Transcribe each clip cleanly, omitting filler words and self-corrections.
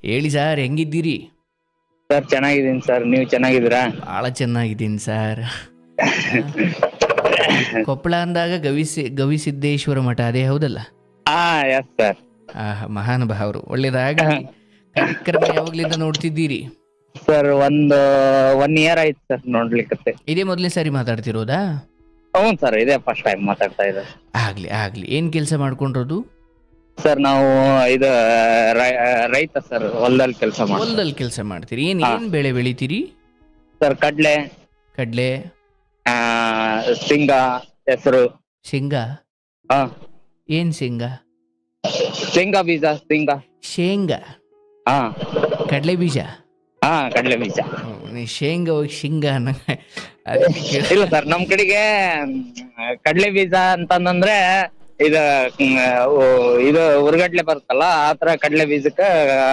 ಹೇಳಿ sir, ಹೆಂಗಿದ್ದೀರಿ? Sir ಚೆನ್ನಾಗಿದ್ದೀನಿ sir, ನೀವು ಚೆನ್ನಾಗಿದ್ದೀರಾ? ಭಾಳ ಚೆನ್ನಾಗಿದ್ದೀನಿ ಸರ್. ಕೊಪ್ಪಳ ಅಂದಾಗ ಗವಿಸಿದ್ದೇಶ್ವರ ಮಠ ಅದೇ ಹೌದಲ್ಲ? Yes sir. ಮಹಾನುಭಾವರು, ಒಳ್ಳೇದಾಗಲಿ. ಕಾರ್ಯಕ್ರಮ ಯಾವಾಗ್ಲಿಂದ ನೋಡ್ತಿದ್ದೀರಿ? ಸರ್ ಒನ್ ಇಯರ್ ಆಯ್ತು ಸರ್ ನೋಡ್ಲಿಕ್ಕೆ. ಇದೇ ಮೊದಲನೇ ಸಾರಿ ಮಾತಾಡ್ತಿರೋದಾ? ಹ್ಞೂ ಸರ್, ಇದೇ ಫಸ್ಟ್ ಟೈಮ್ ಮಾತಾಡ್ತಾ ಇರೋದು. ಆಗ್ಲಿ. ಏನ್ ಕೆಲಸ ಮಾಡ್ಕೊಂಡಿರೋದು? ಸರ್ ನಾವು ಇದು ರೈತ ಸರ್, ಹೊಲದಲ್ಲಿ ಕೆಲಸ ಮಾಡ್ತೀರಿ. ಏನ್ ಬೆಳೆ ಬೆಳಿತೀರಿ ಸರ್? ಕಡ್ಲೆ, ಶೇಂಗಾ, ಹೆಸರು. ಶೇಂಗಾ? ಏನ್ ಶೇಂಗಾ? ಶೇಂಗಾ ಬೀಜ. ಶೇಂಗಾ? ಕಡ್ಲೆ ಬೀಜ? ಕಡ್ಲೆ ಬೀಜ. ಶೇಂಗಾ ಹೋಗಿ ಶೇಂಗಾ ಇಲ್ಲ ಸರ್, ನಮ್ ಕಡೆಗೆ ಕಡ್ಲೆ ಬೀಜ ಅಂತಂದ್ರೆ ಇದು ಉರ್ಗಡ್ಲೆ ಬರುತ್ತಲ್ಲ, ಆತರ ಕಡ್ಲೆ ಬೀಜಕ್ಕ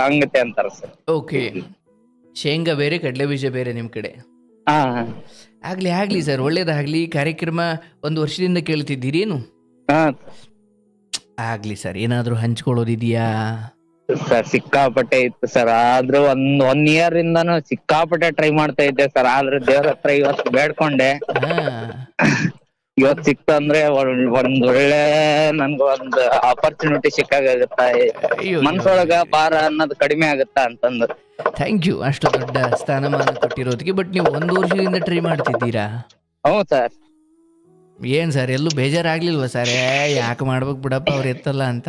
ಹಂಗತೆ ಅಂತಾರ ಸರ್. ಓಕೆ, ಶೇಂಗಾ ಬೇರೆ, ಕಡ್ಲೆ ಬೀಜ ಬೇರೆ ನಿಮ್ ಕಡೆ. ಆಗ್ಲಿ ಸರ್, ಒಳ್ಳೇದಾಗ್ಲಿ. ಕಾರ್ಯಕ್ರಮ 1 ವರ್ಷದಿಂದ ಕೇಳ್ತಿದ್ದೀರೇನು? ಆಗ್ಲಿ ಸರ್, ಏನಾದ್ರೂ ಹಂಚ್ಕೊಳ್ಳೋದಿದ್ಯಾ? ಸರ್ ಸಿಕ್ಕಾಪಟ್ಟೆ ಇತ್ತು ಸರ್, ಆದ್ರೂ ಒನ್ ಇಯರ್ ಇಂದಾನು ಸಿಕ್ಕಾಪಟ್ಟೆ ಟ್ರೈ ಮಾಡ್ತಾ ಇದ್ದೆ ಸರ್. ಆದ್ರೆ ದೇವ್ರ ಹತ್ರ ಇವತ್ತು ಬೇಡ್ಕೊಂಡೆ, ಇವತ್ತು ಸಿಕ್ತ ಅಂದ್ರೆ ಒಂದ್ ಒಳ್ಳೆ ನನ್ಗೊಂದು ಆಪರ್ಚುನಿಟಿ ಸಿಕ್ಕಾಗತ್ತ, ಮನ್ಸೊಳಗ ಭಾರ ಅನ್ನೋದು ಕಡಿಮೆ ಆಗತ್ತ ಅಂತಂದು. ಥ್ಯಾಂಕ್ ಯು ಅಷ್ಟು ದೊಡ್ಡ ಸ್ಥಾನಮಾನ ಕೊಟ್ಟಿರೋದಕ್ಕೆ. ಬಟ್ ನೀವು 1 ವರ್ಷದಿಂದ ಟ್ರೈ ಮಾಡ್ತಿದ್ದೀರಾ? ಹ್ಞೂ ಸರ್. ಏನ್ ಸರ್, ಎಲ್ಲೂ ಬೇಜಾರಾಗ್ಲಿಲ್ವಾ ಸರ್? ಯಾಕೆ ಮಾಡ್ಬೇಕು ಬಿಡಪ್ಪ ಅವ್ರು ಎತ್ತಲ್ಲ ಅಂತ?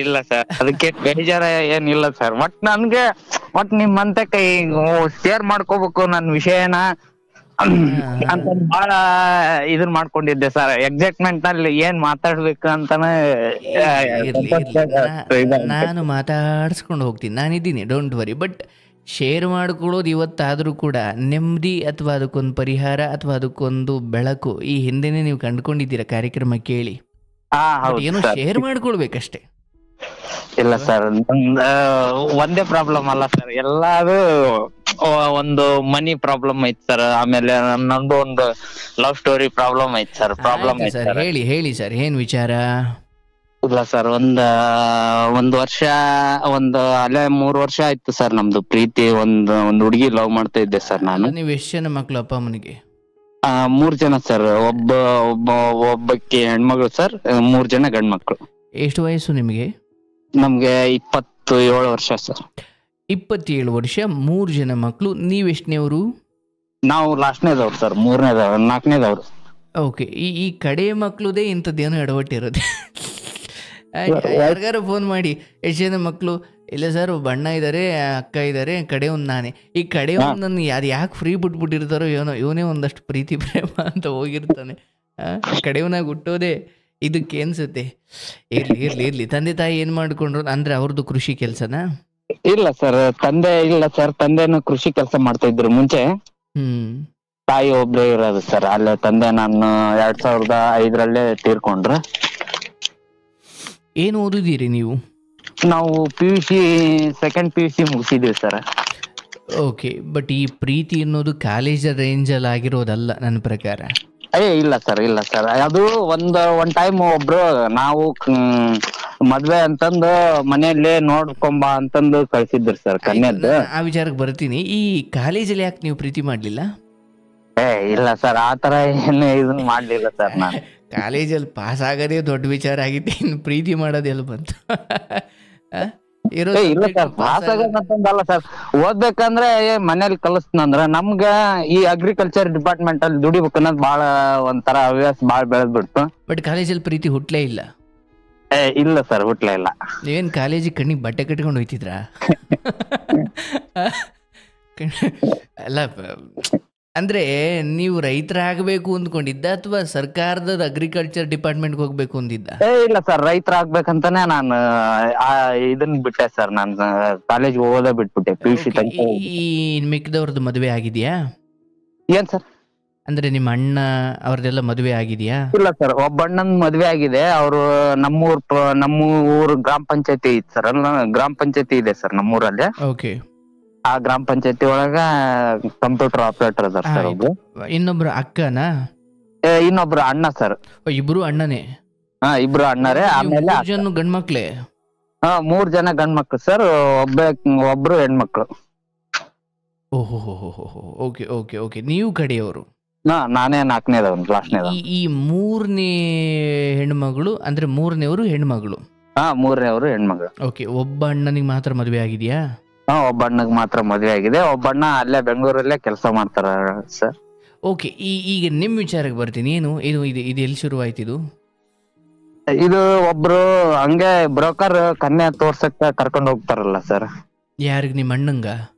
ಇಲ್ಲ ಸರ್, ಅದಕ್ಕೆ ಬೇಜಾರ ಏನಿಲ್ಲ ಸರ್. ಒಟ್ ನಿಮ್ಮಂತ ಶೇರ್ ಮಾಡ್ಕೋಬೇಕು ನನ್ನ ವಿಷಯನ ಅಂತ ಬಹಳ ಇದನ್ ಮಾಡ್ಕೊಂಡಿದ್ದೆ ಸರ್. ಎಕ್ಸೈಟ್ಮೆಂಟ್ ನಲ್ಲಿ ಏನ್ ಮಾತಾಡ್ಬೇಕು ಅಂತಾನೆ. ನಾನು ಮಾತಾಡ್ಸ್ಕೊಂಡು ಹೋಗ್ತೀನಿ, ನಾನಿದ್ದೀನಿ, ಡೋಂಟ್ ವರಿ. ಬಟ್ ಶೇರ್ ಮಾಡ್ಕೊಳ್ಳೋದು ಇವತ್ತಾದ್ರೂ ಕೂಡ ನೆಮ್ಮದಿ ಅಥವಾ ಅದಕ್ಕೊಂದು ಪರಿಹಾರ ಅಥವಾ ಅದಕ್ಕೊಂದು ಬೆಳಕು ಈ ಹಿಂದೆನೆ ನೀವು ಕಂಡುಕೊಂಡಿದ್ದೀರಾ ಕಾರ್ಯಕ್ರಮ ಕೇಳಿ? ಏನೋ ಶೇರ್ ಮಾಡ್ಕೊಳ್ಬೇಕಷ್ಟೇ. ಇಲ್ಲ ಸರ್, ಒಂದೇ ಪ್ರಾಬ್ಲಮ್ ಅಲ್ಲ ಸರ್, ಎಲ್ಲಾರು ಒಂದು ಮನಿ ಪ್ರಾಬ್ಲಮ್ ಐತ್ ಸರ್. ಆಮೇಲೆ ನಮ್ದು ಒಂದು ಲವ್ ಸ್ಟೋರಿ ಪ್ರಾಬ್ಲಮ್ ಐತ್ ಸರ್. ಹೇಳಿ ಸರ್, ಏನ್ ವಿಚಾರ? ಇಲ್ಲ ಸರ್, ಒಂದ್ ವರ್ಷ ಅಲ್ಲೇ 3 ವರ್ಷ ಆಯ್ತು ಸರ್ ನಮ್ದು ಪ್ರೀತಿ. ಒಂದ್ ಹುಡುಗಿ ಲವ್ ಮಾಡ್ತಾ ಇದ್ದೆ ಸರ್ ನಾನು. ನೀವು ಎಷ್ಟು ಜನ ಮಕ್ಳು ಅಪ್ಪ ಅಮ್ಮನಿಗೆ? 3 ಜನ ಸರ್. ಒಬ್ಬಕ್ಕೆ ಹೆಣ್ಮಗಳು ಸರ್, 3 ಜನ ಗಂಡ್ ಮಕ್ಳು. ಎಷ್ಟು ವಯಸ್ಸು ನಿಮಗೆ? ನಮ್ಗೆ 27 ವರ್ಷ ಸರ್. 27 ವರ್ಷ, 3 ಜನ ಮಕ್ಳು. ನೀವೆಷ್ಟನೇವರು? ನಾವು ಲಾಸ್ಟ್ನೇದವ್ರು ಸರ್, 4ನೇದವ್ರು. ಓಕೆ, ಈ ಕಡೆ ಮಕ್ಳುದೇ ಇಂಥದ್ದೇನೋ ಎಡವಟ್ಟಿರೋದು. ಯಾರಿಗಾರು ಫೋನ್ ಮಾಡಿ, ಎಷ್ಟು ಜನ ಮಕ್ಕಳು? ಇಲ್ಲ ಸರ್, ಬಣ್ಣ ಇದ್ದಾರೆ, ಅಕ್ಕ ಇದ್ದಾರೆ, ಕಡೆ ಒಂದು ನಾನೇ. ಈ ಕಡೆ ಒಂದು ನನ್ನ ಯಾಕೆ ಫ್ರೀ ಬಿಟ್ಬಿಟ್ಟಿರ್ತಾರೋ ಏನೋ, ಇವನೇ ಒಂದಷ್ಟು ಪ್ರೀತಿ ಪ್ರೇಮ ಅಂತ ಹೋಗಿರ್ತಾನೆ. ಕಡೆಯವನಾಗ ಹುಟ್ಟೋದೆ ಇದಕ್ಕೆ ಅನ್ಸುತ್ತೆ. ಇರ್ಲಿ. ತಂದೆ ತಾಯಿ ಏನ್ ಮಾಡ್ಕೊಂಡ್ರು ಅಂದ್ರೆ ಅವ್ರದ್ದು ಕೃಷಿ ಕೆಲ್ಸನಾ? ಇಲ್ಲ ಸರ್, ತಂದೆನು ಕೃಷಿ ಕೆಲಸ ಮಾಡ್ತಾ ಇದ್ರು ಮುಂಚೆ. ತಾಯಿ ಒಬ್ರೇ ಇರೋದು ಸರ್. ಅಲ್ಲೇ ತಂದೆ ನಾನು 2005 ತೀರ್ಕೊಂಡ್ರು. ಏನು ಓದಿದ್ದೀರಿ ನೀವು? ನಾವು PUC ಸೆಕೆಂಡ್ PUC ಮುಗಿಸಿದೀವಿ ಸರ್. ಓಕೆ, ಬಟ್ ಈ ಪ್ರೀತಿ ಅನ್ನೋದು ಕಾಲೇಜ್ ರೇಂಜಲ್ಲಿ ಆಗಿರೋದಲ್ಲ ನನ್ನ ಪ್ರಕಾರ. ಇಲ್ಲ ಸರ್, ಅದು ಒಂದ್ ಟೈಮ್ ಒಬ್ರು ನಾವು ಮದ್ವೆ ಅಂತಂದು ಮನೆಯಲ್ಲೇ ನೋಡ್ಕೊಂಬ ಅಂತಂದು ಕಳ್ಸಿದ್ರು ಸರ್ ಕನ್ಯದ್ದು. ಆ ವಿಚಾರಕ್ಕೆ ಬರ್ತೀನಿ. ಈ ಕಾಲೇಜಲ್ಲಿ ಯಾಕೆ ನೀವು ಪ್ರೀತಿ ಮಾಡ್ಲಿಲ್ಲ? ಇಲ್ಲ ಸರ್, ಆತರ ಏನು ಇದನ್ನ ಮಾಡ್ಲಿಲ್ಲ ಸರ್ ನಾನು. ಕಾಲೇಜಲ್ಲಿ ಪಾಸ್ ಆಗೋದೇ ದೊಡ್ಡ ವಿಚಾರ ಆಗಿತ್ತು, ಇನ್ನು ಪ್ರೀತಿ ಮಾಡೋದೆಲ್ಲ ಬಂತು? ಇಲ್ಲ ಸರ್, ಪಾಸ್ ಆಗೋದಂತಂದಲ್ಲ ಸರ್. ಓದ್ಬೇಕಂದ್ರೆ ಮನೇಲಿ ಕಲಿಸ್ತಂದ್ರ ನಮ್ಗ ಈ ಅಗ್ರಿಕಲ್ಚರ್ ಡಿಪಾರ್ಟ್ಮೆಂಟ್ ಅಲ್ಲಿ ದುಡಿಬೇಕು ಅನ್ನೋದು ಬಹಳ ಒಂಥರ ಹವ್ಯಾಸ ಬಾಳ ಬೆಳೆದ್ಬಿಡ್ತು. ಬಟ್ ಕಾಲೇಜಲ್ಲಿ ಪ್ರೀತಿ ಹುಟ್ಲೇ ಇಲ್ಲ? ಇಲ್ಲ ಸರ್, ಹುಟ್ಲೇ ಇಲ್ಲ. ನೀವೇನ್ ಕಾಲೇಜಿಗೆ ಕಣ್ಣಿಗೆ ಬಟ್ಟೆ ಕಟ್ಕೊಂಡು ಹೋಯ್ತಿದ್ರಾ? ಅಲ್ಲ, ಅಂದ್ರೆ ನೀವು ರೈತರಾಗಬೇಕು ಅಂದ್ಕೊಂಡಿದ್ದ ಅಥವಾ ಸರ್ಕಾರದ ಅಗ್ರಿಕಲ್ಚರ್ ಡಿಪಾರ್ಟ್ಮೆಂಟ್ಗೆ ಹೋಗ್ಬೇಕು ಅಂದಿದ್ದ? ಇಲ್ಲ ಸರ್, ರೈತರಾಗ್ಬೇಕಂತಾನೆ ನಾನು ಇದನ್ನ ಬಿಟ್ಟೆ ಸರ್. ನಾನು ಕಾಲೇಜ್ ಓದೋದೇ ಬಿಟ್ಬಿಟ್ಟೆ. PUC ಈ ಮಿಕ್ಕಿದವ್ರದ್ದು ಮದುವೆ ಆಗಿದ್ಯಾ? ಏನ್ ಸರ್? ಅಂದ್ರೆ ನಿಮ್ಮ ಅಣ್ಣ ಅವ್ರದ್ದೆಲ್ಲ ಮದುವೆ ಆಗಿದ್ಯಾ? ಇಲ್ಲ ಸರ್, ಒಬ್ಬ ಅಣ್ಣನ್ ಮದ್ವೆ ಆಗಿದೆ. ಅವರು ನಮ್ಮೂರ್ ಗ್ರಾಮ ಪಂಚಾಯತಿ ಇತ್ತು ಸರ್. ಗ್ರಾಮ ಪಂಚಾಯತಿ ಇದೆ ಸರ್ ನಮ್ಮೂರಲ್ಲಿ. ಓಕೆ, ಆ ಗ್ರಾಮ ಪಂಚಾಯತಿ ಒಳಗ ಕಂಪ್ಯೂಟರ್ ಆಪರೇಟರ್ ಅದಾರ ಸರ್ ಒಬ್ರು. ಇನ್ನೊಬ್ರು ಅಕ್ಕನಾ? ಇನ್ನೊಬ್ರು ಅಣ್ಣ ಸರ್. ಇಬ್ರು ಅಣ್ಣನೇ? ಇಬ್ರು ಅಣ್ಣರೇ. ಆಮೇಲೆ ಗಂಡ್ಮಕ್ಳೇ? 3 ಜನ ಗಂಡ್ ಮಕ್ಳು ಸರ್, ಒಬ್ರು ಹೆಣ್ಮಕ್ಳು. ಓಹೋ ಓಕೆ ಓಕೆ ಓಕೆ. ನೀವು ಕಡೆಯವರು? ನಾನೇ 4ನೇದವನು, ಲಾಸ್ಟ್ನೇದ. ಈ 3ನೇ ಹೆಣ್ಮಗಳು ಅಂದ್ರೆ 3ನೇವರು ಹೆಣ್ಮಗಳು? 3ನೇವರು ಹೆಣ್ಮಗಳು. ಓಕೆ. ಒಬ್ಬ ಅಣ್ಣನಿಗೆ ಮಾತ್ರ ಮದುವೆ ಆಗಿದೆಯಾ? ಒಬ್ಬ ಅಣ್ಣಗ್ ಮಾತ್ರ ಮದುವೆ ಆಗಿದೆ. ಒಬ್ಬಣ್ಣ ಅಲ್ಲೇ ಬೆಂಗಳೂರಲ್ಲೇ ಕೆಲಸ ಮಾಡ್ತಾರ ಸರ್. ಓಕೆ. ಈಗ ನಿಮ್ ವಿಚಾರಕ್ಕೆ ಬರ್ತೀನಿ. ಏನು ಇದು ಇದು ಎಲ್ಲಿ ಶುರುವಾಯ್ತು ಇದು? ಇದು ಒಬ್ರು ಹಂಗೆ ಬ್ರೋಕರ್ ಕನ್ಯಾ ತೋರ್ಸಕ್ ಕರ್ಕೊಂಡ್ ಹೋಗ್ತಾರಲ್ಲ ಸರ್. ಯಾರಿಗ್? ನಿಮ್ಮ ಅಣ್ಣಂಗ?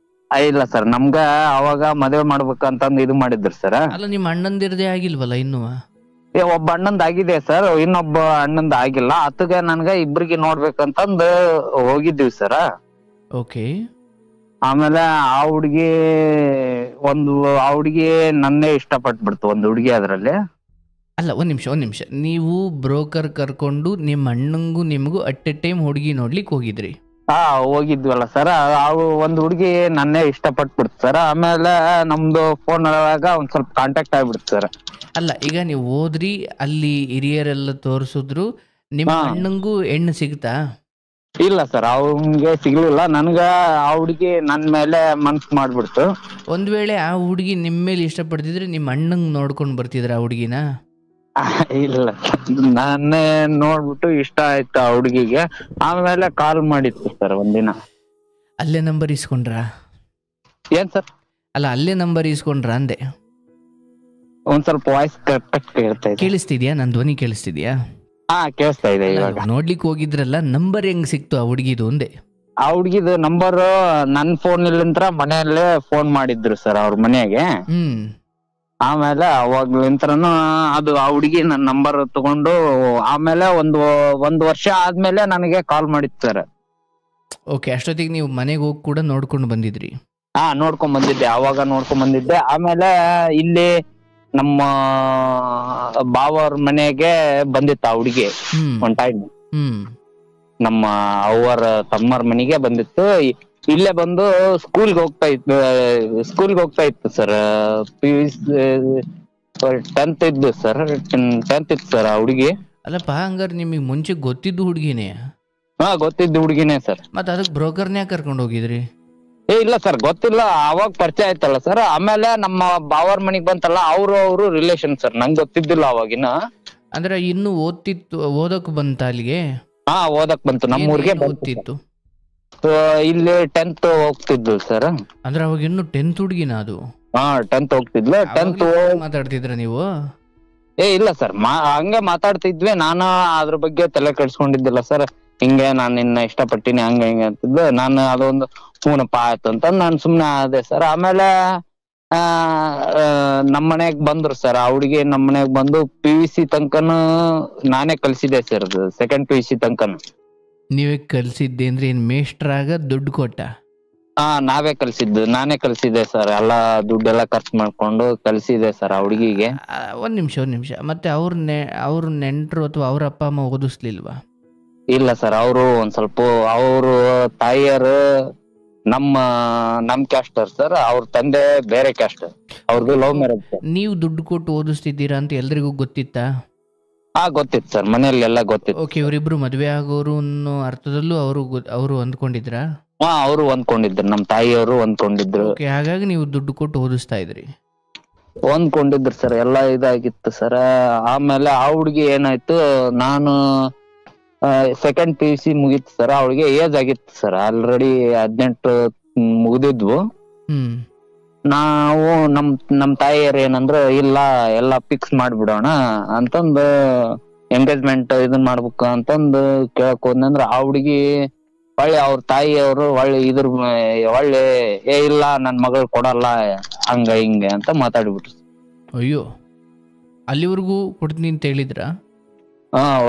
ಇಲ್ಲ ಸರ್, ನಮ್ಗ ಅವಾಗ ಮದುವೆ ಮಾಡ್ಬೇಕಂತಂದ್ ಇದು ಮಾಡಿದ್ರು ಸರ್. ಅಲ್ಲ, ನಿಮ್ಮ ಅಣ್ಣಂದಿರದೇ ಆಗಿಲ್ವಲ್ಲ ಇನ್ನೂ? ಒಬ್ಬ ಅಣ್ಣಂದ್ ಆಗಿದೆ ಸರ್, ಇನ್ನೊಬ್ಬ ಅಣ್ಣಂದ್ ಆಗಿಲ್ಲ. ಅತ್ತಗ ನನ್ಗ ಇಬ್ರಿಗೆ ನೋಡ್ಬೇಕಂತಂದ್ ಹೋಗಿದ್ದೀವಿ ಸರ್. ಓಕೆ. ಆಮೇಲೆ ಆ ಹುಡ್ಗಿ ನನ್ನೇ ಇಷ್ಟಪಟ್ಬಿಡ್ತು, ಒಂದ್ ಹುಡ್ಗಿ ಅದ್ರಲ್ಲಿ. ಅಲ್ಲ, ಒಂದ್ ನಿಮಿಷ. ನೀವು ಬ್ರೋಕರ್ ಕರ್ಕೊಂಡು ನಿಮ್ಮ ಅಣ್ಣಂಗೂ ನಿಮಗೂ ಅಟ್ ಎ ಟೈಮ್ ಹುಡುಗಿ ನೋಡ್ಲಿಕ್ಕೆ ಹೋಗಿದ್ರಿ? ಹೋಗಿದ್ವಲ್ಲ ಸರ್. ಒಂದ್ ಹುಡ್ಗಿ ನನ್ನೇ ಇಷ್ಟಪಟ್ಬಿಡ್ತು ಸರ್. ಆಮೇಲೆ ನಮ್ದು ಫೋನ್ ಒಳಗ ಒಂದ್ ಸ್ವಲ್ಪ ಕಾಂಟ್ಯಾಕ್ಟ್ ಆಗ್ಬಿಡ್ತು ಸರ್. ಅಲ್ಲ, ಈಗ ನೀವು ಹೋದ್ರಿ, ಅಲ್ಲಿ ಹಿರಿಯರೆಲ್ಲ ತೋರಿಸಿದ್ರು, ನಿಮ್ಮ ಅಣ್ಣಂಗೂ ಹೆಣ್ಣು ಸಿಗ್ತಾ? ಇಲ್ಲ ಸರ್, ಅವ್ನಿಗೆ ಸಿಗ್ಲಿಲ್ಲ. ನನ್ಗ ಆ ಹುಡ್ಗಿ ನನ್ ಮೇಲೆ ಮನ್ಸ್ ಮಾಡ್ಬಿಡ್ತು. ಒಂದ್ ವೇಳೆ ಆ ಹುಡುಗಿ ನಿಮ್ ಮೇಲೆ ಇಷ್ಟಪಡ್ತಿದ್ರೆ ನಿಮ್ಮ ಅಣ್ಣಂಗ್ ನೋಡ್ಕೊಂಡ್ ಬರ್ತಿದ್ರ ಆ ಹುಡುಗಿನ? ಇಲ್ಲ, ನಾನೇ ನೋಡ್ಬಿಟ್ಟು ಇಷ್ಟ ಆಯ್ತು ಆ ಹುಡ್ಗಿಗೆ. ಆಮೇಲೆ ಕಾಲ್ ಮಾಡಿತ್ತು ಸರ್ ಒಂದಿನ. ಅಲ್ಲೇ ನಂಬರ್ ಇಸ್ಕೊಂಡ್ರ? ಏನ್ ಸರ್? ಅಲ್ಲ, ಅಲ್ಲೇ ನಂಬರ್ ಇಸ್ಕೊಂಡ್ರ ಅಂದೆ. ಒಂದ್ ಸ್ವಲ್ಪ ವಾಯ್ಸ್ ಕರೆಕ್ಟ್ ಕೇಳ್ತಾ ಇದೆ. ಕೇಳಿಸ್ತಿದ್ಯಾ? ನನ್ ಧ್ವನಿ ಕೇಳಿಸ್ತಿದ್ಯಾ? ಕೇಳಿಸ್ತಾ ಇದೆ ಇವಾಗ. ನೋಡ್ಲಿಕ್ಕೆ ಹೋಗಿದ್ರಲ್ಲ, ನಂಬರ್ ಹೆಂಗ್ ಸಿಕ್ತು ಆ ಹುಡುಗಿದು ಅಂದೆ? ಆ ಹುಡ್ಗಿದು ನಂಬರ್ ನನ್ ಫೋನ್ ಇಲ್ಲಿಂತ್ರ ಮನೆಯಲ್ಲೇ ಫೋನ್ ಮಾಡಿದ್ರು ಸರ್, ಅವ್ರ ಮನೆಗೆ. ಆಮೇಲೆ ಅವಾಗ್ಲಿಂತ್ರನು ಅದು ಆ ಹುಡುಗಿ ನನ್ನ ನಂಬರ್ ತಗೊಂಡು ಆಮೇಲೆ ಒಂದು ವರ್ಷ ಆದ್ಮೇಲೆ ನನಗೆ ಕಾಲ್ ಮಾಡಿತ್ತು ಸರ್. ಓಕೆ. ಅಷ್ಟೊತ್ತಿಗೆ ನೀವು ಮನೆಗೆ ಹೋಗಿ ಕೂಡ ನೋಡ್ಕೊಂಡು ಬಂದಿದ್ರಿ? ನೋಡ್ಕೊಂಡ್ ಬಂದಿದ್ದೆ, ಅವಾಗ ನೋಡ್ಕೊಂಡ್ ಬಂದಿದ್ದೆ. ಆಮೇಲೆ ಇಲ್ಲಿ ನಮ್ಮ ಬಾವವ್ರ ಮನೆಗೆ ಬಂದಿತ್ತು ಆ ಹುಡುಗಿ ಒಂದ್ ಟೈಮ್. ನಮ್ಮ ಅವ್ವರ ತಮ್ಮರ ಮನೆಗೆ ಬಂದಿತ್ತು. ಇಲ್ಲೇ ಬಂದು ಸ್ಕೂಲ್ಗೆ ಹೋಗ್ತಾ ಇತ್ತು ಸರ್. ಟೆಂತ್ ಇದ್ದು ಸರ್, 10th ಇತ್ತು ಸರ್ ಆ ಹುಡುಗಿ. ಅಲ್ಲಪ್ಪ, ಹಂಗಾರೆ ನಿಮಗೆ ಮುಂಚೆ ಗೊತ್ತಿದ್ದು ಹುಡುಗಿನೇ? ಗೊತ್ತಿದ್ದು ಹುಡುಗಿನೇ ಸರ್. ಮತ್ತೆ ಅದಕ್ಕೆ ಬ್ರೋಕರ್ನೇ ಕರ್ಕೊಂಡು ಹೋಗಿದ್ರಿ? ಇಲ್ಲ ಸರ್, ಗೊತ್ತಿಲ್ಲ. ಅವಾಗ ಪರಿಚಯ ಆಯ್ತಲ್ಲ ಸರ್. ಆಮೇಲೆ ನಮ್ಮ ಬಾವರ್ ಮನಿಗ್ ಬಂತಲ್ಲ, ಅವರು ರಿಲೇಷನ್ ಸರ್, ನಂಗೆ ಗೊತ್ತಿದ್ದಿಲ್ಲ ಅವಾಗಿನ. ಅಂದ್ರೆ ಇನ್ನು ಓದಕ್ ಬಂತ ಅಲ್ಲಿಗೆ? ಓದಕ್ ಬಂತು, ನಮ್ಮೂರಿಗೆ ಓದ್ತಿತ್ತು. ಇಲ್ಲಿ 10th ಹೋಗ್ತಿದ್ಲು ಸರ್. ಅಂದ್ರೆ ಅವಾಗ ಇನ್ನು 10th ಹುಡುಗಿನ ಅದು? 10th ಹೋಗ್ತಿದ್ಲು. 10th ಮಾತಾಡ್ತಿದ್ರ ನೀವು? ಇಲ್ಲ ಸರ್, ಹಂಗೆ ಮಾತಾಡ್ತಿದ್ವಿ. ನಾನು ಅದ್ರ ಬಗ್ಗೆ ತಲೆ ಕೆಡ್ಸ್ಕೊಂಡಿದ್ದಿಲ್ಲ ಸರ್. ಹಿಂಗೆ ನಾನು ನಿನ್ನ ಇಷ್ಟಪಟ್ಟಿನಿ ಹಂಗ ಹಿಂಗೆ ಅಂತಿದ್ಲು. ನಾನು ಅದೊಂದು ಹೂನಪ್ಪ ಆಯ್ತು ಅಂತ ನಾನು ಸುಮ್ನೆ ಆದೆ ಸರ್. ಆಮೇಲೆ ನಮ್ಮ ಮನೆಗ್ ಬಂದ್ರು ಸರ್ ಆ ಹುಡುಗಿ. ನಮ್ಮ ಮನೆಗ್ ಬಂದು PUC ತನಕನು ನಾನೇ ಕಲ್ಸಿದ್ದೆ ಸರ್, 2nd PUC ತನಕನು. ನೀವೇ ಕಲ್ಸಿದ್ದೆ ಅಂದ್ರೆ ಏನ್ ಮೇಷ್ಟ್ರಾಗ ದುಡ್ಡು ಕೊಟ್ಟ? ನಾವೇ ನಾನೇ ಕಲ್ಸಿದ್ದೆ ಸರ್. ಎಲ್ಲಾ ದುಡ್ಡೆಲ್ಲ ಖರ್ಚು ಮಾಡ್ಕೊಂಡು ಕಲ್ಸಿದೆ ಸರ್ ಆ ಹುಡುಗಿಗೆ. ಒಂದ್ ನಿಮಿಷ. ಮತ್ತೆ ಅವ್ರ ನೆಂಟ್ರು ಅಥವಾ ಅವ್ರ ಅಪ್ಪ ಅಮ್ಮ ಓದಿಸ್ಲಿಲ್ವಾ? ಇಲ್ಲ ಸರ್, ಅವರು ಒಂದ್ ಸ್ವಲ್ಪ ಅವರು ತಾಯಿಯರು ನಮ್ ಕ್ಯಾಸ್ಟರ್ ಸರ್. ಅವ್ರ ತಂದೆ ಬೇರೆ ಕ್ಯಾಸ್ಟರ್, ಅವ್ರದ್ದು ಲವ್ ಮ್ಯಾರೇಜ್. ನೀವು ದುಡ್ಡು ಕೊಟ್ಟು ಓದಿಸ್ತಿದ್ದೀರಾ ಅಂತ ಎಲ್ರಿಗೂ ಗೊತ್ತಿತ್ತಾ? ಗೊತ್ತಿತ್ತು ಸರ್, ಮನೆಯಲ್ಲಿ ಎಲ್ಲ ಗೊತ್ತಿತ್ತು. ಓಕೆ. ಇವರಿಬ್ರು ಮದ್ವೆ ಆಗೋರು ಅನ್ನೋ ಅರ್ಥದಲ್ಲೂ ಅವರು ಅಂದ್ಕೊಂಡಿದ್ರಾ? ಅವರು ಹೊಂದ್ಕೊಂಡಿದ್ರು, ನಮ್ ತಾಯಿಯವರು ಹೊಂದ್ಕೊಂಡಿದ್ರು. ಹಾಗಾಗಿ ನೀವು ದುಡ್ಡು ಕೊಟ್ಟು ಓದಿಸ್ತಾ ಇದ್ರಿ? ಹೊಂದ್ಕೊಂಡಿದ್ರು ಸರ್, ಎಲ್ಲ ಇದಾಗಿತ್ತು ಸರ್. ಆಮೇಲೆ ಆ ಹುಡ್ಗಿ ಏನಾಯ್ತು, ನಾನು 2nd PUC ಮುಗೀತು ಸರ್. ಅವಳಿಗೆ ಏಜ್ ಆಗಿತ್ತು ಸರ್, ಆಲ್ರೆಡಿ 18 ಮುಗಿದಿದ್ವು. ನಾವು ನಮ್ ತಾಯಿಯರು ಏನಂದ್ರೆ, ಇಲ್ಲ ಎಲ್ಲ ಫಿಕ್ಸ್ ಮಾಡ್ಬಿಡೋಣ ಅಂತಂದು ಎಂಗೇಜ್ಮೆಂಟ್ ಇದನ್ ಮಾಡ್ಬೇಕು ಅಂತಂದು ಕೇಳಕ್ ಹೋದ್ನಂದ್ರ, ಆ ಹುಡುಗಿ ಒಳ್ಳೆ ಅವ್ರ ತಾಯಿಯವರು ಒಳ್ಳೆ ಇಲ್ಲ ನನ್ ಮಗಳು ಕೊಡಲ್ಲ ಹಂಗ ಹಿಂಗೆ ಅಂತ ಮಾತಾಡ್ಬಿಟ್ರು. ಅಯ್ಯೋ, ಅಲ್ಲಿವರೆಗೂ ಕೊಡ್ತೀನಿ ಅಂತ ಹೇಳಿದ್ರ?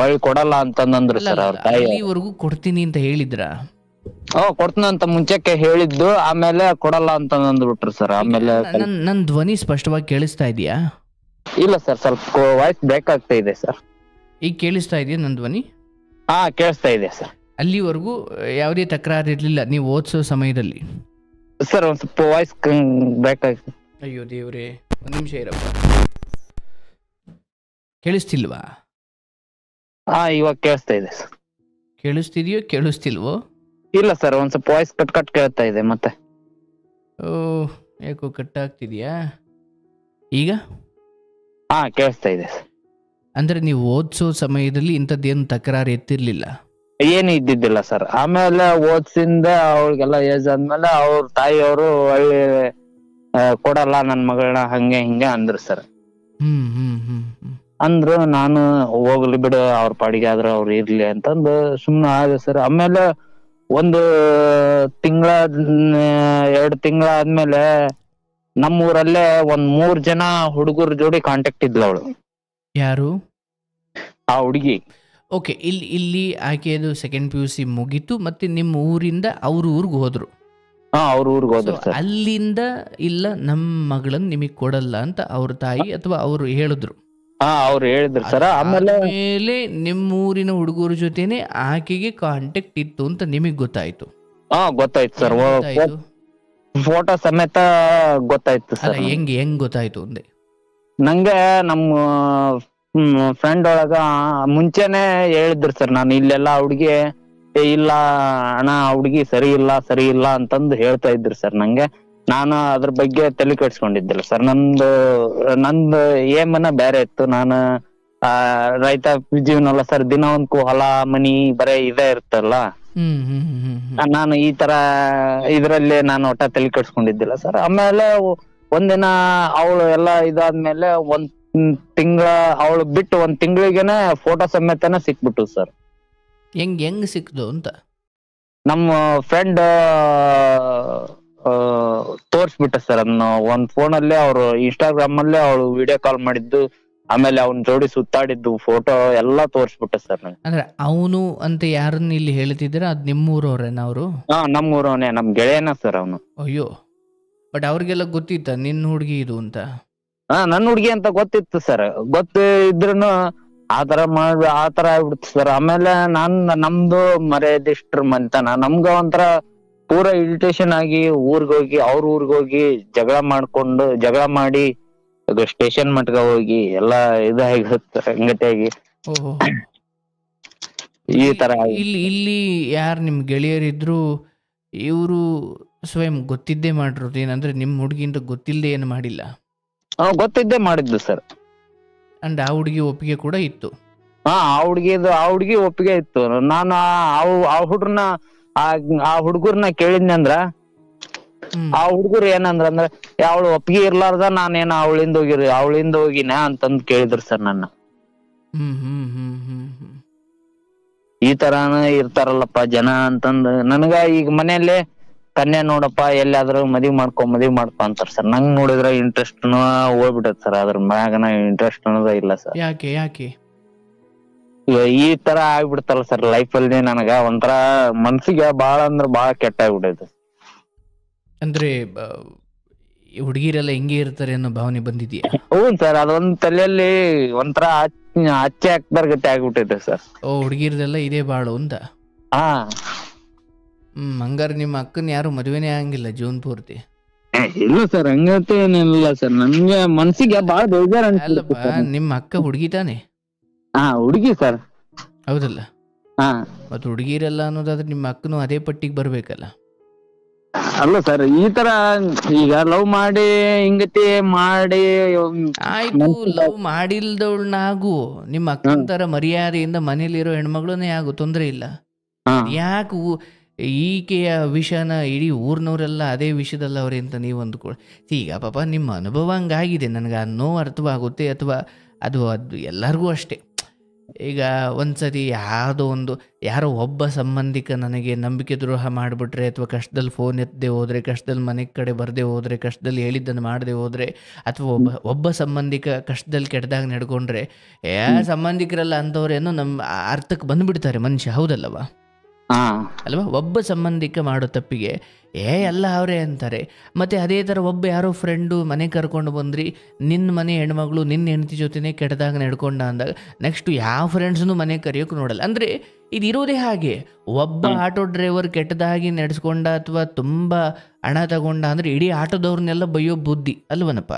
ಒಳ್ಳೆ ಕೊಡಲ್ಲ ಅಂತಂದ್ರು ಸರ್ ಅವ್ರ ತಾಯಿ. ಅಲ್ಲಿವರೆಗೂ ಕೊಡ್ತೀನಿ ಅಂತ ಹೇಳಿದ್ರ? ಕೊಡ್ತೀನಿ ಅಂತ ಮುಂಚೆಕ್ಕೆ ಹೇಳಿದ್ದು, ಆಮೇಲೆ ಕೊಡಲ್ಲ ಅಂತ ಅಂದ್ಬಿಟ್ರು ಸರ್. ಆಮೇಲೆ ನನ್ ಧ್ವನಿ ಸ್ಪಷ್ಟವಾಗಿ ಕೇಳಿಸ್ತಾ ಇದೆಯಾ? ಇಲ್ಲ ಸರ್, ಸ್ವಲ್ಪ ವಾಯ್ಸ್ ಬ್ರೇಕ್ ಆಗ್ತಾ ಇದೆ ಸರ್. ಈಗ ಕೇಳಿಸ್ತಾ ಇದೆಯಾ ನನ್ ಧ್ವನಿ? ಕೇಳಿಸ್ತಾ ಇದೆ ಸರ್. ಅಲ್ಲಿವರೆಗೂ ಯಾವುದೇ ತಕರಾರು ಇರ್ಲಿಲ್ಲ ನೀವು ಓದಿಸೋ ಸಮಯದಲ್ಲಿ? ಸರ್ ಒಂದ್ ಸ್ವಲ್ಪ ವಾಯ್ಸ್ ಬ್ರೇಕ್ ಆಗ್ತದೆ. ಅಯ್ಯೋ ದೇವ್ರೆ, ಒಂದ್ ನಿಮಿಷ ಇರಪ್ಪ. ಕೇಳಿಸ್ತಿಲ್ವಾ? ಇವಾಗ ಕೇಳಿಸ್ತಾ ಇದೆ ಸರ್. ಕೇಳಿಸ್ತಿದೆಯೋ ಕೇಳಿಸ್ತಿಲ್ವೋ? ಇಲ್ಲ ಸರ್, ಒಂದ್ ಸ್ವಲ್ಪ ವಾಯ್ಸ್ ಕಟ್ ಕಟ್ ಕೇಳ್ತಾ ಇದೆ ಮತ್ತೆ. ಓ, ಯಾಕೋ ಕಟ್ ಆಗ್ತಿದ್ಯಾ ಈಗ? ಹಾ, ಕೇಳಿಸ್ತಾ ಇದೆ ಸರ್. ಅಂದ್ರೆ ನೀವು ಓದಿಸೋ ಸಮಯದಲ್ಲಿ ಇಂಥದ್ದೇನು ತಕರಾರು ಎತ್ತಿರ್ಲಿಲ್ಲ? ಏನು ಇದ್ದಿದ್ದಿಲ್ಲ ಸರ್. ಆಮೇಲೆ ಓದ್ಸಿಂದ ಅವ್ರಿಗೆಲ್ಲ ಏಜ್ ಆದ್ಮೇಲೆ ಅವ್ರ ತಾಯಿಯವರು ಒಳ್ಳೆ ಕೊಡಲ್ಲ ನನ್ ಮಗಳನ್ನ ಹಂಗೆ ಹಿಂಗೆ ಅಂದ್ರು ಸರ್. ಹ್ಮ್ ಹ್ಮ್ ಹ್ಮ್ ಹ್ಮ್ ಅಂದ್ರು, ನಾನು ಹೋಗ್ಲಿ ಬಿಡು ಅವ್ರ ಪಾಡಿಗೆ ಆದ್ರ ಅವ್ರು ಇರ್ಲಿ ಅಂತಂದು ಸುಮ್ನೆ ಆದೆ ಸರ್. ಆಮೇಲೆ ಒಂದು ತಿಂಗಳ 2 ತಿಂಗಳ ಆದ್ಮೇಲೆ ನಮ್ಮೂರಲ್ಲೇ ಒಂದ್ 3 ಜನ ಹುಡುಗರ ಜೋಡಿ ಕಾಂಟ್ಯಾಕ್ಟ್ ಇದ್ಲು ಅವಳು, ಯಾರು? ಆ ಹುಡುಗಿ. ಓಕೆ, ಇಲ್ಲಿ ಆಕೆಯದು ಸೆಕೆಂಡ್ PUC ಮುಗೀತು, ಮತ್ತೆ ನಿಮ್ಮ ಊರಿಂದ ಅವ್ರ ಊರಿಗೆ ಹೋದ್ರು. ಹಾ, ಅವ್ರ ಊರಿಗೆ ಸೊ ಹೋದ್ರು ಸರ್. ಅಲ್ಲಿಂದ ಇಲ್ಲ ನಮ್ಮ ಮಗಳನ್ನ ನಿಮಗೆ ಕೊಡಲ್ಲ ಅಂತ ಅವ್ರ ತಾಯಿ ಅಥವಾ ಅವರು ಹೇಳಿದ್ರು. ಹಾ, ಅವ್ರು ಹೇಳಿದ್ರು ಸರ್. ಆಮೇಲೆ ನಿಮ್ಮ ಊರಿನ ಹುಡುಗರ ಜೊತೆನೆ ಆಕೆಗೆ ಕಾಂಟ್ಯಾಕ್ಟ್ ಇತ್ತು ಅಂತ ನಿಮಗೆ ಗೊತ್ತಾಯ್ತು? ಹಾ, ಗೊತ್ತಾಯ್ತು ಸರ್. ಗೊತ್ತಾಯ್ತು, ಫೋಟೋ ಸಮೇತ ಗೊತ್ತಾಯ್ತು ಅಲ್ಲ ಸರ್. ಹೆಂಗ್ ಗೊತ್ತಾಯ್ತು ಅಂದೆ? ನಂಗೆ ನಮ್ಮ ಫ್ರೆಂಡ್ ಒಳಗ ಮುಂಚೆನೆ ಹೇಳಿದ್ರು ಸರ್. ನಾನು ಇಲ್ಲೆಲ್ಲ ಹುಡುಗಿ ಇಲ್ಲ ಅಣ್ಣ, ಹುಡುಗಿ ಸರಿ ಇಲ್ಲ ಅಂತಂದು ಹೇಳ್ತಾ ಇದ್ರು ಸರ್ ನಂಗೆ. ನಾನು ಅದ್ರ ಬಗ್ಗೆ ತಲೆ ಕೆಡ್ಸ್ಕೊಂಡಿದ್ದಿಲ್ಲ ಸರ್. ನಂದು ಏಮನ ಬೇರೆ ಇತ್ತು. ನಾನು ರೈತ ಜೀವನ ಸರ್. ದಿನ ಒಂದ್ಕು ಹೊಲ ಮನಿ ಬರೇ ಇದೇ ಇರ್ತಲ್ಲ. ನಾನು ಈ ತರ ಇದ್ರಲ್ಲಿ ನಾನು ಒಟ್ಟ ತಲೆ ಕೆಡ್ಸ್ಕೊಂಡಿದ್ದಿಲ್ಲ ಸರ್. ಆಮೇಲೆ ಒಂದಿನ ಅವಳು ಎಲ್ಲ ಇದಾದ್ಮೇಲೆ ಅವಳು ಬಿಟ್ಟು 1 ತಿಂಗಳಿಗೆನೆ ಫೋಟೋ ಸಮೇತನ ಸಿಕ್ಬಿಟ್ಟು ಸರ್. ಹೆಂಗ್ ಸಿಕ್ದು ಅಂತ ನಮ್ಮ ಫ್ರೆಂಡ್ ತೋರ್ಸ್ಬಿಟ್ಟ ಸರ್. ಅದನ್ನ ಒಂದ್ ಫೋನಲ್ಲಿ ಅವ್ರು ಇನ್ಸ್ಟಾಗ್ರಾಮ್ ಅಲ್ಲೇ ಅವಳು ವಿಡಿಯೋ ಕಾಲ್ ಮಾಡಿದ್ದು, ಆಮೇಲೆ ಅವ್ನ ಜೋಡಿ ಸುತ್ತಾಡಿದ್ದು ಫೋಟೋ ಎಲ್ಲಾ ತೋರ್ಸ್ಬಿಟ್ಟ ಸರ್ ನಂಗೆ. ಅಂದ್ರೆ ಅವನು ಅಂತ ಯಾರನ್ನ ಇಲ್ಲಿ ಹೇಳ್ತಿದ್ದೀರಾ? ಅದ್ ನಿಮ್ಮೂರವ್ರೇನ ಅವರು? ಹಾ, ನಮ್ಮೂರವನೇ, ನಮ್ ಗೆಳೆಯನ ಸರ್ ಅವನು. ಅಯ್ಯೋ, ಬಟ್ ಅವ್ರಿಗೆಲ್ಲ ಗೊತ್ತಿತ್ತ ನಿನ್ನ ಹುಡುಗಿ ಇದು ಅಂತ? ಹಾ, ನನ್ನ ಹುಡ್ಗಿ ಅಂತ ಗೊತ್ತಿತ್ತು ಸರ್. ಇದ್ರುನು ಆತರ ಆಗ್ಬಿಡ್ತು ಸರ್. ಆಮೇಲೆ ನಮ್ದು ಮರ್ಯಾದಿಷ್ಟ್ರ ಮಂತನ ನಮ್ಗ ಒಂಥರ ಪೂರಾ ಇರಿಟೇಷನ್ ಆಗಿ ಊರ್ಗೋಗಿ ಅವ್ರ ಊರ್ಗೋಗಿ ಜಗಳ ಮಾಡಿ ಸ್ಟೇಷನ್ ಮಟ್ಗ ಹೋಗಿ ಎಲ್ಲಾ ಇದಾಗಿ ಸಂಗತಿಯಾಗಿ ಈ ತರ. ಇಲ್ಲಿ ಯಾರು ನಿಮ್ ಗೆಳೆಯರಿದ್ರು ಇವರು ಸ್ವಯಂ ಗೊತ್ತಿದ್ದೇ ಮಾಡಿರೋದು? ಏನಂದ್ರೆ ನಿಮ್ ಹುಡುಗಿಯಿಂದ ಗೊತ್ತಿಲ್ಲದೆ ಏನು ಮಾಡಿಲ್ಲ? ಗೊತ್ತಿದ್ದೇ ಮಾಡಿದ್ದು ಸರ್. ಅಂಡ್ ಆ ಹುಡುಗಿ ಒಪ್ಪಿಗೆ ಕೂಡ ಇತ್ತು? ಹಾ, ಆ ಹುಡುಗಿ ಒಪ್ಪಿಗೆ ಇತ್ತು. ನಾನು ಆ ಹುಡ್ರನ್ನ ಆ ಹುಡುಗರ್ನ ಕೇಳಿದ್ನಿ ಅಂದ್ರ, ಆ ಹುಡುಗರು ಏನಂದ್ರ ಅವಳು ಒಪ್ಪಿಗೆ ಇರ್ಲಾರ್ದ ನಾನೇನ ಅವಳಿಂದ ಹೋಗಿನ ಅಂತಂದ್ ಕೇಳಿದ್ರು ಸರ್ ನನ್ನ. ಈ ತರಾನ ಇರ್ತಾರಲ್ಲಪ್ಪ ಜನ ಅಂತಂದ್ ನನಗ ಈಗ ಮನೆಯಲ್ಲೇ ಕನ್ಯಾ ನೋಡಪ್ಪ ಎಲ್ಲಾದ್ರೂ ಮದ್ವಿ ಮಾಡ್ಕೊ ಅಂತಾರ ಸರ್. ನಂಗ್ ನೋಡಿದ್ರ ಇಂಟ್ರೆಸ್ಟ್ ಹೋಗ್ಬಿಟ್ಟತ್ ಸರ್. ಅದ್ರ ಮ್ಯಾಗನ ಇಂಟ್ರೆಸ್ಟ್ ಅನ್ನೋದ ಇಲ್ಲ ಸರ್. ಯಾಕೆ ಈ ತರ ಆಗ್ಬಿಡ್ತಲ್ಲ ಸರ್ ಲೈಫ್ ಅಲ್ಲಿ. ನನಗ ಒಂಥರ ಮನ್ಸಿಗೆ ಬಾಳ ಅಂದ್ರ ಬಾಳ ಕೆಟ್ಟ ಆಗ್ಬಿಟ್ಟೈತೆ. ಅಂದ್ರೆ ಹುಡುಗಿರೆಲ್ಲ ಹೆಂಗೆ ಇರ್ತಾರೆ ಅನ್ನೋ ಭಾವನೆ ಬಂದಿದ್ಯಾ? ಹ್ಞೂ ಸರ್, ಅದೊಂದ್ ತಲೆಯಲ್ಲಿ ಒಂಥರ ಹಚ್ಚೆ ಹಾಕ್ದಾರ ಗತಿ ಆಗ್ಬಿಟ್ಟೈತೆ ಸರ್. ಓ, ಹುಡುಗಿರ್ದೆಲ್ಲ ಇದೇ ಬಾಳು ಅಂತ? ಹಾ. ಹಂಗಾರೆ ನಿಮ್ಮ ಅಕ್ಕನ ಯಾರು ಮದುವೆನೇ ಆಗಂಗಿಲ್ಲ ಜೀವನ್ ಪೂರ್ತಿ? ಇಲ್ಲ ಸರ್, ಹಂಗಂತ ಏನಿಲ್ಲ ಸರ್. ನನ್ಗೆ ಮನ್ಸಿಗೆ ಬಾಳ ಬೇಜಾರ. ಅಲ್ಲಪ್ಪ, ನಿಮ್ಮ ಅಕ್ಕ ಹುಡುಗಿ ತಾನೆ? ಹಾ, ಹುಡುಗಿ ಸರ್. ಹೌದಲ್ಲ? ಹಾ. ಮತ್ ಹುಡುಗಿರಲ್ಲ ಅನ್ನೋದಾದ್ರೆ ನಿಮ್ಮ ಅಕ್ಕನು ಅದೇ ಪಟ್ಟಿಗೆ ಬರ್ಬೇಕಲ್ಲ? ಅಲ್ಲ ಸರ್, ಈ ತರ ಈಗ ಲವ್ ಮಾಡಿ ಹಿಂಗತಿ ಮಾಡಿ ಆಯ್ತು, ಲವ್ ಮಾಡಿಲ್ದವಳನ್ನಾಗು, ನಿಮ್ಮ ಅಕ್ಕನ ತರ ಮರ್ಯಾದೆಯಿಂದ ಮನೇಲಿರೋ ಹೆಣ್ಮಗಳನ್ನೇ ಆಗು, ತೊಂದ್ರೆ ಇಲ್ಲ. ಯಾಕೆ ಈಕೆಯ ವಿಷಯನ ಇಡೀ ಊರ್ನವರೆಲ್ಲ ಅದೇ ವಿಷಯದಲ್ಲ ಅವ್ರೆ ಅಂತ ನೀವು ಅಂದ್ಕೊಳ್ಳಿ. ಈಗ ಪಾಪ ನಿಮ್ಮ ಅನುಭವ ಹಂಗಾಗಿದೆ, ನನಗೆ ಆ ನೋವು ಅರ್ಥವಾಗುತ್ತೆ. ಅಥವಾ ಅದು ಎಲ್ಲರಿಗೂ ಅಷ್ಟೇ. ಈಗ ಒಂದ್ಸತಿ ಯಾರೋ ಒಬ್ಬ ಸಂಬಂಧಿಕ ನನಗೆ ನಂಬಿಕೆ ದ್ರೋಹ ಮಾಡಿಬಿಟ್ರೆ, ಅಥವಾ ಕಷ್ಟದಲ್ಲಿ ಫೋನ್ ಎತ್ತದೆ ಹೋದರೆ, ಕಷ್ಟದಲ್ಲಿ ಮನೆ ಕಡೆ ಬರದೆ ಹೋದರೆ, ಕಷ್ಟದಲ್ಲಿ ಹೇಳಿದ್ದನ್ನು ಮಾಡದೆ ಹೋದರೆ, ಅಥವಾ ಒಬ್ಬ ಸಂಬಂಧಿಕ ಕಷ್ಟದಲ್ಲಿ ಕೆಟ್ಟದಾಗ ನಡ್ಕೊಂಡ್ರೆ, ಸಂಬಂಧಿಕರೆಲ್ಲ ಅಂಥವ್ರೇನೋ ನಮ್ಮ ಅರ್ಥಕ್ಕೆ ಬಂದುಬಿಡ್ತಾರೆ ಮನುಷ್ಯ. ಹೌದಲ್ಲವ? ಅಲ್ವಾ? ಒಬ್ಬ ಸಂಬಂಧಿಕ ಮಾಡೋ ತಪ್ಪಿಗೆ ಎಲ್ಲ ಅವರೇ ಅಂತಾರೆ. ಮತ್ತು ಅದೇ ಥರ ಒಬ್ಬ ಯಾರೋ ಫ್ರೆಂಡು ಮನೆ ಕರ್ಕೊಂಡು ಬಂದ್ರಿ, ನಿನ್ನ ಮನೆ ಹೆಣ್ಮಗಳು ನಿನ್ನ ಹೆಂಡತಿ ಜೊತೆನೇ ಕೆಟ್ಟದಾಗ ನಡ್ಕೊಂಡ ಅಂದಾಗ ನೆಕ್ಸ್ಟ್ ಯಾವ ಫ್ರೆಂಡ್ಸ್ನು ಮನೆ ಕರೆಯೋಕೆ ನೋಡಲ್ಲ. ಅಂದರೆ ಇದು ಇರೋದೇ ಹಾಗೆ. ಒಬ್ಬ ಆಟೋ ಡ್ರೈವರ್ ಕೆಟ್ಟದಾಗಿ ನಡೆಸ್ಕೊಂಡ ಅಥವಾ ತುಂಬ ಹಣ ತಗೊಂಡ ಅಂದರೆ ಇಡೀ ಆಟೋದವ್ರನ್ನೆಲ್ಲ ಬೈಯೋ ಬುದ್ಧಿ ಅಲ್ವನಪ್ಪ?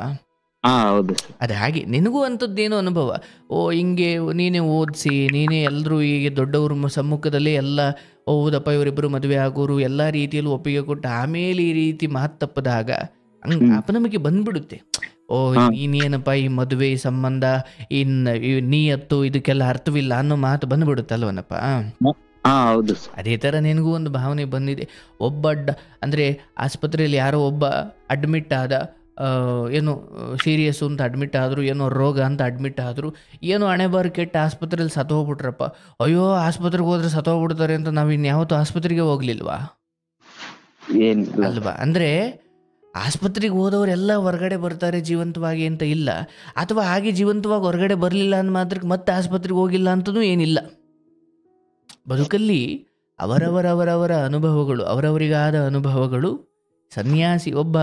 ಹಾ ಹೌದು ಸರ್. ಅದು ಹಾಗೆ ನಿನಗೂ ಅಂಥದ್ದೇನೋ ಅನುಭವ. ಓ ಹಿಂಗೆ ನೀನೇ ಓದಿಸಿ ನೀನೇ ಎಲ್ಲರೂ ಹೀಗೆ ದೊಡ್ಡವ್ರ ಸಮ್ಮುಖದಲ್ಲಿ ಎಲ್ಲ ಹೌದಪ್ಪ ಇವರಿಬ್ಬರು ಮದುವೆ ಆಗೋರು ಎಲ್ಲ ರೀತಿಯಲ್ಲೂ ಒಪ್ಪಿಗೆ ಕೊಟ್ಟು ಆಮೇಲೆ ಈ ರೀತಿ ಮಾತು ತಪ್ಪದಾಗ ಹಂಗೆ ಅಪನಂಬಿಕೆ ಬಂದ್ಬಿಡುತ್ತೆ. ಓ ನೀನೇನಪ್ಪ ಈ ಮದುವೆ ಈ ಸಂಬಂಧ ನೀಯತ್ತು ಇದಕ್ಕೆಲ್ಲ ಅರ್ಥವಿಲ್ಲ ಅನ್ನೋ ಮಾತು ಬಂದ್ಬಿಡುತ್ತಲ್ವನಪ್ಪ. ಹಾ ಹೌದು ಸರ್. ಅದೇ ಥರ ನಿನಗೂ ಒಂದು ಭಾವನೆ ಬಂದಿದೆ. ಒಬ್ಬ ಅಂದರೆ ಆಸ್ಪತ್ರೆಯಲ್ಲಿ ಯಾರೋ ಒಬ್ಬ ಅಡ್ಮಿಟ್ ಆದ, ಏನೋ ಸೀರಿಯಸ್ಸು ಅಂತ ಅಡ್ಮಿಟ್ ಆದರು, ಏನೋ ರೋಗ ಅಂತ ಅಡ್ಮಿಟ್ ಆದರು, ಏನೋ ಹಣೆಬಾರು ಕೆಟ್ಟ ಆಸ್ಪತ್ರೆಯಲ್ಲಿ ಸತ್ತೋಗ್ಬಿಟ್ರಪ್ಪ. ಅಯ್ಯೋ ಆಸ್ಪತ್ರೆಗೆ ಹೋದ್ರೆ ಸತ್ತೋಗ್ಬಿಡ್ತಾರೆ ಅಂತ ನಾವು ಇನ್ಯಾವತ್ತೂ ಆಸ್ಪತ್ರೆಗೆ ಹೋಗ್ಲಿಲ್ವಾ ಏನಿಲ್ಲ ಅಲ್ವಾ? ಅಂದರೆ ಆಸ್ಪತ್ರೆಗೆ ಹೋದವರೆಲ್ಲ ಹೊರಗಡೆ ಬರ್ತಾರೆ ಜೀವಂತವಾಗಿ ಅಂತ ಇಲ್ಲ, ಅಥವಾ ಹಾಗೆ ಜೀವಂತವಾಗಿ ಹೊರಗಡೆ ಬರಲಿಲ್ಲ ಅಂದ ಮಾತ್ರಕ್ಕೆ ಮತ್ತೆ ಆಸ್ಪತ್ರೆಗೆ ಹೋಗಿಲ್ಲ ಅಂತಲೂ ಏನಿಲ್ಲ. ಬದುಕಲ್ಲಿ ಅವರವರವರವರ ಅನುಭವಗಳು, ಅವರವರಿಗಾದ ಅನುಭವಗಳು. ಸನ್ಯಾಸಿ ಒಬ್ಬ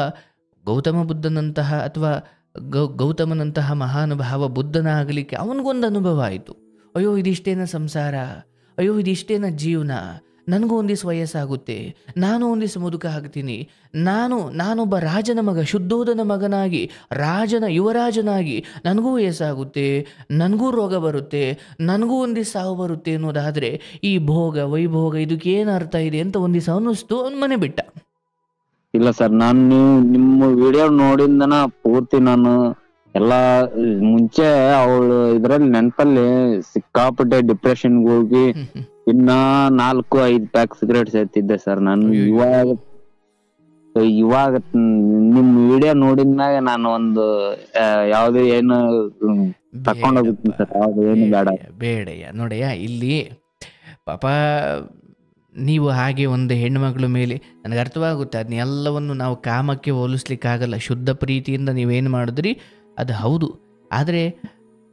ಗೌತಮ ಬುದ್ಧನಂತಹ ಅಥವಾ ಗೌತಮನಂತಹ ಮಹಾನುಭಾವ ಬುದ್ಧನಾಗಲಿಕ್ಕೆ ಅವನಿಗೊಂದು ಅನುಭವ ಆಯಿತು. ಅಯ್ಯೋ ಇದಿಷ್ಟೇನ ಸಂಸಾರ, ಅಯ್ಯೋ ಇದಿಷ್ಟೇನ ಜೀವನ, ನನಗೂ ಒಂದಿಷ್ಟು ವಯಸ್ಸಾಗುತ್ತೆ, ನಾನು ಒಂದಿಷ್ಟು ಮುದುಕ ಆಗ್ತೀನಿ, ನಾನೊಬ್ಬ ರಾಜನ ಮಗ, ಶುದ್ಧೋಧನ ಮಗನಾಗಿ ಯುವರಾಜನಾಗಿ ನನಗೂ ವಯಸ್ಸಾಗುತ್ತೆ, ನನಗೂ ರೋಗ ಬರುತ್ತೆ, ನನಗೂ ಒಂದಿಷ್ಟು ಸಾವು ಬರುತ್ತೆ ಅನ್ನೋದಾದರೆ ಈ ಭೋಗ ವೈಭೋಗ ಇದಕ್ಕೇನು ಅರ್ಥ ಇದೆ ಅಂತ ಒಂದಿಷ್ಟು ಅನ್ನಿಸ್ತು. ಅವನು ಮನೆ ಬಿಟ್ಟ. ಇಲ್ಲ ಸರ್, ನಾನು ನಿಮ್ಮ ವಿಡಿಯೋ ನೋಡಿಂದನ ಪೂರ್ತಿ ನಾನು ಎಲ್ಲಾ ಮುಂಚೆ ಅವಳು ಇದ್ರಲ್ಲಿ ನೆನಪಲ್ಲಿ ಸಿಕ್ಕಾಪಟ್ಟೆ ಡಿಪ್ರೆಷನ್ಗೆ ಹೋಗಿ ಇನ್ನ 4-5 ಪ್ಯಾಕ್ ಸಿಗರೇಟ್ ಸೇರ್ತಿದ್ದೆ ಸರ್ ನಾನು. ಇವಾಗ ನಿಮ್ ವಿಡಿಯೋ ನೋಡಿದ್ಮ್ಯಾಗ ನಾನು ಒಂದು ಯಾವ್ದು ಏನು ತಕೊಂಡೋಗ್ತೀನಿ ಸರ್, ಯಾವ್ದು ಏನು ಬೇಡಯ್ಯ. ನೋಡಯ್ಯ, ಇಲ್ಲಿ ಪಾಪ ನೀವು ಹಾಗೆ ಒಂದು ಹೆಣ್ಣುಮಗಳ ಮೇಲೆ ನನಗೆ ಅರ್ಥವಾಗುತ್ತೆ, ಅದನ್ನೆಲ್ಲವನ್ನು ನಾವು ಕಾಮಕ್ಕೆ ಹೋಲಿಸ್ಲಿಕ್ಕಾಗಲ್ಲ. ಶುದ್ಧ ಪ್ರೀತಿಯಿಂದ ನೀವೇನು ಮಾಡಿದ್ರಿ ಅದು ಹೌದು, ಆದರೆ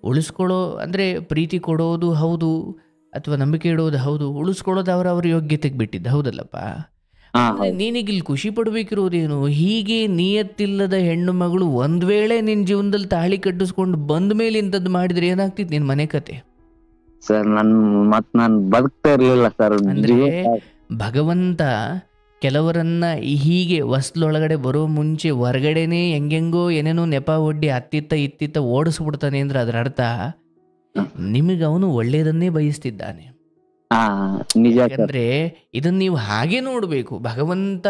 ಉಳಿಸ್ಕೊಳ್ಳೋ ಅಂದರೆ ಪ್ರೀತಿ ಕೊಡೋದು ಹೌದು ಅಥವಾ ನಂಬಿಕೆ ಇಡೋದು ಹೌದು, ಉಳಿಸ್ಕೊಳ್ಳೋದು ಅವರವ್ರ ಯೋಗ್ಯತೆಗೆ ಬಿಟ್ಟಿದ್ದು ಹೌದಲ್ಲಪ್ಪ. ನೀನೀಗ ಇಲ್ಲಿ ಖುಷಿ ಪಡ್ಬೇಕಿರೋದೇನು? ಹೀಗೆ ನಿಯತ್ತಿಲ್ಲದ ಹೆಣ್ಣು ಮಗಳು ಒಂದ್ ವೇಳೆ ನಿನ್ನ ಜೀವನದಲ್ಲಿ ತಾಳಿ ಕಟ್ಟಿಸ್ಕೊಂಡು ಬಂದ ಮೇಲೆ ಇಂಥದ್ದು ಮಾಡಿದ್ರೆ ಏನಾಗ್ತಿತ್ತು ನಿನ್ನ ಮನೆ ಕತೆ? ಸರ್ ನಾನು ಬದುಕ್ತಾ ಇರ್ಲಿಲ್ಲ ಸರ್. ಅಂದ್ರೆ ಭಗವಂತ ಕೆಲವರನ್ನ ಹೀಗೆ ಹೊಸ್ಲೊಳಗಡೆ ಬರೋ ಮುಂಚೆ ಹೊರಗಡೆನೆ ಹೆಂಗೆಂಗೋ ಏನೇನೋ ನೆಪ ಒಡ್ಡಿ ಇತ್ತಿತ್ತ ಓಡಿಸ್ಬಿಡ್ತಾನೆ ಅಂದ್ರೆ ಅದರ ಅರ್ಥ ನಿಮಗೆ ಅವನು ಒಳ್ಳೆಯದನ್ನೇ ಬಯಸ್ತಿದ್ದಾನೆ. ಯಾಕಂದ್ರೆ ಇದನ್ನ ನೀವು ಹಾಗೆ ನೋಡಬೇಕು. ಭಗವಂತ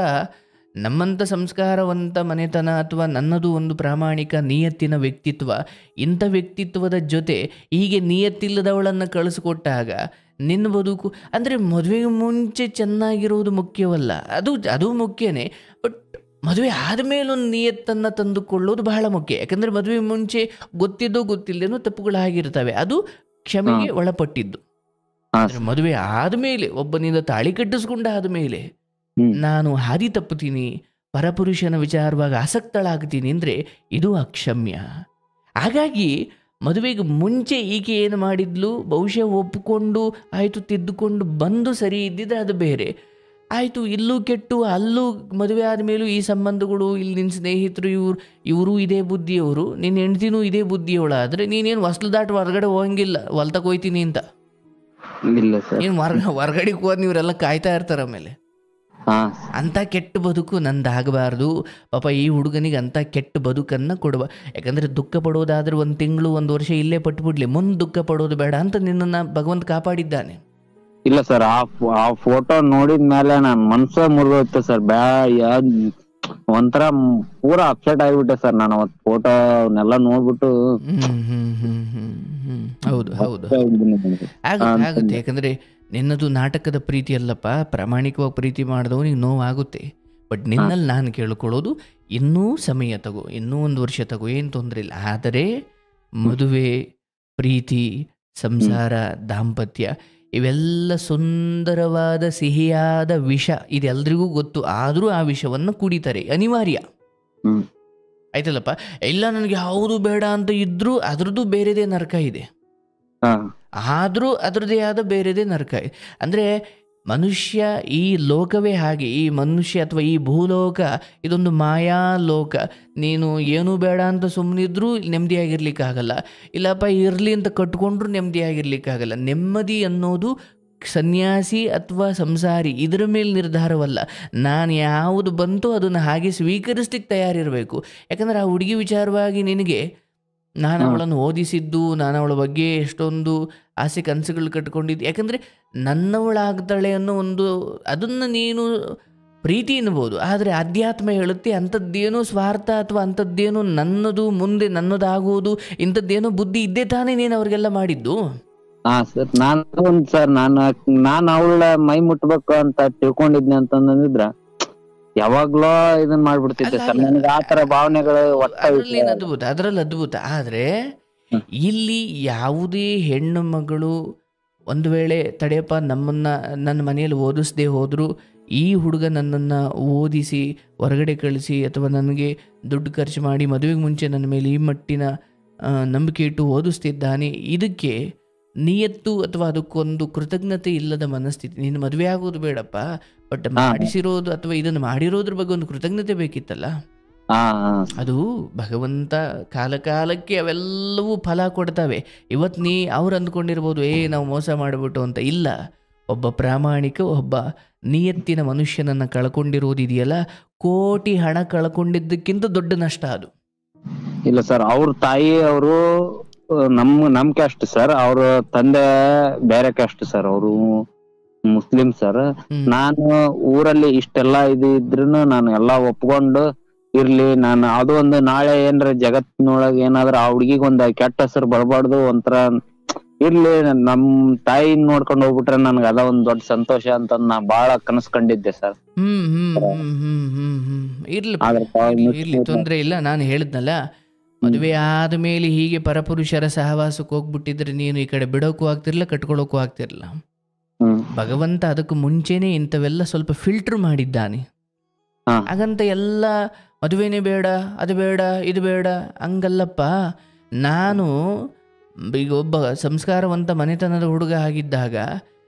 ನಮ್ಮಂಥ ಸಂಸ್ಕಾರವಂತ ಮನೆತನ ಅಥವಾ ನನ್ನದು ಒಂದು ಪ್ರಾಮಾಣಿಕ ನಿಯತ್ತಿನ ವ್ಯಕ್ತಿತ್ವ, ಇಂಥ ವ್ಯಕ್ತಿತ್ವದ ಜೊತೆ ಹೀಗೆ ನಿಯತ್ತಿಲ್ಲದವಳನ್ನು ಕಳಿಸ್ಕೊಟ್ಟಾಗ ನಿನ್ನ ಬದುಕು ಅಂದರೆ ಮದುವೆಗೆ ಮುಂಚೆ ಚೆನ್ನಾಗಿರೋದು ಮುಖ್ಯವಲ್ಲ, ಅದು ಮುಖ್ಯನೇ. ಬಟ್ ಮದುವೆ ಆದಮೇಲೆ ಒಂದು ನಿಯತ್ತನ್ನು ತಂದುಕೊಳ್ಳೋದು ಬಹಳ ಮುಖ್ಯ. ಯಾಕಂದರೆ ಮದುವೆ ಮುಂಚೆ ಗೊತ್ತಿದ್ದೋ ಗೊತ್ತಿಲ್ಲದೇನೋ ತಪ್ಪುಗಳಾಗಿರ್ತವೆ, ಅದು ಕ್ಷಮೆಗೆ ಒಳಪಟ್ಟಿದ್ದು. ಮದುವೆ ಆದಮೇಲೆ ಒಬ್ಬನಿಂದ ತಾಳಿ ಕಟ್ಟಿಸ್ಕೊಂಡ ಆದಮೇಲೆ ನಾನು ಹಾದಿ ತಪ್ಪುತ್ತೀನಿ, ಪರಪುರುಷನ ವಿಚಾರವಾಗಿ ಆಸಕ್ತಳಾಗ್ತೀನಿ ಅಂದರೆ ಇದು ಅಕ್ಷಮ್ಯ. ಹಾಗಾಗಿ ಮದುವೆಗೆ ಮುಂಚೆ ಈಕೆ ಏನು ಮಾಡಿದ್ಲು ಬಹುಶಃ ಒಪ್ಪಿಕೊಂಡು ಆಯಿತು ತಿದ್ದುಕೊಂಡು ಬಂದು ಸರಿ ಇದ್ದಿದ್ರೆ ಅದು ಬೇರೆ ಆಯಿತು. ಇಲ್ಲೂ ಕೆಟ್ಟು ಅಲ್ಲೂ ಮದುವೆ ಆದಮೇಲೂ ಈ ಸಂಬಂಧಗಳು, ಇಲ್ಲಿ ನಿನ್ನ ಸ್ನೇಹಿತರು ಇವರು ಇದೇ ಬುದ್ಧಿಯವರು, ನಿನ್ನ ಹೆಂಡ್ತಿನೂ ಇದೇ ಬುದ್ಧಿಯವಳಾದರೆ ನೀನೇನು ಹೊಸ್ಲು ದಾಟ ಹೊರಗಡೆ ಹೋಗಂಗಿಲ್ಲ, ಹೊಲ್ತಕ್ಕೆ ಹೋಯ್ತೀನಿ ಅಂತ. ಏನು ಹೊರಗಡೆಗೆ ಹೋದ್ ಇವರೆಲ್ಲ ಕಾಯ್ತಾ ಇರ್ತಾರೆ. ಆಮೇಲೆ ಅಂಥ ಕೆಟ್ಟ ಬದುಕು ನಂದಾಗಬಾರ್ದು. ಪಾಪ ಈ ಹುಡುಗನಿಗೆ ಅಂಥ ಕೆಟ್ಟ ಬದುಕನ್ನು ಕೊಡುವ. ಯಾಕಂದರೆ ದುಃಖ ಪಡೋದಾದ್ರೆ 1 ತಿಂಗಳು 1 ವರ್ಷ ಇಲ್ಲೇ ಪಟ್ಬಿಡ್ಲಿ, ಮುಂದೆ ದುಃಖ ಪಡೋದು ಬೇಡ ಅಂತ ನಿನ್ನನ್ನು ಭಗವಂತ ಕಾಪಾಡಿದ್ದಾನೆ. ಇಲ್ಲ ಸರ್, ಆ ಫೋಟೋ ನೋಡಿದ್ಮೇಲೆ ನನ್ನ ಮನ್ಸ ಮುರಿದೋಯ್ತು ಸರ್. ಒಂಥರ ಪೂರಾ ಅಪ್ಸೆಟ್ ಆಗಿಬಿಟ್ಟೆ ಸರ್ ನಾನು ಅವತ್ತು ಫೋಟೋ ಅವನ್ನೆಲ್ಲ ನೋಡ್ಬಿಟ್ಟು. ಹೌದು ಆಗುತ್ತೆ. ಯಾಕಂದ್ರೆ ನಿನ್ನದು ನಾಟಕದ ಪ್ರೀತಿ ಅಲ್ಲಪ್ಪ, ಪ್ರಾಮಾಣಿಕವಾಗಿ ಪ್ರೀತಿ ಮಾಡಿದವನಿಗೆ ನೋವಾಗುತ್ತೆ. ಬಟ್ ನಿನ್ನಲ್ಲಿ ನಾನು ಕೇಳ್ಕೊಳ್ಳೋದು ಇನ್ನೂ ಸಮಯ ತಗೋ, ಇನ್ನೂ 1 ವರ್ಷ ತಗೋ, ಏನು ತೊಂದರೆ ಇಲ್ಲ. ಆದರೆ ಮದುವೆ, ಪ್ರೀತಿ, ಸಂಸಾರ, ದಾಂಪತ್ಯ ಇವೆಲ್ಲ ಸುಂದರವಾದ ಸಿಹಿಯಾದ ವಿಷ, ಇದೆಲ್ರಿಗೂ ಗೊತ್ತು. ಆದರೂ ಆ ವಿಷವನ್ನು ಕುಡಿತಾರೆ, ಅನಿವಾರ್ಯ ಆಯ್ತಲ್ಲಪ್ಪ. ಇಲ್ಲ ನನಗೆ ಯಾವುದು ಬೇಡ ಅಂತ ಇದ್ರೂ ಅದ್ರದ್ದು ಬೇರೆದೇ ನರಕ ಇದೆ, ಆದರೂ ಅದರದೇ ಆದ ಬೇರೆದೇ ನರಕ ಇದೆ. ಅಂದರೆ ಮನುಷ್ಯ, ಈ ಲೋಕವೇ ಹಾಗೆ. ಈ ಮನುಷ್ಯ ಅಥವಾ ಈ ಭೂಲೋಕ ಇದೊಂದು ಮಾಯಾ ಲೋಕ. ನೀನು ಏನೂ ಬೇಡ ಅಂತ ಸುಮ್ಮನಿದ್ರೂ ನೆಮ್ಮದಿಯಾಗಿರ್ಲಿಕ್ಕಾಗಲ್ಲ, ಇಲ್ಲಪ್ಪ ಇರಲಿ ಅಂತ ಕಟ್ಕೊಂಡ್ರೂ ನೆಮ್ಮದಿಯಾಗಿರ್ಲಿಕ್ಕಾಗಲ್ಲ. ನೆಮ್ಮದಿ ಅನ್ನೋದು ಸನ್ಯಾಸಿ ಅಥವಾ ಸಂಸಾರಿ ಇದರ ಮೇಲೆ ನಿರ್ಧಾರವಲ್ಲ. ನಾನು ಯಾವುದು ಬಂತೋ ಅದನ್ನು ಹಾಗೆ ಸ್ವೀಕರಿಸ್ಲಿಕ್ಕೆ ತಯಾರಿರಬೇಕು. ಯಾಕಂದರೆ ಆ ಹುಡುಗಿ ವಿಚಾರವಾಗಿ ನಿನಗೆ ನಾನು ಅವಳನ್ನು ಓದಿಸಿದ್ದು, ನಾನು ಅವಳ ಬಗ್ಗೆ ಎಷ್ಟೊಂದು ಆಸೆ ಕನಸುಗಳು ಕಟ್ಕೊಂಡಿದ್ದು, ಯಾಕಂದರೆ ನನ್ನವಳಾಗ್ತಾಳೆ ಅನ್ನೋ ಒಂದು ಅದನ್ನು ನೀನು ಪ್ರೀತಿ ಎನ್ಬೋದು. ಆದರೆ ಅಧ್ಯಾತ್ಮ ಹೇಳುತ್ತೆ ಅಂಥದ್ದೇನೋ ಸ್ವಾರ್ಥ ಅಥವಾ ಅಂಥದ್ದೇನೋ ನನ್ನದು ಮುಂದೆ ನನ್ನದಾಗುವುದು ಇಂಥದ್ದೇನೋ ಬುದ್ಧಿ ಇದ್ದೇ ತಾನೇ ನೀನು ಅವ್ರಿಗೆಲ್ಲ ಮಾಡಿದ್ದು. ಸರ್ ನಾನು ಅವಳ ಮೈ ಮುಟ್ಬೇಕು ಅಂತ ತಿಳ್ಕೊಂಡಿದ್ನಿ ಅಂತಂದಿದ್ರ ಯಾವಾಗ್ಲೋ ಇದನ್ ಮಾಡ್ಬಿಡ್ತಿದ್ದೆ ಸರ್. ನನಗೆ ಆತರ ಭಾವನೆಗಳು ಅದರಲ್ಲಿ ಅದ್ಭುತ. ಆದ್ರೆ ಇಲ್ಲಿ ಯಾವುದೇ ಹೆಣ್ಣು ಮಗಳು ಒಂದು ವೇಳೆ ತಡೆಯಪ್ಪ ನನ್ನ ಮನೆಯಲ್ಲಿ ಓದಿಸದೆ ಹೋದ್ರು ಈ ಹುಡುಗ ನನ್ನನ್ನು ಓದಿಸಿ ಹೊರಗಡೆ ಕಳಿಸಿ ಅಥವಾ ನನಗೆ ದುಡ್ಡು ಖರ್ಚು ಮಾಡಿ ಮದುವೆಗೆ ಮುಂಚೆ ನನ್ನ ಮೇಲೆ ಈ ಮಟ್ಟಿನ ನಂಬಿಕೆ ಇಟ್ಟು ಓದಿಸ್ತಿದ್ದಾನೆ, ಇದಕ್ಕೆ ನಿಯತ್ತು ಅಥವಾ ಅದಕ್ಕೊಂದು ಕೃತಜ್ಞತೆ ಇಲ್ಲದ ಮನಸ್ಥಿತಿ. ನೀನು ಮದುವೆ ಆಗೋದು ಬೇಡಪ್ಪ, ಬಟ್ ಮಾಡಿಸಿರೋದು ಅಥವಾ ಇದನ್ನು ಮಾಡಿರೋದ್ರ ಬಗ್ಗೆ ಒಂದು ಕೃತಜ್ಞತೆ ಬೇಕಿತ್ತಲ್ಲ. ಅದು ಭಗವಂತ ಕಾಲಕ್ಕೆ ಅವೆಲ್ಲವೂ ಫಲ ಕೊಡ್ತವೆ. ಇವತ್ತು ಅವ್ರು ಅಂದ್ಕೊಂಡಿರ್ಬೋದು ನಾವು ಮೋಸ ಮಾಡಿಬಿಟ್ಟು ಅಂತ. ಇಲ್ಲ, ಒಬ್ಬ ಪ್ರಾಮಾಣಿಕ ಒಬ್ಬ ನಿಯತ್ತಿನ ಮನುಷ್ಯನನ್ನು ಕಳ್ಕೊಂಡಿರೋದಿದೆಯಲ್ಲ, ಕೋಟಿ ಹಣ ಕಳ್ಕೊಂಡಿದ್ದಕ್ಕಿಂತ ದೊಡ್ಡ ನಷ್ಟ ಅದು. ಇಲ್ಲ ಸರ್, ಅವ್ರ ತಾಯಿ ಅವರು ನಮ್ ಕ್ಯಾಸ್ಟ್ ಸರ್, ಅವ್ರ ತಂದೆ ಬೇರೆ ಕ್ಯಾಸ್ಟ್ ಸರ್, ಅವರು ಮುಸ್ಲಿಂ ಸರ್. ನಾನು ಊರಲ್ಲಿ ಇಷ್ಟೆಲ್ಲಾ ಇದ್ರೂನು ನಾನು ಎಲ್ಲಾ ಒಪ್ಕೊಂಡು ಇರ್ಲಿ, ನಾನು ಅದು ಒಂದು ನಾಳೆ ಏನ್ರ ಜಗತ್ತಿನೊಳಗ ಏನಾದ್ರ ಆ ಹುಡ್ಗಿಗ್ ಒಂದ್ ಕೆಟ್ಟ ಹೆಸರು ಬರಬಾರ್ದು, ಒಂಥರ ಇರ್ಲಿ ನಮ್ ತಾಯಿ ನೋಡ್ಕೊಂಡ್ ಹೋಗ್ಬಿಟ್ರೆ ನನ್ಗೆ ಅದ ಒಂದ್ ದೊಡ್ಡ ಸಂತೋಷ ಅಂತ ನಾ ಬಾಳ ಕನಸು ಕಂಡಿದ್ದೆ ಸರ್. ಇರ್ಲಿ, ತೊಂದ್ರೆ ಇಲ್ಲ. ನಾನು ಹೇಳಿದ್ನಲ್ಲ, ಮದುವೆ ಆದ ಮೇಲೆ ಹೀಗೆ ಪರಪುರುಷರ ಸಹವಾಸಕ್ಕೆ ಹೋಗ್ಬಿಟ್ಟಿದ್ರೆ ನೀನು ಈ ಕಡೆ ಬಿಡೋಕ್ಕೂ ಆಗ್ತಿರ್ಲಿಲ್ಲ, ಕಟ್ಕೊಳ್ಳೋಕ್ಕೂ ಆಗ್ತಿರ್ಲಿಲ್ಲ. ಭಗವಂತ ಅದಕ್ಕೂ ಮುಂಚೆನೆ ಇಂಥವೆಲ್ಲ ಸ್ವಲ್ಪ ಫಿಲ್ಟರ್ ಮಾಡಿದ್ದಾನೆ. ಹಾಗಂತ ಎಲ್ಲ ಮದುವೆನೇ ಬೇಡ, ಅದು ಬೇಡ, ಇದು ಬೇಡ ಹಂಗಲ್ಲಪ್ಪ. ನಾನು ಈಗ ಒಬ್ಬ ಸಂಸ್ಕಾರವಂತ ಮನೆತನದ ಹುಡುಗ ಆಗಿದ್ದಾಗ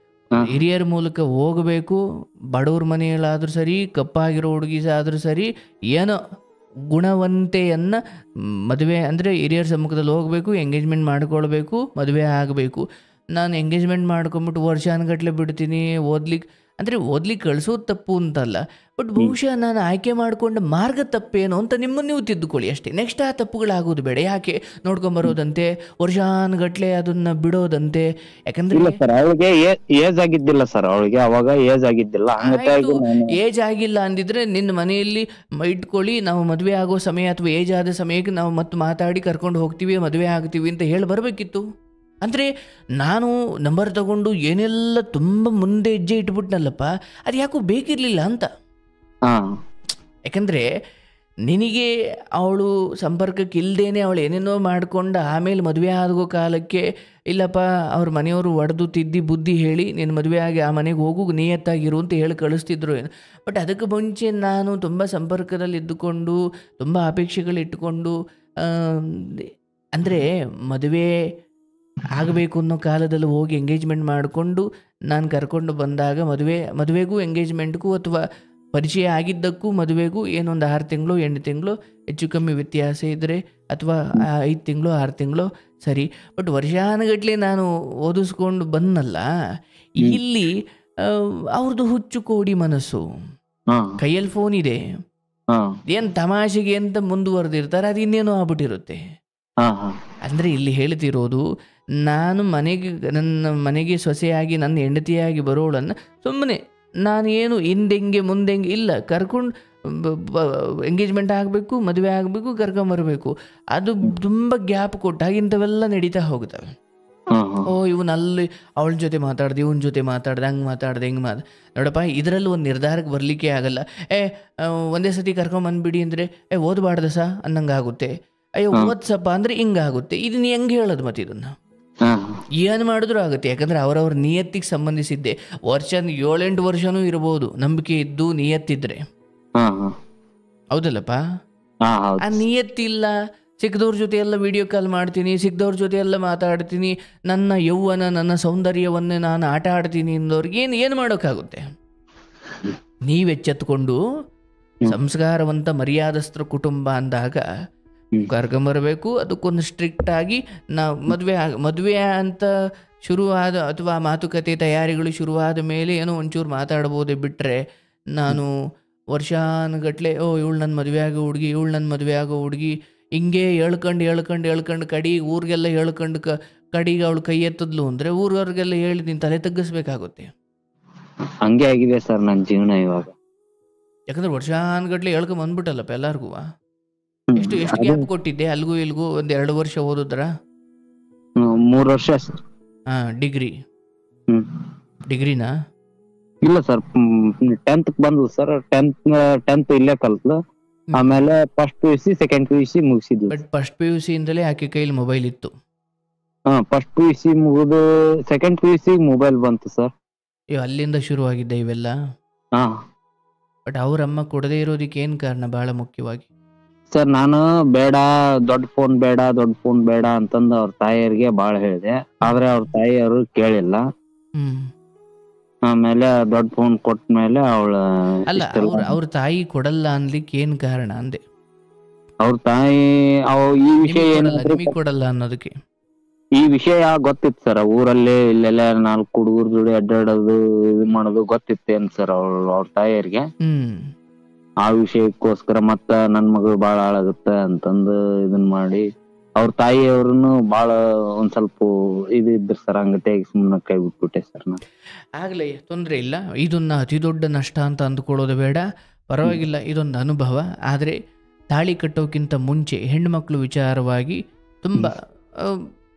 ಹಿರಿಯರ ಮೂಲಕ ಹೋಗಬೇಕು. ಬಡವ್ರ ಮನೆಯಲ್ಲಾದ್ರೂ ಸರಿ, ಕಪ್ಪಾಗಿರೋ ಹುಡುಗಿ ಆದ್ರೂ ಸರಿ, ಏನೋ ಗುಣವಂತೆಯನ್ನ ಮದುವೆ ಅಂದರೆ ಹಿರಿಯರ ಸಮ್ಮುಖದಲ್ಲಿ ಹೋಗಬೇಕು, ಎಂಗೇಜ್ಮೆಂಟ್ ಮಾಡ್ಕೊಳ್ಬೇಕು, ಮದುವೆ ಆಗಬೇಕು. ನಾನು ಎಂಗೇಜ್ಮೆಂಟ್ ಮಾಡ್ಕೊಂಬಿಟ್ಟು ವರ್ಷಾನುಗಟ್ಲೆ ಬಿಡ್ತೀನಿ. ಓದ್ಲಿಕ್ಕೆ ಕಳಿಸೋದು ತಪ್ಪು ಅಂತಲ್ಲ, ಬಟ್ ಬಹುಶಃ ನಾನು ಆಯ್ಕೆ ಮಾಡಿಕೊಂಡ ಮಾರ್ಗ ತಪ್ಪೇನು ಅಂತ ನಿಮ್ಮನ್ನು ನೀವು ತಿದ್ದುಕೊಳ್ಳಿ ಅಷ್ಟೇ. ನೆಕ್ಸ್ಟ್ ಆ ತಪ್ಪುಗಳಾಗೋದು ಬೇಡ. ಯಾಕೆ ನೋಡ್ಕೊಂಬರೋದಂತೆ, ವರ್ಷಾನುಗಟ್ಲೆ ಅದನ್ನ ಬಿಡೋದಂತೆ. ಯಾಕಂದ್ರೆ ಅವಳಿಗೆ ಏಜ್ ಆಗಿದ್ದಿಲ್ಲ ಸರ್, ಅವಳಿಗೆ ಅವಾಗ ಏಜ್ ಆಗಿದ್ದಿಲ್ಲ. ಏಜ್ ಆಗಿಲ್ಲ ಅಂದಿದ್ರೆ ನಿನ್ನ ಮನೆಯಲ್ಲಿ ಇಟ್ಕೊಳ್ಳಿ, ನಾವು ಮದುವೆ ಆಗೋ ಸಮಯ ಅಥವಾ ಏಜ್ ಆದ ಸಮಯಕ್ಕೆ ನಾವು ಮತ್ತೆ ಮಾತಾಡಿ ಕರ್ಕೊಂಡು ಹೋಗ್ತೀವಿ, ಮದುವೆ ಆಗ್ತೀವಿ ಅಂತ ಹೇಳಿ ಬರಬೇಕಿತ್ತು. ಅಂದರೆ ನಾನು ನಂಬರ್ ತಗೊಂಡು ಏನೆಲ್ಲ ತುಂಬ ಮುಂದೆ ಹೆಜ್ಜೆ ಇಟ್ಬಿಟ್ನಲ್ಲಪ್ಪ, ಅದು ಯಾಕೋ ಬೇಕಿರಲಿಲ್ಲ ಅಂತ. ಯಾಕಂದರೆ ನಿನಗೆ ಅವಳು ಸಂಪರ್ಕಕ್ಕೆ ಇಲ್ಲದೇನೆ ಅವಳು ಏನೇನೋ ಮಾಡ್ಕೊಂಡು ಆಮೇಲೆ ಮದುವೆ ಆಗೋ ಕಾಲಕ್ಕೆ ಇಲ್ಲಪ್ಪ ಅವ್ರ ಮನೆಯವರು ಒಡೆದು ತಿದ್ದಿ ಬುದ್ಧಿ ಹೇಳಿ ನೀನು ಮದುವೆ ಆಗಿ ಆ ಮನೆಗೆ ಹೋಗು, ನಿಯತ್ತಾಗಿರು ಅಂತ ಹೇಳಿ ಕಳಿಸ್ತಿದ್ರು ಏನು. ಬಟ್ ಅದಕ್ಕೆ ಮುಂಚೆ ನಾನು ತುಂಬ ಸಂಪರ್ಕದಲ್ಲಿ ಇದ್ದುಕೊಂಡು ತುಂಬ ಅಪೇಕ್ಷೆಗಳಿಟ್ಟುಕೊಂಡು, ಅಂದರೆ ಮದುವೆ ಆಗಬೇಕು ಅನ್ನೋ ಕಾಲದಲ್ಲಿ ಹೋಗಿ ಎಂಗೇಜ್ಮೆಂಟ್ ಮಾಡಿಕೊಂಡು ನಾನು ಕರ್ಕೊಂಡು ಬಂದಾಗ ಮದುವೆಗೂ ಎಂಗೇಜ್ಮೆಂಟ್ಗೂ ಅಥವಾ ಪರಿಚಯ ಆಗಿದ್ದಕ್ಕೂ ಮದುವೆಗೂ ಏನೊಂದು 6 ತಿಂಗಳು 8 ತಿಂಗಳು ಹೆಚ್ಚು ಕಮ್ಮಿ ವ್ಯತ್ಯಾಸ ಇದ್ದರೆ, ಅಥವಾ 5 ತಿಂಗಳು 6 ತಿಂಗಳು ಸರಿ. ಬಟ್ ವರ್ಷಾನುಗಟ್ಲೆ ನಾನು ಓದಿಸ್ಕೊಂಡು ಬಂದಲ್ಲ, ಇಲ್ಲಿ ಅವ್ರದ್ದು ಹುಚ್ಚು ಕೋಡಿ ಮನಸ್ಸು, ಕೈಯಲ್ಲಿ ಫೋನ್ ಇದೆ, ಏನು ತಮಾಷೆಗೆ ಅಂತ ಮುಂದುವರೆದಿರ್ತಾರೆ, ಅದು ಇನ್ನೇನೋ ಆಗ್ಬಿಟ್ಟಿರುತ್ತೆ. ಅಂದರೆ ಇಲ್ಲಿ ಹೇಳ್ತಿರೋದು, ನಾನು ನನ್ನ ಮನೆಗೆ ಸೊಸೆಯಾಗಿ ನನ್ನ ಹೆಂಡತಿಯಾಗಿ ಬರೋಳನ್ನು ಸುಮ್ಮನೆ ನಾನು ಏನು ಹಿಂದೆಂಗೆ ಮುಂದೆಂಗೆ ಇಲ್ಲ, ಕರ್ಕೊಂಡು ಎಂಗೇಜ್ಮೆಂಟ್ ಆಗಬೇಕು, ಮದುವೆ ಆಗಬೇಕು, ಕರ್ಕೊಂಬರ್ಬೇಕು. ಅದು ತುಂಬ ಗ್ಯಾಪ್ ಕೊಟ್ಟಾಗ ಇಂಥವೆಲ್ಲ ನಡೀತಾ ಹೋಗ್ತವೆ. ಇವನಲ್ಲಿ ಅವಳ ಜೊತೆ ಮಾತಾಡ್ದೆ, ಇವನ ಜೊತೆ ಮಾತಾಡ್ದೆ, ಹಂಗೆ ಮಾತಾಡ್ದೆ, ಹಿಂಗೆ ನೋಡಪ್ಪ, ಇದರಲ್ಲಿ ಒಂದು ನಿರ್ಧಾರಕ್ಕೆ ಬರಲಿಕ್ಕೆ ಆಗಲ್ಲ. ಒಂದೇ ಸತಿ ಕರ್ಕೊಂಬಂದ್ಬಿಡಿ ಅಂದರೆ ಓದಬಾರ್ದ ಅನ್ನಂಗೆ ಆಗುತ್ತೆ. ಅಯ್ಯೋ ಓದ್ಸಪ್ಪ ಅಂದರೆ ಹಿಂಗಾಗುತ್ತೆ. ಇದನ್ನ ಹೆಂಗೆ ಹೇಳೋದು? ಮತ್ತೆ ಇದನ್ನು ಏನು ಮಾಡಿದ್ರು ಆಗುತ್ತೆ. ಯಾಕಂದರೆ ಅವರವ್ರ ನಿಯತ್ತಿಗೆ ಸಂಬಂಧಿಸಿದ್ದೆ. 7-8 ವರ್ಷನೂ ಇರ್ಬೋದು, ನಂಬಿಕೆ ಇದ್ದು ನಿಯತ್ತಿದ್ರೆ. ಹೌದಲ್ಲಪ್ಪ? ಆ ನಿಯತ್ತಿಲ್ಲ, ಸಿಕ್ಕದವ್ರ ಜೊತೆ ಎಲ್ಲ ವಿಡಿಯೋ ಕಾಲ್ ಮಾಡ್ತೀನಿ, ಸಿಕ್ಕದವ್ರ ಜೊತೆ ಎಲ್ಲ ಮಾತಾಡ್ತೀನಿ, ನನ್ನ ಯೌವನ ನನ್ನ ಸೌಂದರ್ಯವನ್ನೇ ನಾನು ಆಟ ಆಡ್ತೀನಿ ಅನ್ನೋರ್ಗೆ ಏನು ಮಾಡೋಕ್ಕಾಗುತ್ತೆ? ನೀವೆಚ್ಚೆತ್ಕೊಂಡು ಸಂಸ್ಕಾರವಂತ ಮರ್ಯಾದಸ್ತ್ರ ಕುಟುಂಬ ಅಂದಾಗ ಕರ್ಕೊಂಬರ್ಬೇಕು. ಅದಕ್ಕೊಂದು ಸ್ಟ್ರಿಕ್ಟ್ ಆಗಿ ನಾವು ಮದುವೆ ಅಂತ ಶುರುವಾದ ಅಥವಾ ಮಾತುಕತೆ ತಯಾರಿಗಳು ಶುರುವಾದ ಮೇಲೆ ಏನೋ ಒಂಚೂರು ಮಾತಾಡ್ಬೋದೇ ಬಿಟ್ಟರೆ, ನಾನು ವರ್ಷಾನುಗಟ್ಲೆ ಇವಳು ನನ್ನ ಮದುವೆ ಆಗೋ ಹುಡುಗಿ, ಇವಳು ನನ್ನ ಮದುವೆ ಆಗೋ ಹುಡುಗಿ ಹಿಂಗೆ ಹೇಳ್ಕೊಂಡು ಕಡೆಗೆ ಊರಿಗೆಲ್ಲ ಹೇಳ್ಕೊಂಡು ಕಡೆಗೆ ಅವಳು ಕೈ ಎತ್ತದ್ಲು ಅಂದರೆ ಊರವ್ರಿಗೆಲ್ಲ ಹೇಳಿ ನೀನು ತಲೆ ತಗ್ಗಿಸ್ಬೇಕಾಗುತ್ತೆ. ಹಂಗೆ ಆಗಿದೆ ಸರ್ ನನ್ನ ಜೀವನ ಇವಾಗ. ಯಾಕಂದ್ರೆ ವರ್ಷಾನುಗಟ್ಲೆ ಹೇಳ್ಕೊಂಡ್ ಬಂದ್ಬಿಟ್ಟಲ್ಲಪ್ಪ ಎಲ್ಲಾರ್ಗೂ. ಎಷ್ಟು ಗ್ಯಾಪ್ ಕೊಟ್ಟಿದ್ದೆ ಅಲ್ಗೂ ಇಲ್ಗೂ? 1-2 ವರ್ಷ ಓದಿದ್ರ? 3 ವರ್ಷ ಸರ್. ಡಿಗ್ರಿನಾ? ಇಲ್ಲ ಸರ್, 10th ಬಂದ್ಲು ಸರ್. 10th ಇಲ್ಲೇ ಕಲ್ತ್ಲು. ಆಮೇಲೆ ಫಸ್ಟ್ PUC ಸೆಕೆಂಡ್ PUC ಮುಗಿಸಿದ್ಲು. ಬಟ್ ಫಸ್ಟ್ PUC ಇಂದಲೇ ಆಕೆ ಕೈಲಿ ಮೊಬೈಲ್ ಇತ್ತು? ಫಸ್ಟ್ PUC ಮುಗಿದು ಸೆಕೆಂಡ್ PUC ಮೊಬೈಲ್ ಬಂತು ಸರ್. ಅಲ್ಲಿಂದ ಶುರು ಆಗಿದ್ದೆ ಇವೆಲ್ಲ? ಬಟ್ ಅವ್ರಮ್ಮ ಕೊಡದೇ ಇರೋದಕ್ಕೆ ಏನ್ ಕಾರಣ ಬಹಳ ಮುಖ್ಯವಾಗಿ? ಸರ್ ನಾನು ಬೇಡ, ದೊಡ್ಡ ಫೋನ್ ಬೇಡ ಅಂತಂದು ಅವ್ರ ತಾಯಿಯರಿಗೆ ಬಾಳ ಹೇಳಿದೆ. ಆದ್ರೆ ಅವ್ರ ತಾಯಿಯವರು ಕೇಳಿಲ್ಲ. ಆಮೇಲೆ ದೊಡ್ಡ ಫೋನ್ ಕೊಟ್ಮೇಲೆ ಅಲ್ಲ, ಅವ್ರ ತಾಯಿ ಕೊಡಲ್ಲ ಅನ್ಲಿಕ್ಕೆ ಏನ್ ಕಾರಣ ಅಂದೆ? ಅವ್ರ ತಾಯಿ ಈ ವಿಷಯ ನಿಮಗೆ ಕೊಡಲ್ಲ ಅನ್ನೋದಕ್ಕೆ ಈ ವಿಷಯ ಗೊತ್ತಿತ್ತು ಸರ್. ಊರಲ್ಲಿ ಇಲ್ಲೆಲ್ಲ 4 ಹುಡುಗರ ಜೋಡಿ ಅಡ್ಡಾಡೋದು ಇದು ಮಾಡೋದು ಗೊತ್ತಿತ್ತೇನ್ ಸರ್ ಅವ್ರ ತಾಯಿಯರಿಗೆ. ಆ ವಿಷಯಕ್ಕೋಸ್ಕರ ಮತ್ತ ನನ್ ಮಗಳು ಬಾಳ ಹಾಳಾಗುತ್ತೆ ಅಂತಂದು ಇದನ್ ಮಾಡಿ ಅವ್ರ ತಾಯಿಯವ್ರನ್ನು ಬಾಳ ಒಂದ್ ಸ್ವಲ್ಪ ಇದ್ರು ಸರ್. ಹಂಗತೆಯಾಗಿ ಸುಮ್ಮನೆ ಕೈ ಬಿಟ್ಬಿಟ್ಟೆ ಸರ್ ನಾನು. ಆಗ್ಲೇ ತೊಂದ್ರೆ ಇಲ್ಲ, ಇದನ್ನ ಅತಿ ದೊಡ್ಡ ನಷ್ಟ ಅಂತ ಅಂದ್ಕೊಳ್ಳೋದು ಬೇಡ, ಪರವಾಗಿಲ್ಲ, ಇದೊಂದು ಅನುಭವ. ಆದ್ರೆ ತಾಳಿ ಕಟ್ಟೋಕ್ಕಿಂತ ಮುಂಚೆ ಹೆಣ್ಮಕ್ಳು ವಿಚಾರವಾಗಿ ತುಂಬಾ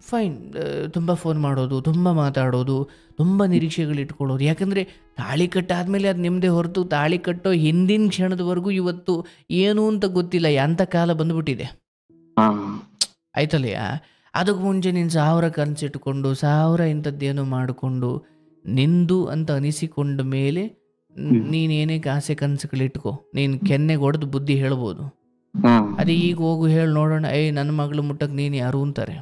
ಫೈನ್, ತುಂಬ ಫೋನ್ ಮಾಡೋದು, ತುಂಬ ಮಾತಾಡೋದು, ತುಂಬ ನಿರೀಕ್ಷೆಗಳಿಟ್ಕೊಳ್ಳೋದು. ಯಾಕಂದರೆ ತಾಳಿ ಕಟ್ಟಾದ್ಮೇಲೆ ಅದು ನಿಮ್ಮದೇ ಹೊರತು ತಾಳಿ ಕಟ್ಟೋ ಹಿಂದಿನ ಕ್ಷಣದವರೆಗೂ ಇವತ್ತು ಏನು ಅಂತ ಗೊತ್ತಿಲ್ಲ, ಎಂಥ ಕಾಲ ಬಂದುಬಿಟ್ಟಿದೆ ಆಯ್ತಲ್ಲಯ್ಯ. ಅದಕ್ಕೆ ಮುಂಚೆ ನೀನು 1000 ಕನಸಿಟ್ಕೊಂಡು 1000 ಇಂಥದ್ದೇನೋ ಮಾಡಿಕೊಂಡು ನಿಂದು ಅಂತ ಅನಿಸಿಕೊಂಡ ಮೇಲೆ ನೀನೇನೇ ಆಸೆ ಕನಸುಗಳಿಟ್ಕೋ, ನೀನು ಕೆನ್ನೆಗೆ ಹೊಡೆದು ಬುದ್ಧಿ ಹೇಳ್ಬೋದು. ಅದೇ ಈಗ ಹೋಗು ಹೇಳಿ ನೋಡೋಣ, ನನ್ನ ಮಗಳು ಮುಟ್ಟಕ್ಕೆ ನೀನು ಯಾರು ಅಂತಾರೆ.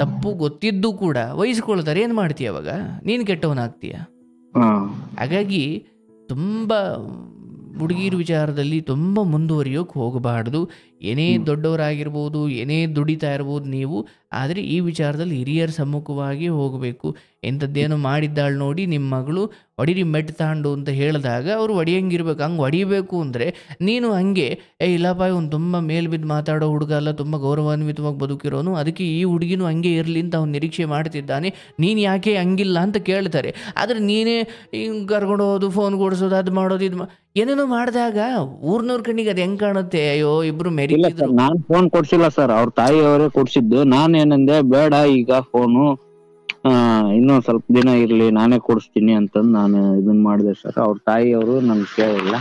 ತಪ್ಪು ಗೊತ್ತಿದ್ದು ಕೂಡ ವಹಿಸ್ಕೊಳ್ತಾರೆ. ಏನು ಮಾಡ್ತೀಯ ಅವಾಗ? ನೀನು ಕೆಟ್ಟವನಾಗ್ತೀಯ. ಹಾಗಾಗಿ ತುಂಬ ಹುಡುಗಿರ ವಿಚಾರದಲ್ಲಿ ತುಂಬ ಮುಂದುವರಿಯೋಕೆ ಹೋಗಬಾರ್ದು. ಏನೇ ದೊಡ್ಡವರಾಗಿರ್ಬೋದು, ಏನೇ ದುಡಿತಾ ಇರ್ಬೋದು ನೀವು, ಆದರೆ ಈ ವಿಚಾರದಲ್ಲಿ ಹಿರಿಯರ ಸಮ್ಮುಖವಾಗಿ ಹೋಗಬೇಕು. ಎಂಥದ್ದೇನೋ ಮಾಡಿದ್ದಾಳು ನೋಡಿ ನಿಮ್ಮ ಮಗಳು, ಹೊಡಿರಿ ಮೆಟ್ಟು ತಾಂಡು ಅಂತ ಹೇಳಿದಾಗ ಅವರು ಹೊಡಿಯಂಗಿರ್ಬೇಕು. ಹಂಗೆ ಹೊಡಿಬೇಕು ಅಂದರೆ ನೀನು ಹಂಗೆ ಇಲ್ಲಪ್ಪ ಇವನು ತುಂಬ ಮೇಲ್ಬಿದ್ದು ಮಾತಾಡೋ ಹುಡುಗ ಅಲ್ಲ, ತುಂಬ ಗೌರವಾನ್ವಿತವಾಗಿ ಬದುಕಿರೋನು, ಅದಕ್ಕೆ ಈ ಹುಡುಗಿನೂ ಹಂಗೆ ಇರಲಿ ಅಂತ ಅವ್ನು ನಿರೀಕ್ಷೆ ಮಾಡ್ತಿದ್ದಾನೆ, ನೀನು ಯಾಕೆ ಹಂಗಿಲ್ಲ ಅಂತ ಕೇಳ್ತಾರೆ. ಆದರೆ ನೀನೇ ಹಿಂಗೆ ಕರ್ಕೊಂಡು ಹೋಗೋದು, ಫೋನ್ ಕೊಡಿಸೋದು, ಅದು ಮಾಡೋದು, ಇದು ಏನೇನೋ ಮಾಡಿದಾಗ ಊರ್ನವ್ರ ಕಣ್ಣಿಗೆ ಅದು ಹೆಂಗೆ ಕಾಣುತ್ತೆ? ಅಯ್ಯೋ ಇಬ್ರು ಮೆರಿತಿದ್ರು. ನಾನ್ ಫೋನ್ ಕೊಡ್ಸಿಲ್ಲ ಸರ್, ಅವ್ರ ತಾಯಿಯವರೇ ಕೊಡ್ಸಿದ್ದು. ನಾನೇನಂದೆ, ಬೇಡ ಈಗ ಫೋನು ಇನ್ನೊಂದ್ ಸ್ವಲ್ಪ ದಿನ ಇರ್ಲಿ, ನಾನೇ ಕೊಡಿಸ್ತೀನಿ ಅಂತಂದು ನಾನು ಇದನ್ ಮಾಡಿದೆ ಸರ್. ಅವ್ರ ತಾಯಿಯವರು ನನ್ಗೆ ಕೇಳಿಲ್ಲ.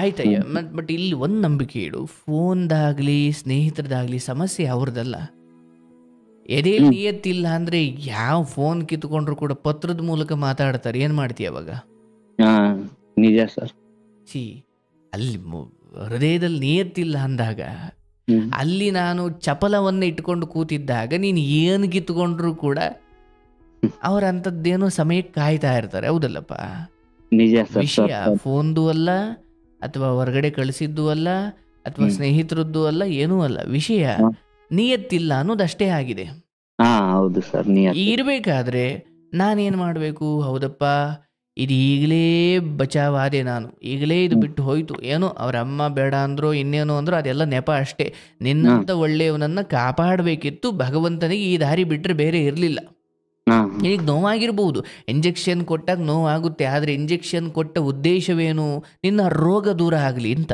ಆಯ್ತಯ್ಯ, ಬಟ್ ಇಲ್ಲಿ ಒಂದು ನಂಬಿಕೆ ಇಡು, ಫೋನ್ದಾಗ್ಲಿ ಸ್ನೇಹಿತರದಾಗ್ಲಿ ಸಮಸ್ಯೆ ಅವ್ರದಲ್ಲ. ಎದೆ ನಿಯತ್ತಿಲ್ಲ ಅಂದ್ರೆ ಯಾವ ಫೋನ್ ಕಿತ್ಕೊಂಡ್ರು ಕೂಡ ಪತ್ರದ ಮೂಲಕ ಮಾತಾಡ್ತಾರೆ. ಏನ್ ಮಾಡ್ತೀಯ ಅವಾಗ? ನಿಜ ಸರ್. ಅಲ್ಲಿ ಹೃದಯದಲ್ಲಿ ನಿಯತ್ತಿಲ್ಲ ಅಂದಾಗ, ಅಲ್ಲಿ ನಾನು ಚಪಲವನ್ನ ಇಟ್ಕೊಂಡು ಕೂತಿದ್ದಾಗ ನೀನು ಏನು ಕಿತ್ಕೊಂಡ್ರು ಕೂಡ ಅವರಂಥದ್ದೇನೋ ಸಮಯಕ್ಕೆ ಕಾಯ್ತಾ ಇರ್ತಾರೆ. ಹೌದಲ್ಲಪ್ಪ? ನಿಜ. ವಿಷಯ ಫೋನ್ದು ಅಲ್ಲ, ಅಥವಾ ಹೊರಗಡೆ ಕಳಿಸಿದ್ದು ಅಲ್ಲ, ಅಥವಾ ಸ್ನೇಹಿತರದ್ದು ಅಲ್ಲ, ಏನೂ ಅಲ್ಲ. ವಿಷಯ ನಿಯತ್ತಿಲ್ಲ ಅನ್ನೋದಷ್ಟೇ ಆಗಿದೆ. ಹೌದು ಸರ್. ಇರ್ಬೇಕಾದ್ರೆ ನಾನೇನ್ ಮಾಡ್ಬೇಕು? ಹೌದಪ್ಪ, ಇದು ಈಗಲೇ ಬಚಾವಾದೆ, ನಾನು ಈಗಲೇ ಇದು ಬಿಟ್ಟು ಹೋಯ್ತು. ಏನೋ ಅವ್ರ ಅಮ್ಮ ಬೇಡ ಅಂದ್ರೋ ಇನ್ನೇನೋ ಅಂದ್ರೋ ಅದೆಲ್ಲ ನೆಪ ಅಷ್ಟೇ. ನಿನ್ನಂತ ಒಳ್ಳೆಯವನನ್ನ ಕಾಪಾಡಬೇಕಿತ್ತು, ಭಗವಂತನಿಗೆ ಈ ದಾರಿ ಬಿಟ್ಟರೆ ಬೇರೆ ಇರಲಿಲ್ಲ. ಈಗ ನೋವಾಗಿರ್ಬೋದು, ಇಂಜೆಕ್ಷನ್ ಕೊಟ್ಟಾಗ ನೋವಾಗುತ್ತೆ, ಆದರೆ ಇಂಜೆಕ್ಷನ್ ಕೊಟ್ಟ ಉದ್ದೇಶವೇನು? ನಿನ್ನ ರೋಗ ದೂರ ಆಗಲಿ ಅಂತ.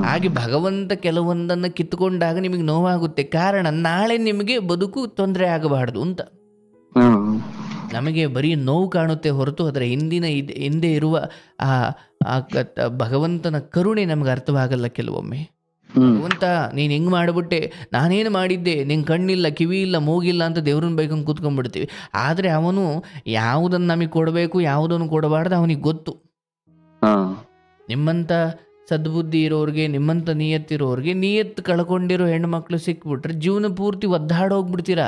ಹಾಗೆ ಭಗವಂತ ಕೆಲವೊಂದನ್ನು ಕಿತ್ತುಕೊಂಡಾಗ ನಿಮಗೆ ನೋವಾಗುತ್ತೆ, ಕಾರಣ ನಾಳೆ ನಿಮಗೆ ಬದುಕು ತೊಂದರೆ ಆಗಬಾರ್ದು ಅಂತ. ನಮಗೆ ಬರೀ ನೋವು ಕಾಣುತ್ತೆ ಹೊರತು ಅದರ ಹಿಂದೆ ಇರುವ ಆ ಭಗವಂತನ ಕರುಣೆ ನಮ್ಗೆ ಅರ್ಥವಾಗಲ್ಲ ಕೆಲವೊಮ್ಮೆ. ಭಗವಂತ ನೀನು ಹಿಂಗೆ ಮಾಡಿಬಿಟ್ಟೆ, ನಾನೇನು ಮಾಡಿದ್ದೆ, ನಿಂಗೆ ಕಣ್ಣಿಲ್ಲ, ಕಿವಿ ಇಲ್ಲ, ಮೂಗಿಲ್ಲ ಅಂತ ದೇವ್ರನ್ನ ಬೈಕೊಂಡು ಕೂತ್ಕೊಂಡ್ಬಿಡ್ತೀವಿ. ಆದರೆ ಅವನು ಯಾವುದನ್ನು ನಮಗೆ ಕೊಡಬೇಕು, ಯಾವುದನ್ನು ಕೊಡಬಾರ್ದು ಅವನಿಗೆ ಗೊತ್ತು. ನಿಮ್ಮಂಥ ಸದ್ಬುದ್ಧಿ ಇರೋರಿಗೆ, ನಿಮ್ಮಂಥ ನಿಯತ್ತಿರೋರಿಗೆ, ನಿಯತ್ತು ಕಳ್ಕೊಂಡಿರೋ ಹೆಣ್ಮಕ್ಳು ಸಿಕ್ಬಿಟ್ರೆ ಜೀವನ ಪೂರ್ತಿ ಒದ್ದಾಡೋಗ್ಬಿಡ್ತೀರಾ.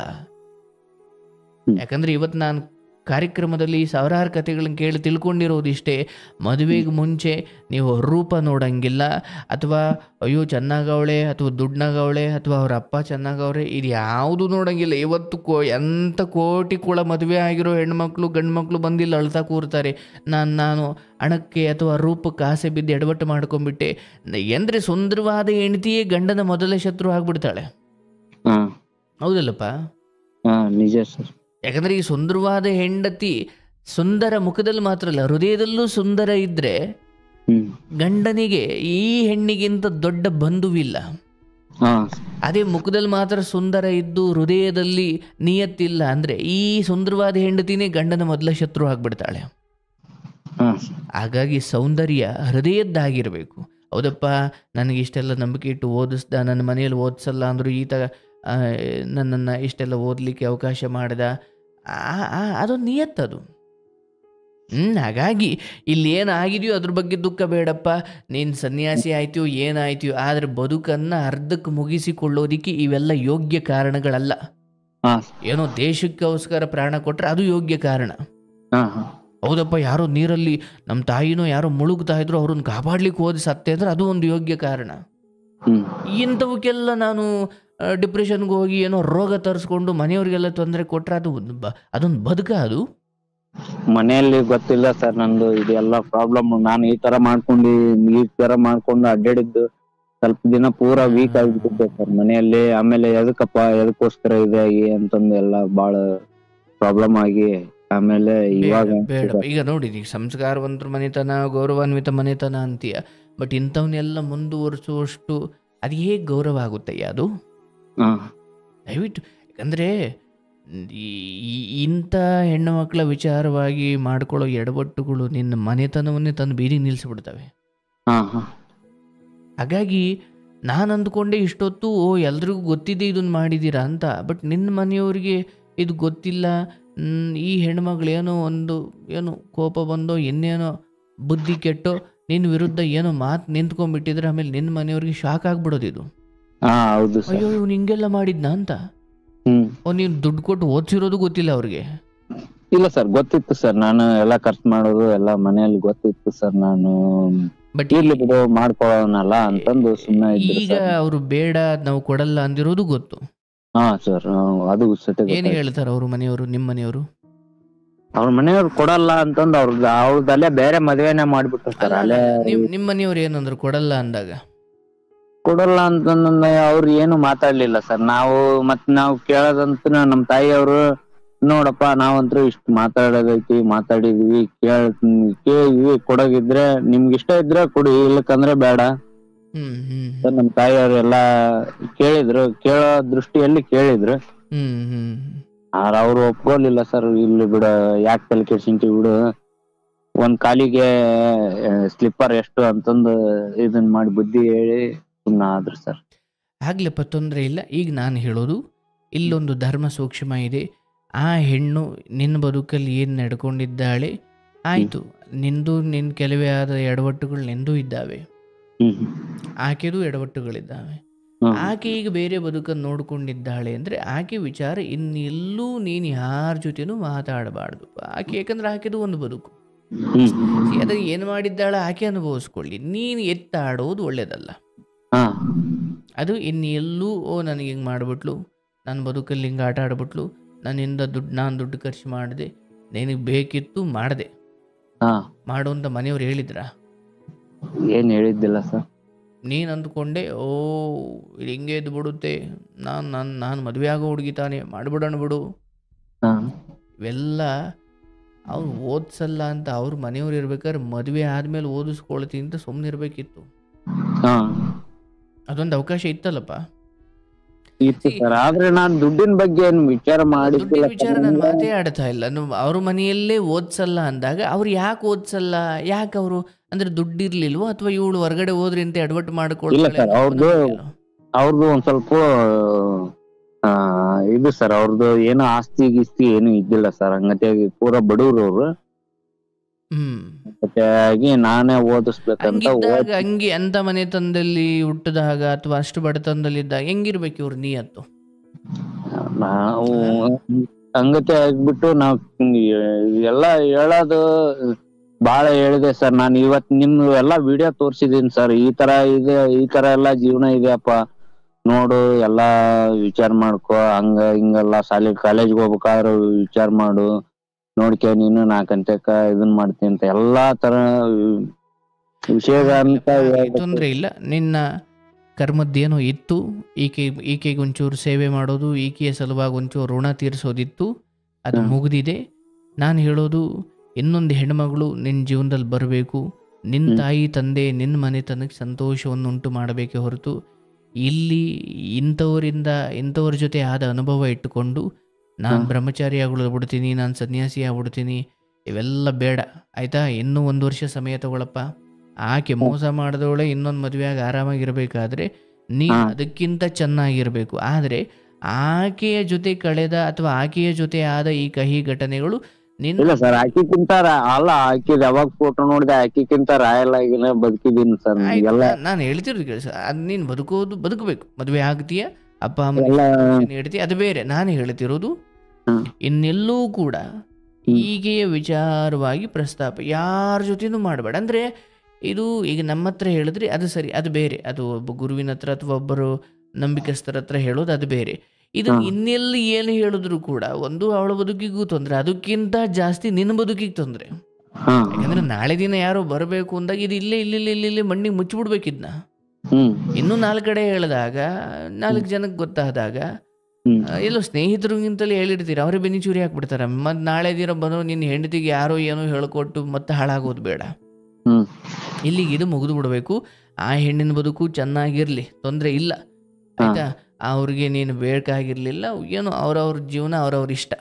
ಯಾಕಂದ್ರೆ ಇವತ್ತು ನಾನು ಕಾರ್ಯಕ್ರಮದಲ್ಲಿ ಸಾವಿರಾರು ಕಥೆಗಳನ್ನ ಕೇಳಿ ತಿಳ್ಕೊಂಡಿರೋದಿಷ್ಟೇ, ಮದುವೆಗೆ ಮುಂಚೆ ನೀವು ರೂಪ ನೋಡಂಗಿಲ್ಲ, ಅಥವಾ ಅಯ್ಯೋ ಚೆನ್ನಾಗವಳೆ ಅಥವಾ ದುಡ್ನಾಗವಳೆ ಅಥವಾ ಅವ್ರ ಅಪ್ಪ ಚೆನ್ನಾಗವ್ರೆ, ಇದು ಯಾವುದು ನೋಡಂಗಿಲ್ಲ. ಇವತ್ತು ಎಂಥ ಕೋಟಿ ಕುಳ ಮದುವೆ ಆಗಿರೋ ಹೆಣ್ಮಕ್ಳು ಗಂಡು ಮಕ್ಕಳು ಬಂದಿಲ್ಲ ಅಳ್ತಾ ಕೂರ್ತಾರೆ, ನಾನು ಹಣಕ್ಕೆ ಅಥವಾ ರೂಪಕ್ಕೆ ಆಸೆ ಬಿದ್ದು ಎಡವಟ್ಟು ಮಾಡ್ಕೊಂಡ್ಬಿಟ್ಟೆ. ಎಂದರೆ ಸುಂದರವಾದ ಹೆಂಡತಿಯೇ ಗಂಡನ ಮೊದಲ ಶತ್ರು ಆಗ್ಬಿಡ್ತಾಳೆ. ಹೌದಲ್ಲಪ್ಪ? ನಿಜ ಸರ್. ಯಾಕಂದ್ರೆ ಈ ಸುಂದರವಾದ ಹೆಂಡತಿ ಸುಂದರ ಮುಖದಲ್ಲಿ ಮಾತ್ರ ಅಲ್ಲ, ಹೃದಯದಲ್ಲೂ ಸುಂದರ ಇದ್ರೆ ಗಂಡನಿಗೆ ಈ ಹೆಣ್ಣಿಗಿಂತ ದೊಡ್ಡ ಬಂಧುವಿಲ್ಲ. ಅದೇ ಮುಖದಲ್ಲಿ ಮಾತ್ರ ಸುಂದರ ಇದ್ದು ಹೃದಯದಲ್ಲಿ ನಿಯತ್ತಿಲ್ಲ ಅಂದ್ರೆ ಈ ಸುಂದರವಾದ ಹೆಂಡತಿನೇ ಗಂಡನ ಮೊದಲ ಶತ್ರು ಆಗ್ಬಿಡ್ತಾಳೆ. ಹಾಗಾಗಿ ಸೌಂದರ್ಯ ಹೃದಯದ್ದಾಗಿರ್ಬೇಕು. ಹೌದಪ್ಪ, ನನಗೆ ಇಷ್ಟೆಲ್ಲ ನಂಬಿಕೆ ಇಟ್ಟು ಓದಿಸ್ದ, ನನ್ನ ಮನೆಯಲ್ಲಿ ಓದಿಸಲ್ಲ ಅಂದರು, ಈತ ನನ್ನನ್ನು ಇಷ್ಟೆಲ್ಲ ಓದಲಿಕ್ಕೆ ಅವಕಾಶ ಮಾಡ್ದ, ಅದೊಂದು ನಿಯತ್ತದು. ಹಾಗಾಗಿ ಇಲ್ಲಿ ಏನಾಗಿದೆಯೋ ಅದ್ರ ಬಗ್ಗೆ ದುಃಖ ಬೇಡಪ್ಪ. ನೀನು ಸನ್ಯಾಸಿ ಆಯ್ತೀಯೋ ಏನಾಯ್ತೀಯೋ, ಆದರೆ ಬದುಕನ್ನು ಅರ್ಧಕ್ಕೆ ಮುಗಿಸಿಕೊಳ್ಳೋದಿಕ್ಕೆ ಇವೆಲ್ಲ ಯೋಗ್ಯ ಕಾರಣಗಳಲ್ಲ. ಏನೋ ದೇಶಕ್ಕೋಸ್ಕರ ಪ್ರಾಣ ಕೊಟ್ಟರೆ ಅದು ಯೋಗ್ಯ ಕಾರಣ. ಹೌದಪ್ಪ, ಯಾರೋ ನೀರಲ್ಲಿ ನಮ್ಮ ತಾಯಿನೋ ಯಾರೋ ಮುಳುಗ್ತಾ ಇದ್ರು, ಅವ್ರನ್ನ ಕಾಪಾಡ್ಲಿಕ್ಕೆ ಹೋದ ಸತ್ತೆ ಅಂದ್ರೆ ಅದು ಒಂದು ಯೋಗ್ಯ ಕಾರಣ. ಇಂಥವಕ್ಕೆಲ್ಲ ನಾನು ಡಿಪ್ರೆಷನ್ಗೆ ಹೋಗಿ ಏನೋ ರೋಗ ತರಿಸ್ಕೊಂಡು ಮನೆಯವ್ರಿಗೆಲ್ಲ ತೊಂದರೆ ಕೊಟ್ಟರೆ ಅದೊಂದು ಬದುಕ? ಅದು ಮನೆಯಲ್ಲಿ ಗೊತ್ತಿಲ್ಲ ಸರ್ ನಂದು ಇದೆಲ್ಲ ಪ್ರಾಬ್ಲಮ್. ನಾನು ಈ ತರ ಮಾಡ್ಕೊಂಡು ಅಡ್ಡಾಡಿದ್ದು ಸ್ವಲ್ಪ ದಿನ ಪೂರಾ ವೀಕ್ ಆಗಿಬಿಟ್ಟಿದ್ದೆ ಸರ್ ಮನೆಯಲ್ಲಿ. ಆಮೇಲೆ ಎದಕ್ಕೋಸ್ಕರ ಇದೆ ಅಂತಂದು ಎಲ್ಲ ಬಾಳ ಪ್ರಾಬ್ಲಮ್ ಆಗಿ ಆಮೇಲೆ ಇವಾಗ ಈಗ ನೋಡಿ, ಈಗ ಸಂಸ್ಕಾರವಂತರ ಮನೆತನ, ಗೌರವಾನ್ವಿತ ಮನೆತನ ಅಂತೀಯ, ಬಟ್ ಇಂಥವನ್ನೆಲ್ಲ ಮುಂದುವರಿಸುವಷ್ಟು ಅದು ಹೇಗೆ ಗೌರವ ಆಗುತ್ತಯ್ಯ ಅದು? ದಯವಿಟ್ಟು, ಯಾಕಂದರೆ ಇಂಥ ಹೆಣ್ಣು ಮಕ್ಕಳ ವಿಚಾರವಾಗಿ ಮಾಡ್ಕೊಳ್ಳೋ ಎಡವಟ್ಟುಗಳು ನಿನ್ನ ಮನೆತನವನ್ನೇ ತಂದು ಬೀದಿಗೆ ನಿಲ್ಲಿಸ್ಬಿಡ್ತವೆ. ಹಾಗಾಗಿ ನಾನು ಅಂದ್ಕೊಂಡೆ ಇಷ್ಟೊತ್ತು ಎಲ್ರಿಗೂ ಗೊತ್ತಿದೆ ಇದನ್ನು ಮಾಡಿದ್ದೀರಾ ಅಂತ, ಬಟ್ ನಿನ್ನ ಮನೆಯವ್ರಿಗೆ ಇದು ಗೊತ್ತಿಲ್ಲ. ಈ ಹೆಣ್ಮಗಳೇನೋ ಏನೋ ಕೋಪ ಬಂದೋ ಇನ್ನೇನೋ ಬುದ್ಧಿ ಕೆಟ್ಟೋ ನಿನ್ನ ವಿರುದ್ಧ ಏನೋ ಮಾತು ನಿಂತ್ಕೊಂಡ್ಬಿಟ್ಟಿದ್ರೆ ಆಮೇಲೆ ನಿನ್ನ ಮನೆಯವ್ರಿಗೆ ಶಾಕ್ ಆಗ್ಬಿಡೋದು ಇದು. ಅಯ್ಯೋ ಇವ್ನು ಹಿಂಗೆಲ್ಲ ಮಾಡಿದ್ನ ಅಂತ. ನೀನು ದುಡ್ಡು ಕೊಟ್ಟು ಓದಿಸಿರೋದು ಗೊತ್ತಿಲ್ಲ ಅವ್ರಿಗೆ? ಇಲ್ಲ ಸರ್, ಗೊತ್ತಿತ್ತು ಸರ್. ನಾನು ಎಲ್ಲ ಖರ್ಚು ಮಾಡೋದು ಎಲ್ಲ ಮನೆಯಲ್ಲಿ ಗೊತ್ತಿತ್ತು ಸರ್. ನಾನು ಬಟ್ ಇರ್ಲಿ ಬಿಡು ಮಾಡ್ಕೊಳ್ಳೋನಲ್ಲ ಅಂತಂದು ಸುಮ್ಮನೆ ಈಗ ಅವರು ಬೇಡ ನಾವು ಕೊಡಲ್ಲ ಅಂದಿರೋದು ಗೊತ್ತು. ಸರ್ ಅದು ಏನ್ ಹೇಳ್ತಾರ ಅವ್ರ ಮನೆಯವರು? ನಿಮ್ಮ ಮನೆಯವರು? ಅವ್ರ ಮನೆಯವ್ರು ಕೊಡಲ್ಲ ಅಂತಂದು ಅವ್ರದಲ್ಲೇ ಬೇರೆ ಮದುವೆನೇ ಮಾಡ್ಬಿಟ್ರು ಸರ್. ಅಲ್ಲೇ ನಿಮ್ಮ ಮನೆಯವ್ರು ಏನಂದ್ರು ಕೊಡಲ್ಲ ಅಂದಾಗ? ಕೊಡಲ್ಲ ಅಂತಂದ ಅವ್ರು ಏನು ಮಾತಾಡ್ಲಿಲ್ಲ ಸರ್. ನಾವು ಕೇಳೋದಂತ ನಮ್ ತಾಯಿಯವರು, ನೋಡಪ್ಪ ನಾವಂತ್ರು ಇಷ್ಟು ಮಾತಾಡಿದ್ವಿ, ಕೇಳಿದ್ವಿ, ಕೊಡೋಗಿದ್ರೆ ನಿಮ್ಗೆ ಇಷ್ಟ ಇದ್ರೆ ಕೊಡಿ, ಇಲ್ಲಕಂದ್ರೆ ಬೇಡ. ನಮ್ ತಾಯಿಯವ್ರು ಎಲ್ಲಾ ಕೇಳೋ ದೃಷ್ಟಿಯಲ್ಲಿ ಕೇಳಿದ್ರು. ಅವ್ರು ಒಪ್ಕೊಲಿಲ್ಲ ಸರ್. ಇಲ್ಲಿ ಬಿಡ, ಯಾಕೆ ತಲೆ ಕೆಡ್ಸಿಂತಿ ಬಿಡು, ಒಂದ್ ಕಾಲಿಗೆ ಸ್ಲಿಪ್ಪರ್ ಎಷ್ಟು ಅಂತಂದು ಇದನ್ ಮಾಡಿ ಬುದ್ಧಿ ಹೇಳಿ ಸುಮ್ಮನೆ ಆದ್ರು ಸರ್. ಆಗ್ಲಪ್ಪ, ತೊಂದರೆ ಇಲ್ಲ. ಈಗ ನಾನು ಹೇಳೋದು, ಇಲ್ಲೊಂದು ಧರ್ಮ ಸೂಕ್ಷ್ಮ ಇದೆ. ಆ ಹೆಣ್ಣು ನಿನ್ನ ಬದುಕಲ್ಲಿ ಏನು ನಡ್ಕೊಂಡಿದ್ದಾಳೆ, ಆಯಿತು, ನಿನ್ನ ಕೆಲವೇ ಆದ ಎಡವಟ್ಟುಗಳು ನಿಂದು ಇದ್ದಾವೆ, ಆಕೆದು ಎಡವಟ್ಟುಗಳಿದ್ದಾವೆ. ಆಕೆ ಈಗ ಬೇರೆ ಬದುಕನ್ನು ನೋಡ್ಕೊಂಡಿದ್ದಾಳೆ ಅಂದರೆ ಆಕೆ ವಿಚಾರ ಇನ್ನೆಲ್ಲೂ ನೀನು ಯಾರ ಜೊತೆನೂ ಮಾತಾಡಬಾರ್ದು. ಆಕೆ, ಯಾಕಂದ್ರೆ ಆಕೆದು ಒಂದು ಬದುಕು, ಅದ್ರ ಏನು ಮಾಡಿದ್ದಾಳೆ ಆಕೆ ಅನುಭವಿಸ್ಕೊಳ್ಳಿ. ನೀನು ಎತ್ತಾಡೋದು ಒಳ್ಳೇದಲ್ಲ. ಅದು ಇನ್ನೆಲ್ಲೂ ನನಗೆ ಹಿಂಗೆ ಮಾಡಿಬಿಟ್ಲು, ನನ್ನ ಬದುಕಲ್ಲಿ ಹಿಂಗೆ ಆಟ ಆಡ್ಬಿಟ್ಲು, ನಾನು ದುಡ್ಡು ಖರ್ಚು ಮಾಡಿದೆ, ನಿನಗೆ ಬೇಕಿತ್ತು ಮಾಡಿದೆ ಮಾಡು ಅಂತ ಮನೆಯವ್ರು ಹೇಳಿದ್ರ? ಏನು ಹೇಳಿದ್ದಿಲ್ಲ ಸರ್. ನೀನು ಅಂದ್ಕೊಂಡೆ ಇದು ಹಿಂಗೆ ಎದ್ದು ಬಿಡುತ್ತೆ, ನಾನು ಮದುವೆ ಆಗೋ ಹುಡುಗಿ ತಾನೆ, ಮಾಡಿಬಿಡೋಣ ಬಿಡು. ಇವೆಲ್ಲ ಅವ್ರು ಓದಿಸಲ್ಲ ಅಂತ ಅವ್ರ ಮನೆಯವ್ರು ಇರ್ಬೇಕಾದ್ರೆ ಮದುವೆ ಆದ್ಮೇಲೆ ಓದಿಸ್ಕೊಳ್ತೀನಿ ಅಂತ ಸುಮ್ಮನೆ ಇರ್ಬೇಕಿತ್ತು. ಅದೊಂದು ಅವಕಾಶ ಇತ್ತಲ್ಲಪ್ಪ. ಆದ್ರೆ ನಾನು ದುಡ್ಡಿನ ಬಗ್ಗೆ ವಿಚಾರ ನಾನು ಮಾತೇ ಆಡ್ತಾ ಇಲ್ಲ. ಅವ್ರ ಮನೆಯಲ್ಲೇ ಓದಿಸಲ್ಲ ಅಂದಾಗ ಅವ್ರು ಯಾಕೆ ಓದಿಸಲ್ಲ? ಯಾಕೆ ಅವರು ಅಂದ್ರೆ ದುಡ್ಡಿರ್ಲಿಲ್ವೋ ಅಥವಾ ಇವಳು ಹೊರಗಡೆ ಹೋದ್ರಿ ಅಂತ ಎಡವಟ್ಟು ಮಾಡ್ಕೊಳ್ಳಿ? ಅವ್ರದ್ದು ಒಂದ್ ಸ್ವಲ್ಪ ಇದು ಸರ್, ಅವ್ರದ್ದು ಏನೋ ಆಸ್ತಿ ಗೀಸ್ತಿ ಏನು ಇದ್ದಿಲ್ಲ ಸರ್. ಹಂಗತಿಯಾಗಿ ಪೂರಾ ಬಡವ್ರು ಅವ್ರು. ನಾನೇ ಓದಿಸ್ಬೇಕಂತ ಹಂಗೆ ಅಂತ ಮನೆತನದಲ್ಲಿ ಹುಟ್ಟಿದಾಗ ಅಥವಾ ಅಷ್ಟು ಬಡತನದಲ್ಲಿ ಇದ್ದಾಗ ಹೆಂಗಿರ್ಬೇಕು ಇವ್ರ ನಿಯತ್ತು? ನಾವು ಹಂಗತೆ ಆಗ್ಬಿಟ್ಟು ನಾವ್ ಎಲ್ಲಾ ಹೇಳೋದು ಬಾಳ ಹೇಳಿದೆ ಸರ್. ನಾನು ಇವತ್ ನಿಮ್ ಎಲ್ಲಾ ವಿಡಿಯೋ ತೋರ್ಸಿದೀನಿ ಸರ್. ಈ ತರ ಇದೆ, ಈ ತರ ಎಲ್ಲಾ ಜೀವನ ಇದೆಯಪ್ಪ ನೋಡು, ಎಲ್ಲಾ ವಿಚಾರ ಮಾಡ್ಕೊ, ಹಂಗ ಹಿಂಗೆಲ್ಲಾ ಕಾಲೇಜ್ಗೆ ಹೋಗ್ಬೇಕಾದ್ರೆ ವಿಚಾರ ಮಾಡು, ನೋಡ್ಕೆ ನೀನು 4 ಗಂಟೆಕ ಇದನ್ ಮಾಡ್ತೀನಿ ಅಂತ ಎಲ್ಲಾ ತರ ವಿಷಯಗಳಂತ ತೊಂದ್ರೆ ಇಲ್ಲ. ನಿನ್ನ ಕರ್ಮದ್ದೇನೋ ಇತ್ತು, ಈಕೆಗೆ ಒಂಚೂರು ಸೇವೆ ಮಾಡೋದು, ಈಕೆಯ ಸಲುವಾಗಿ ಒಂಚೂರು ಋಣ ತೀರಿಸೋದಿತ್ತು, ಅದು ಮುಗಿದಿದೆ. ನಾನು ಹೇಳೋದು, ಇನ್ನೊಂದು ಹೆಣ್ಮಗಳು ನಿನ್ನ ಜೀವನದಲ್ಲಿ ಬರಬೇಕು. ನಿನ್ನ ತಾಯಿ ತಂದೆ ನಿನ್ನ ಮನೆತನಕ್ಕೆ ಸಂತೋಷವನ್ನು ಉಂಟು ಮಾಡಬೇಕೇ ಹೊರತು ಇಲ್ಲಿ ಇಂಥವ್ರ ಜೊತೆ ಆದ ಅನುಭವ ಇಟ್ಟುಕೊಂಡು ನಾನು ಬ್ರಹ್ಮಚಾರಿ ಆಗ್ಬಿಡ್ತೀನಿ, ನಾನು ಸನ್ಯಾಸಿ ಆಗ್ಬಿಡ್ತೀನಿ, ಇವೆಲ್ಲ ಬೇಡ ಆಯಿತಾ. ಇನ್ನೂ 1 ವರ್ಷ ಸಮಯ ತಗೊಳಪ್ಪ. ಆಕೆ ಮೋಸ ಮಾಡಿದವಳೆ ಇನ್ನೊಂದು ಮದುವೆಯಾಗಿ ಆರಾಮಾಗಿರ್ಬೇಕಾದ್ರೆ ನೀನು ಅದಕ್ಕಿಂತ ಚೆನ್ನಾಗಿರ್ಬೇಕು. ಆದರೆ ಆಕೆಯ ಜೊತೆ ಕಳೆದ ಅಥವಾ ಆಕೆಯ ಜೊತೆ ಆದ ಈ ಕಹಿ ಘಟನೆಗಳು ಇಲ್ಲ ಸರ್. ಆಕಿಕ್ಕಿಂತ ಅಲ್ಲ, ಆಕಿದ್ ಯಾವಾಗ ಫೋಟೋ ನೋಡಿದೆ ಆಕಿಕ್ಕಿಂತ ರಾಯಲ್ ಆಗಿನ ಬದುಕಿದೀನಿ ಸರ್. ನಾನು ಹೇಳ್ತಿರೋದು ಕೆಲಸ, ಅದು ನೀನು ಬದುಕಬೇಕು. ಮದುವೆ ಆಗ್ತೀಯ, ಅಪ್ಪ ಅಮ್ಮ ಹೇಳ್ತೀಯ, ಅದು ಬೇರೆ. ನಾನು ಹೇಳ್ತಿರೋದು ಇನ್ನೆಲ್ಲೂ ಕೂಡ ಹೀಗೆಯ ವಿಚಾರವಾಗಿ ಪ್ರಸ್ತಾಪ ಯಾರ ಜೊತೆನೂ ಮಾಡಬೇಡ. ಅಂದರೆ ಇದು ಈಗ ನಮ್ಮ ಹತ್ರ ಹೇಳಿದ್ರೆ ಅದು ಸರಿ, ಅದು ಬೇರೆ. ಅದು ಒಬ್ಬ ಗುರುವಿನ ಹತ್ರ ಅಥವಾ ಒಬ್ಬರು ನಂಬಿಕಸ್ಥರ ಹತ್ರ ಹೇಳೋದು ಅದು ಬೇರೆ. ಇದು ಇನ್ನೆಲ್ಲಿ ಏನು ಹೇಳಿದ್ರು ಕೂಡ ಒಂದು ಅವಳ ಬದುಕಿಗೂ ತೊಂದರೆ, ಅದಕ್ಕಿಂತ ಜಾಸ್ತಿ ನಿನ್ನ ಬದುಕಿಗೆ ತೊಂದರೆ. ಯಾಕಂದ್ರೆ ನಾಳೆ ದಿನ ಯಾರೋ ಬರಬೇಕು ಅಂದಾಗ ಇದು ಇಲ್ಲೇ ಮಣ್ಣಿಗೆ ಮುಚ್ಚಿಬಿಡ್ಬೇಕಿದ್ನ. ಇನ್ನೂ 4 ಕಡೆ ಹೇಳಿದಾಗ 4 ಜನಕ್ಕೆ ಗೊತ್ತಾದಾಗ ಎಲ್ಲೋ ಸ್ನೇಹಿತರಿಗಿಂತಲೇ ಹೇಳಿರ್ತೀರ, ಅವರೇ ಬೆನ್ನಿಚೂರಿ ಹಾಕ್ಬಿಡ್ತಾರೆ. ಮತ್ತು ನಾಳೆ ದಿನ ಬಂದು ನಿನ್ನ ಹೆಂಡತಿಗೆ ಯಾರೋ ಏನೋ ಹೇಳ್ಕೊಟ್ಟು ಮತ್ತೆ ಹಾಳಾಗೋದು ಬೇಡ. ಇಲ್ಲಿಗೆ ಇದು ಮುಗಿದು ಬಿಡಬೇಕು. ಆ ಹೆಣ್ಣಿನ ಬದುಕು ಚೆನ್ನಾಗಿರ್ಲಿ, ತೊಂದರೆ ಇಲ್ಲ ಆಯ್ತಾ. ಅವ್ರಿಗೆ ನೀನು ಬೇಕಾಗಿರ್ಲಿಲ್ಲ, ಏನೋ ಅವ್ರವ್ರ ಜೀವನ ಅವ್ರವ್ರ ಇಷ್ಟ.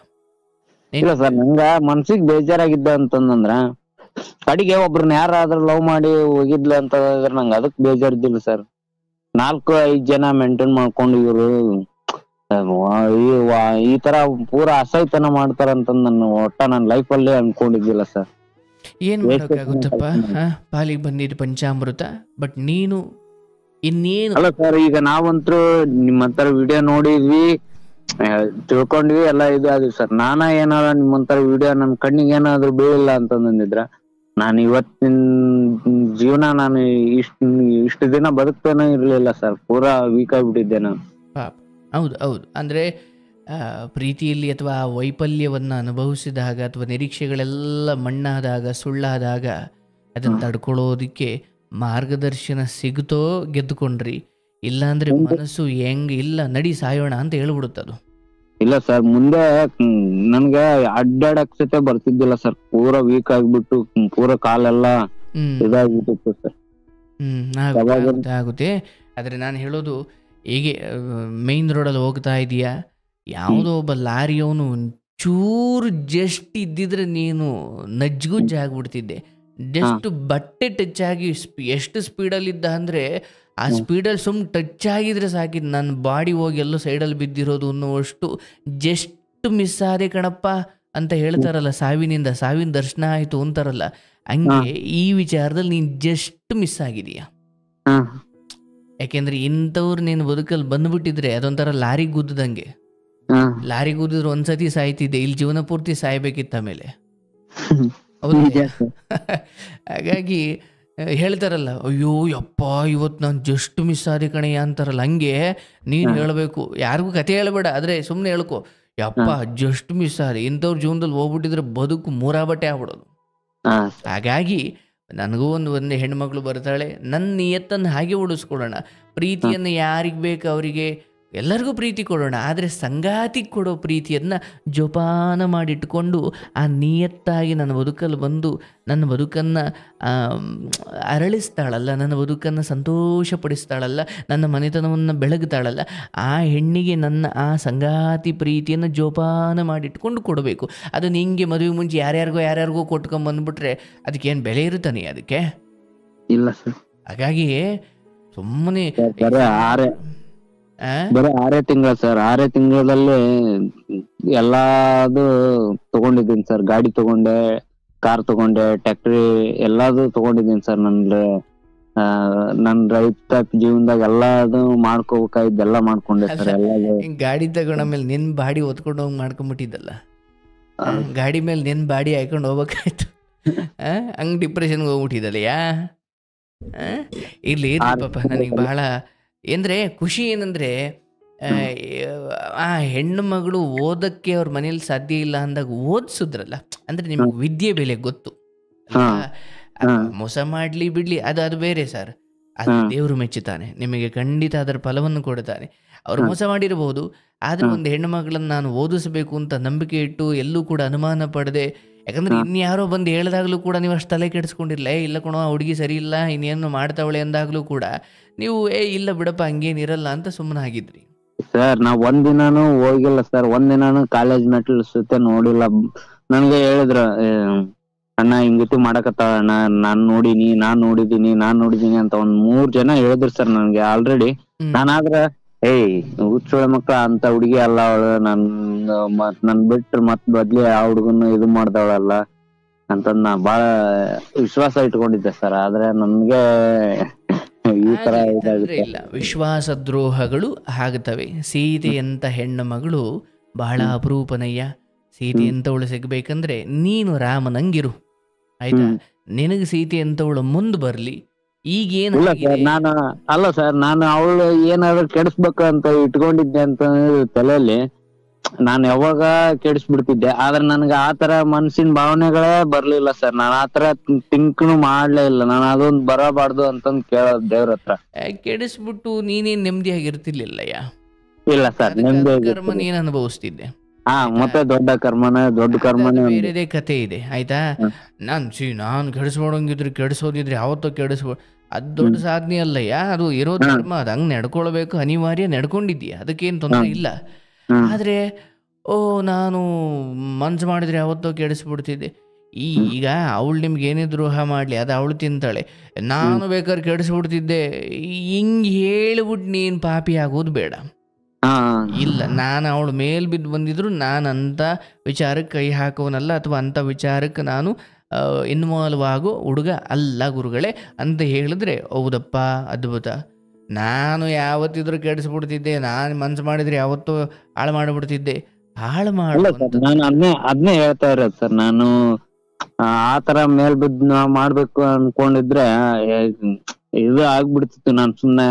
ಇಲ್ಲ ಸರ್, ನಂಗ ಮನ್ಸಿಗೆ ಬೇಜಾರಾಗಿದ್ದ ಅಂತಂದ್ರ ಕಡೆಗೆ ಒಬ್ರನ್ನ ಯಾರಾದ್ರೂ ಲವ್ ಮಾಡಿ ಹೋಗಿದ್ಲ ಅಂತ ನಂಗೆ ಅದಕ್ ಬೇಜಾರಿದ್ದಿಲ್ಲ ಸರ್. 4-5 ಜನ ಮೇಂಟೈನ್ ಮಾಡ್ಕೊಂಡು ಇವ್ರು ಈ ತರ ಪೂರಾ ಅಸಹ್ಯತನ ಮಾಡ್ತಾರಂತ ನನ್ನ ನನ್ನ ಲೈಫ್ ಅಲ್ಲೇ ಅನ್ಕೊಂಡಿದ್ದಿಲ್ಲ ಸರ್. ಏನ್ ಮಾಡೋಕ್ಕಾಗುತ್ತಪ್ಪ, ಪಾಲಿಗೆ ಬಂದಿದ್ದು ಪಂಚಾಮೃತ. ಬಟ್ ನೀನು ಇನ್ನೇನು ಅಲ್ಲ ಸರ್, ಈಗ ನಾವಂತೂ ನಿಮ್ಮ ಹತ್ರ ವಿಡಿಯೋ ನೋಡಿದ್ವಿ, ತಿಳ್ಕೊಂಡ್ವಿ, ಎಲ್ಲ ಇದು ಆದ್ವಿ ಸರ್. ಏನಾರ ನಿಮ್ಮಂತರ ವಿಡಿಯೋ ನನ್ ಕಣ್ಣಿಗೆ ಏನಾದ್ರು ಬೀಳಿಲ್ಲ ಅಂತಂದಿದ್ರ ನಾನು ಇವತ್ತಿನ ಜೀವನ ನಾನು ಇಷ್ಟು ದಿನ ಬದುಕ್ತೇನೆ ಇರ್ಲಿಲ್ಲ ಸರ್. ಪೂರಾ ವೀಕ್ ಆಗ್ಬಿಟ್ಟಿದ್ದೆ ನಾನು. ಹೌದು ಹೌದು. ಅಂದ್ರೆ ಪ್ರೀತಿಯಲ್ಲಿ ಅಥವಾ ವೈಫಲ್ಯವನ್ನು ಅನುಭವಿಸಿದಾಗ ಅಥವಾ ನಿರೀಕ್ಷೆಗಳೆಲ್ಲ ಮಣ್ಣಾದಾಗ ಸುಳ್ಳಾದಾಗ ಅದನ್ನು ತಡ್ಕೊಳ್ಳೋದಕ್ಕೆ ಮಾರ್ಗದರ್ಶನ ಸಿಗುತ್ತೋ ಗೆದ್ದುಕೊಂಡ್ರಿ, ಇಲ್ಲಾಂದ್ರೆ ಮನಸ್ಸು ಇಲ್ಲ ನಡಿ ಸಾಯೋಣ ಅಂತ ಹೇಳ್ಬಿಡುತ್ತದು. ಇಲ್ಲ ಸರ್, ಮುಂದೆ ನನ್ಗೆ ಅಡ್ಡಾಡಕ್ ಸತೆ ಬರ್ತಿದ್ದಿಲ್ಲ ಸರ್. ಪೂರಾ ವೀಕ್ ಆಗ್ಬಿಟ್ಟು ಪೂರಾ ಕಾಲೆಲ್ಲ ಇದಾಗ್ಬಿಟ್ಟಿತ್ತು ಸರ್. ಆಗುತ್ತೆ. ಆದ್ರೆ ನಾನು ಹೇಳೋದು, ಹೀಗೆ ಮೈನ್ ರೋಡಲ್ಲಿ ಹೋಗ್ತಾ ಇದೀಯಾ, ಯಾವುದೋ ಒಬ್ಬ ಲಾರಿಯವನು ಚೂರು ಜಸ್ಟ್ ಇದ್ದಿದ್ರೆ ನೀನು ನಜ್ಗುಜ್ಜಾಗ್ಬಿಡ್ತಿದ್ದೆ. ಜಸ್ಟ್ ಬಟ್ಟೆ ಟಚ್ ಆಗಿ ಎಷ್ಟು ಸ್ಪೀಡಲ್ಲಿದ್ದ ಅಂದರೆ ಆ ಸ್ಪೀಡಲ್ಲಿ ಸುಮ್ಮನೆ ಟಚ್ ಆಗಿದ್ರೆ ಸಾಕಿದ್ದು, ನನ್ನ ಬಾಡಿ ಹೋಗಿ ಎಲ್ಲೋ ಸೈಡಲ್ಲಿ ಬಿದ್ದಿರೋದು ಅನ್ನೋಷ್ಟು ಜಸ್ಟ್ ಮಿಸ್ ಆದೆ ಕಣಪ್ಪ ಅಂತ ಹೇಳ್ತಾರಲ್ಲ. ಸಾವಿನ ದರ್ಶನ ಆಯಿತು ಅಂತಾರಲ್ಲ, ಹಂಗೆ ಈ ವಿಚಾರದಲ್ಲಿ ನೀನು ಜಸ್ಟ್ ಮಿಸ್ ಆಗಿದೀಯಾ. ಯಾಕೆಂದ್ರೆ ಇಂಥವ್ರು ನೀನು ಬದುಕಲ್ಲಿ ಬಂದ್ಬಿಟ್ಟಿದ್ರೆ ಅದೊಂಥರ ಲಾರಿ ಗುದ್ದಂಗೆ. ಲಾರಿ ಗುದ್ದಿದ್ರೆ ಒಂದ್ಸತಿ ಸಾಯ್ತಿದ್ದೆ, ಇಲ್ಲಿ ಜೀವನ ಪೂರ್ತಿ ಸಾಯ್ಬೇಕಿತ್ತ ಆಮೇಲೆ. ಹಾಗಾಗಿ ಹೇಳ್ತಾರಲ್ಲ, ಅಯ್ಯೋ ಯಪ್ಪ ಇವತ್ತು ನಾನು ಜಸ್ಟ್ ಮಿಸ್ ಆದೆ ಕಣಯ್ಯ ಅಂತಾರಲ್ಲ, ಹಂಗೆ ನೀನು ಹೇಳಬೇಕು. ಯಾರಿಗೂ ಕತೆ ಹೇಳಬೇಡ, ಆದರೆ ಸುಮ್ಮನೆ ಹೇಳ್ಕೊ, ಯಪ್ಪ ಜಸ್ಟ್ ಮಿಸ್ ಆದೆ. ಇಂಥವ್ರ ಜೀವನದಲ್ಲಿ ಹೋಗ್ಬಿಟ್ಟಿದ್ರೆ ಬದುಕು ಮೂರಾಬಟ್ಟೆ ಆಗ್ಬಿಡೋದು. ಹಾಗಾಗಿ ನನಗೂ ಒಂದೇ ಹೆಣ್ಮಗಳು ಬರ್ತಾಳೆ, ನನ್ನ ನಿಯತ್ತನ್ನು ಹಾಗೆ ಉಳಿಸ್ಕೊಡೋಣ. ಪ್ರೀತಿಯನ್ನು ಯಾರಿಗೆ ಬೇಕು ಅವರಿಗೆ ಎಲ್ಲರಿಗೂ ಪ್ರೀತಿ ಕೊಡೋಣ, ಆದರೆ ಸಂಗಾತಿಗೆ ಕೊಡೋ ಪ್ರೀತಿಯನ್ನು ಜೋಪಾನ ಮಾಡಿಟ್ಕೊಂಡು ಆ ನಿಯತ್ತಾಗಿ ನನ್ನ ಬದುಕಲ್ಲಿ ಬಂದು ನನ್ನ ಬದುಕನ್ನು ಅರಳಿಸ್ತಾಳಲ್ಲ, ನನ್ನ ಬದುಕನ್ನು ಸಂತೋಷಪಡಿಸ್ತಾಳಲ್ಲ, ನನ್ನ ಮನೆತನವನ್ನು ಬೆಳಗ್ತಾಳಲ್ಲ, ಆ ಹೆಣ್ಣಿಗೆ ನನ್ನ ಆ ಸಂಗಾತಿ ಪ್ರೀತಿಯನ್ನು ಜೋಪಾನ ಮಾಡಿಟ್ಕೊಂಡು ಕೊಡಬೇಕು. ಅದು ನಿಂಗೆ ಮದುವೆ ಮುಂಚೆ ಯಾರ್ಯಾರಿಗೋ ಕೊಟ್ಕೊಂಡ್ಬಂದ್ಬಿಟ್ರೆ ಅದಕ್ಕೇನು ಬೆಲೆ ಇರುತ್ತಾನೆ ಅದಕ್ಕೆ? ಇಲ್ಲ ಸರ್. ಹಾಗಾಗಿ ಸುಮ್ಮನೆ ಬರೀ 6 ತಿಂಗಳ ಸರ್, 6 ತಿಂಗಳಲ್ಲಿ ಎಲ್ಲಾದು ತಗೊಂಡಿದ್ದೀನಿ ಸರ್. ಗಾಡಿ ತಗೊಂಡೆ, ಕಾರ್ ತಗೊಂಡೆ, ಟ್ಯಾಕ್ಟ್ರಿ ಎಲ್ಲಾದು ತಗೊಂಡಿದ್ದೀನಿ ಸರ್. ನನ್ಗೆ ನನ್ ರೈತ ಜೀವನದಾಗ ಎಲ್ಲಾದು ಮಾಡ್ಕೋಬೇಕಾಯ್ದೆಲ್ಲ ಮಾಡ್ಕೊಂಡೆ ಸರ್ ಎಲ್ಲ. ಗಾಡಿ ತಗೊಂಡ ಮೇಲೆ ನಿನ್ ಬಾಡಿ ಹೊತ್ಕೊಂಡು ಹೋಗಿ ಮಾಡ್ಕೊಂಡ್ಬಿಟ್ಟಿದ್ದಲ್ಲ, ಗಾಡಿ ಮೇಲೆ ನಿನ್ ಬಾಡಿ ಹಾಕೊಂಡು ಹೋಗ್ಬೇಕಾಯ್ತು. ಹಂಗ್ ಡಿಪ್ರೆಷನ್ಗೆ ಹೋಗ್ಬಿಟ್ಟಿದ್ದಲ್ಲ ಯಾ ಇಲ್ಲಿ ಪಾಪ. ನನಗೆ ಬಹಳ ಅಂದ್ರೆ ಖುಷಿ ಏನಂದ್ರೆ ಆ ಹೆಣ್ಣು ಮಗಳು ಓದಕ್ಕೆ ಅವ್ರ ಮನೇಲಿ ಸಾಧ್ಯ ಇಲ್ಲ ಅಂದಾಗ ಓದಿಸಿದ್ರಲ್ಲ, ಅಂದ್ರೆ ನಿಮ್ಗೆ ವಿದ್ಯೆ ಬೆಲೆ ಗೊತ್ತು. ಮೋಸ ಮಾಡ್ಲಿ ಬಿಡ್ಲಿ ಅದು ಬೇರೆ ಸರ್, ಅದು ದೇವರು ಮೆಚ್ಚುತ್ತಾನೆ, ನಿಮಗೆ ಖಂಡಿತ ಅದರ ಫಲವನ್ನು ಕೊಡುತ್ತಾನೆ. ಅವ್ರು ಮೋಸ ಮಾಡಿರಬಹುದು, ಆದ್ರೆ ಒಂದು ಹೆಣ್ಣು ಮಗಳನ್ನ ನಾನು ಓದಿಸಬೇಕು ಅಂತ ನಂಬಿಕೆ ಇಟ್ಟು ಎಲ್ಲೂ ಕೂಡ ಅನುಮಾನ ಪಡದೆ, ಯಾಕಂದ್ರೆ ಇನ್ಯಾರೋ ಬಂದು ಹೇಳಿದಾಗ್ಲೂ ಕೂಡ ನೀವು ಅಷ್ಟು ತಲೆ ಕೆಡಿಸ್ಕೊಂಡಿರ್ಲ, ಇಲ್ಲ ಕಣೋ ಆ ಹುಡುಗಿ ಸರಿ ಇಲ್ಲ ಇನ್ನೇನು ಮಾಡ್ತಾವಳೆ ಅಂದಾಗ್ಲೂ ಕೂಡ ನೀವು ಇಲ್ಲ ಬಿಡಪ್ಪ ಹಂಗೇನಿರಲ್ಲ ಅಂತ ಸುಮ್ಮನೆ ಆಗಿದ್ರಿ. ಸರ್ ನಾವ್ ಒಂದಿನಾನು ಹೋಗಿಲ್ಲ ಸರ್, ಒಂದಿನಾನು ಕಾಲೇಜ್ ಮೆಟ್ಲ್ ಸುತ್ತ ನೋಡಿಲ್ಲ. ನನ್ಗೆ ಹೇಳಿದ್ರ ಅಣ್ಣ ಹಿಂಗತಿ ಮಾಡಕತ್ತಾಳ ಅಣ್ಣ, ನಾನ್ ನೋಡಿದೀನಿ ಅಂತ ಒಂದ್ 3 ಜನ ಹೇಳಿದ್ರು ಸರ್ ನನ್ಗೆ ಆಲ್ರೆಡಿ. ನಾನಾದ್ರ ಹುಚ್ಚುಳ ಮಕ್ಳ ಅಂತ ಹುಡುಗಿ ಅಲ್ಲ ಅವಳು, ನನ್ ಬಿಟ್ರ ಮತ್ ಬದ್ಲಿ ಆ ಹುಡುಗನ ಇದು ಮಾಡ್ದವಳಲ್ಲ ಅಂತಂದ್ ನಾ ಬಾಳ ವಿಶ್ವಾಸ ಇಟ್ಕೊಂಡಿದ್ದೆ ಸರ್. ಆದ್ರೆ ನನ್ಗೆ ಈ ತರ ಇಲ್ಲ, ವಿಶ್ವಾಸ ದ್ರೋಹಗಳು ಆಗ್ತವೆ. ಸೀತೆಯಂತ ಹೆಣ್ಣು ಮಗಳು ಬಹಳ ಅಪರೂಪನಯ್ಯ. ಸೀತೆ ಅಂತವಳು ಸಿಗ್ಬೇಕಂದ್ರೆ ನೀನು ರಾಮನಂಗಿರು ಆಯ್ತಾ, ನಿನಗೆ ಸೀತೆ ಅಂತವಳು ಮುಂದ್ ಬರ್ಲಿ. ಈಗೇನು ನಾನು ಅಲ್ಲ ಸರ್, ನಾನು ಅವಳು ಏನಾದ್ರು ಕೆಡಿಸ್ಬೇಕು ಅಂತ ಇಟ್ಕೊಂಡಿದ್ದೆ ಅಂತ ತಲೆಯಲ್ಲಿ ನಾನು ಯಾವಾಗ ಕೆಡಿಸ್ಬಿಡ್ತಿದ್ದೆ. ಆದ್ರೆ ನನ್ಗೆ ಆತರ ಮನ್ಸಿನ ಭಾವನೆಗಳೇ ಬರ್ಲಿಲ್ಲ ಸರ್. ನಾನು ಆತರ ತಿಂಕ್ನು ಮಾಡ್ಲೇ ಇಲ್ಲ. ನಾನು ಅದೊಂದು ಬರಬಾರ್ದು ಅಂತಂದ್ ಕೇಳೋದ್ ದೇವ್ರ ಹತ್ರ. ಕೆಡಿಸ್ಬಿಟ್ಟು ನೀನೇನ್ ನೆಮ್ಮದಿಯಾಗಿರ್ತಿರ್ಲಿಲ್ಲ ಇಲ್ಲ ಸರ್, ಕರ್ಮ ನೀನ್ ಅನುಭವಿಸ್ತಿದ್ದೆ. ಮತ್ತೆ ದೊಡ್ಡ ಕರ್ಮನೇ ಬೇರೆದೇ ಕತೆ ಇದೆ ಆಯ್ತಾ. ನಾನು ಕೆಡಿಸ್ಬೋಡಂಗಿದ್ರೆ ಕೆಡಿಸೋದಿದ್ರೆ ಯಾವತ್ತೋ ಕೆಡಿಸ್ಬೋದು, ಅದು ದೊಡ್ಡ ಸಾಧನೆ ಅಲ್ಲಯ್ಯ, ಅದು ಇರೋ ಧರ್ಮ, ಅದು ಹಂಗ್ ನಡ್ಕೊಳ್ಬೇಕು, ಅನಿವಾರ್ಯ ನಡ್ಕೊಂಡಿದ್ದೀಯ, ಅದಕ್ಕೇನು ತೊಂದರೆ ಇಲ್ಲ. ಆದ್ರೆ ನಾನು ಮನ್ಸು ಮಾಡಿದ್ರೆ ಯಾವತ್ತೋ ಕೆಡಿಸ್ಬಿಡ್ತಿದ್ದೆ. ಈಗ ಅವಳು ನಿಮ್ಗೆ ಏನೇ ದ್ರೋಹ ಮಾಡ್ಲಿ ಅದು ಅವಳು ತಿಂತಾಳೆ, ನಾನು ಬೇಕಾದ್ರೆ ಕೆಡಿಸ್ಬಿಡ್ತಿದ್ದೆ. ಹಿಂಗ್ ಹೇಳ್ಬಿಟ್ಟು ನೀನ್ ಪಾಪಿ ಆಗೋದು ಬೇಡ. ಇಲ್ಲ, ನಾನು ಅವಳು ಮೇಲ್ ಬಿದ್ದು ಬಂದಿದ್ರು ನಾನು ಅಂಥ ವಿಚಾರಕ್ಕೆ ಕೈ ಹಾಕೋನಲ್ಲ, ಅಥವಾ ಅಂಥ ವಿಚಾರಕ್ಕೆ ನಾನು ಇನ್ವಾಲ್ವ್ ಆಗೋ ಹುಡುಗ ಅಲ್ಲ ಗುರುಗಳೇ ಅಂತ ಹೇಳಿದ್ರೆ ಹೌದಪ್ಪ ಅದ್ಭುತ. ನಾನು ಯಾವತ್ತಿದ್ರು ಕೆಡಿಸ್ಬಿಡ್ತಿದ್ದೆ, ನಾನು ಮನ್ಸು ಮಾಡಿದ್ರೆ ಯಾವತ್ತೂ ಹಾಳು ಮಾಡಿಬಿಡ್ತಿದ್ದೆ. ಹಾಳು ನಾನು ಅದನ್ನೇ ಹೇಳ್ತಾ ಇರೋದು ಸರ್. ನಾನು ಆತರ ಮೇಲ್ ಬಿದ್ದು ಮಾಡ್ಬೇಕು ಅನ್ಕೊಂಡಿದ್ರೆ ಇದು ಆಗ್ಬಿಡ್ತಿತ್ತು. ನಾನು ಸುಮ್ನೆ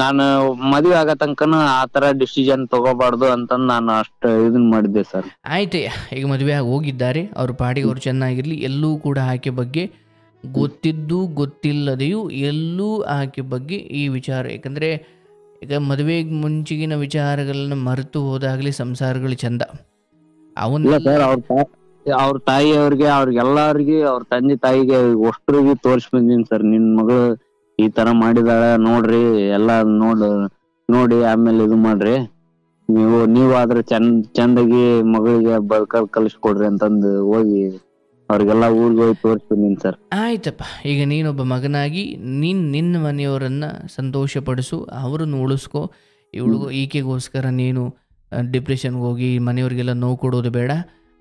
ನಾನು ಮದುವೆ ಆಗೋ ತನಕನು ಆತರ ಡಿಸಿಷನ್ ತಗೋಬಾರ್ದು ಅಂತಂದ್ ನಾನು ಅಷ್ಟು ಇದನ್ ಮಾಡಿದ್ದೆ ಸರ್. ಆಯ್ತು, ಈಗ ಮದುವೆ ಆಗಿ ಹೋಗಿದ್ದಾರೆ, ಅವ್ರ ಪಾಡಿಗೆ ಅವ್ರು ಚೆನ್ನಾಗಿರ್ಲಿ. ಎಲ್ಲೂ ಕೂಡ ಆಕೆ ಬಗ್ಗೆ ಗೊತ್ತಿದ್ದು ಗೊತ್ತಿಲ್ಲದೆಯೂ ಎಲ್ಲೂ ಆಕೆ ಬಗ್ಗೆ ಈ ವಿಚಾರ, ಯಾಕಂದ್ರೆ ಈಗ ಮದುವೆಗೆ ಮುಂಚಿಗಿನ ವಿಚಾರಗಳನ್ನ ಮರೆತು ಹೋದಾಗ್ಲಿ ಸಂಸಾರಗಳು ಚಂದ. ಅವ್ರ ತಾಯಿಯವ್ರಿಗೆ ಅವ್ರಿಗೆಲ್ಲರಿಗೆ ಅವ್ರ ತಂದೆ ತಾಯಿಗೆ ಅಷ್ಟ್ರಿಗೆ ತೋರ್ಸ್ ಬಂದೀನಿ ಸರ್, ನಿನ್ ಮಗಳು ಈ ತರ ಮಾಡಿದಾಳ ನೋಡ್ರಿ, ಎಲ್ಲಾ ನೋಡಿ ಆಮೇಲೆ ಇದು ಮಾಡ್ರಿ, ನೀವು ಆದ್ರೆ ಚಂದಾಗಿ ಮಗಳಿಗೆ ಕಲಿಸ್ಕೊಡ್ರಿ ಅಂತಂದು ಹೋಗಿ ಅವ್ರಿಗೆಲ್ಲ ಊರಿಗೆ ಹೋಗಿ ತೋರಿಸ್ತೀನಿ ಸರ್. ಆಯ್ತಪ್ಪ, ಈಗ ನೀನೊಬ್ಬ ಮಗನಾಗಿ ನಿನ್ನ ಮನೆಯವರನ್ನ ಸಂತೋಷ ಪಡಿಸು, ಅವರನ್ನು ಉಳಿಸ್ಕೊ. ಈಕೆಗೋಸ್ಕರ ನೀನು ಡಿಪ್ರೆಷನ್ಗೆ ಹೋಗಿ ಮನೆಯವ್ರಿಗೆಲ್ಲ ನೋವು ಕೊಡೋದು ಬೇಡ.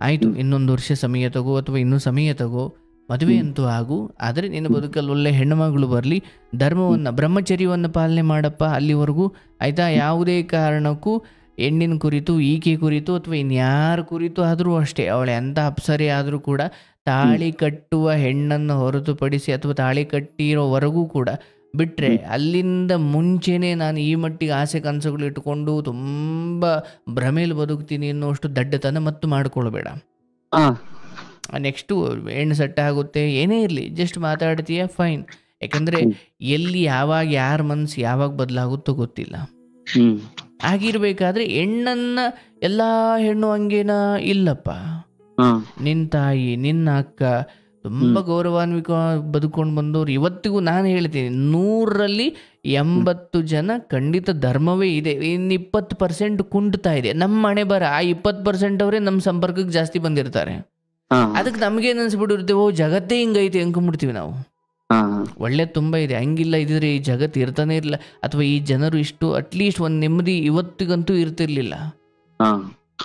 ಆಯ್ತು, ಇನ್ನೊಂದು ವರ್ಷ ಸಮಯ ತಗೋ, ಅಥವಾ ಇನ್ನೂ ಸಮಯ ತಗೋ, ಮದುವೆ ಅಂತೂ ಆಗು. ಆದರೆ ನಿನ್ನ ಬದುಕಲ್ಲಿ ಒಳ್ಳೆ ಹೆಣ್ಣುಮಗಳು ಬರಲಿ, ಧರ್ಮವನ್ನು ಬ್ರಹ್ಮಚರ್ಯವನ್ನು ಪಾಲನೆ ಮಾಡಪ್ಪ ಅಲ್ಲಿವರೆಗೂ ಆಯ್ತಾ. ಯಾವುದೇ ಕಾರಣಕ್ಕೂ ಹೆಣ್ಣಿನ ಕುರಿತು, ಈಕೆ ಕುರಿತು, ಅಥವಾ ಇನ್ಯಾರ ಕುರಿತು ಆದರೂ ಅಷ್ಟೇ, ಅವಳೆ ಎಂಥ ಅಪ್ಸರೆ ಆದರೂ ಕೂಡ ತಾಳಿ ಕಟ್ಟುವ ಹೆಣ್ಣನ್ನು ಹೊರತುಪಡಿಸಿ, ಅಥವಾ ತಾಳಿ ಕಟ್ಟಿರೋವರೆಗೂ ಕೂಡ ಬಿಟ್ಟರೆ, ಅಲ್ಲಿಂದ ಮುಂಚೆನೇ ನಾನು ಈ ಮಟ್ಟಿಗೆ ಆಸೆ ಕನಸುಗಳು ಇಟ್ಕೊಂಡು ತುಂಬ ಭ್ರಮೇಲಿ ಬದುಕ್ತೀನಿ ಅನ್ನೋಷ್ಟು ದಡ್ಡತನ ಮತ್ತು ಮಾಡ್ಕೊಳ್ಬೇಡ. ನೆಕ್ಸ್ಟು ಹೆಣ್ಣು ಸೆಟ್ ಆಗುತ್ತೆ, ಏನೇ ಇರಲಿ ಜಸ್ಟ್ ಮಾತಾಡ್ತೀಯ ಫೈನ್. ಯಾಕಂದರೆ ಎಲ್ಲಿ ಯಾವಾಗ ಯಾರ ಮನಸ್ಸು ಯಾವಾಗ ಬದಲಾಗುತ್ತೋ ಗೊತ್ತಿಲ್ಲ. ಆಗಿರ್ಬೇಕಾದ್ರೆ ಹೆಣ್ಣನ್ನ ಎಲ್ಲ ಹೆಣ್ಣು ಹಂಗೇನ ಇಲ್ಲಪ್ಪ. ನಿನ್ನ ತಾಯಿ, ನಿನ್ನ ಅಕ್ಕ ತುಂಬ ಗೌರವಾನ್ವಿತ ಬದುಕೊಂಡು ಬಂದವರು ಇವತ್ತಿಗೂ ನಾನು ಹೇಳ್ತೀನಿ 100ರಲ್ಲಿ 80 ಜನ ಖಂಡಿತ ಧರ್ಮವೇ ಇದೆ. ಇನ್ನು 20% ಕುಂಟ್ತಾ ಇದೆ. ನಮ್ಮ ಮನೆ ಬರ ಆ 20% ಅವರೇ ನಮ್ಮ ಸಂಪರ್ಕಕ್ಕೆ ಜಾಸ್ತಿ ಬಂದಿರ್ತಾರೆ. ಅದಕ್ಕೆ ನಮ್ಗೇನು ಅನ್ಸ್ಬಿಟ್ಟಿರ್ತೇವೋ ಜಗತ್ತೇ ಹಿಂಗೈತೆ ಅನ್ಕೊಂಡ್ಬಿಡ್ತೀವಿ ನಾವು. ಒಳ್ಳೆ ತುಂಬ ಇದೆ, ಹಂಗಿಲ್ಲ ಇದ್ರೆ ಈ ಜಗತ್ತು ಇರ್ತಾನೆ ಇರಲಿಲ್ಲ, ಅಥವಾ ಈ ಜನರು ಇಷ್ಟು ಅಟ್ಲೀಸ್ಟ್ ಒಂದು ನೆಮ್ಮದಿ ಇವತ್ತಿಗಂತೂ ಇರ್ತಿರ್ಲಿಲ್ಲ.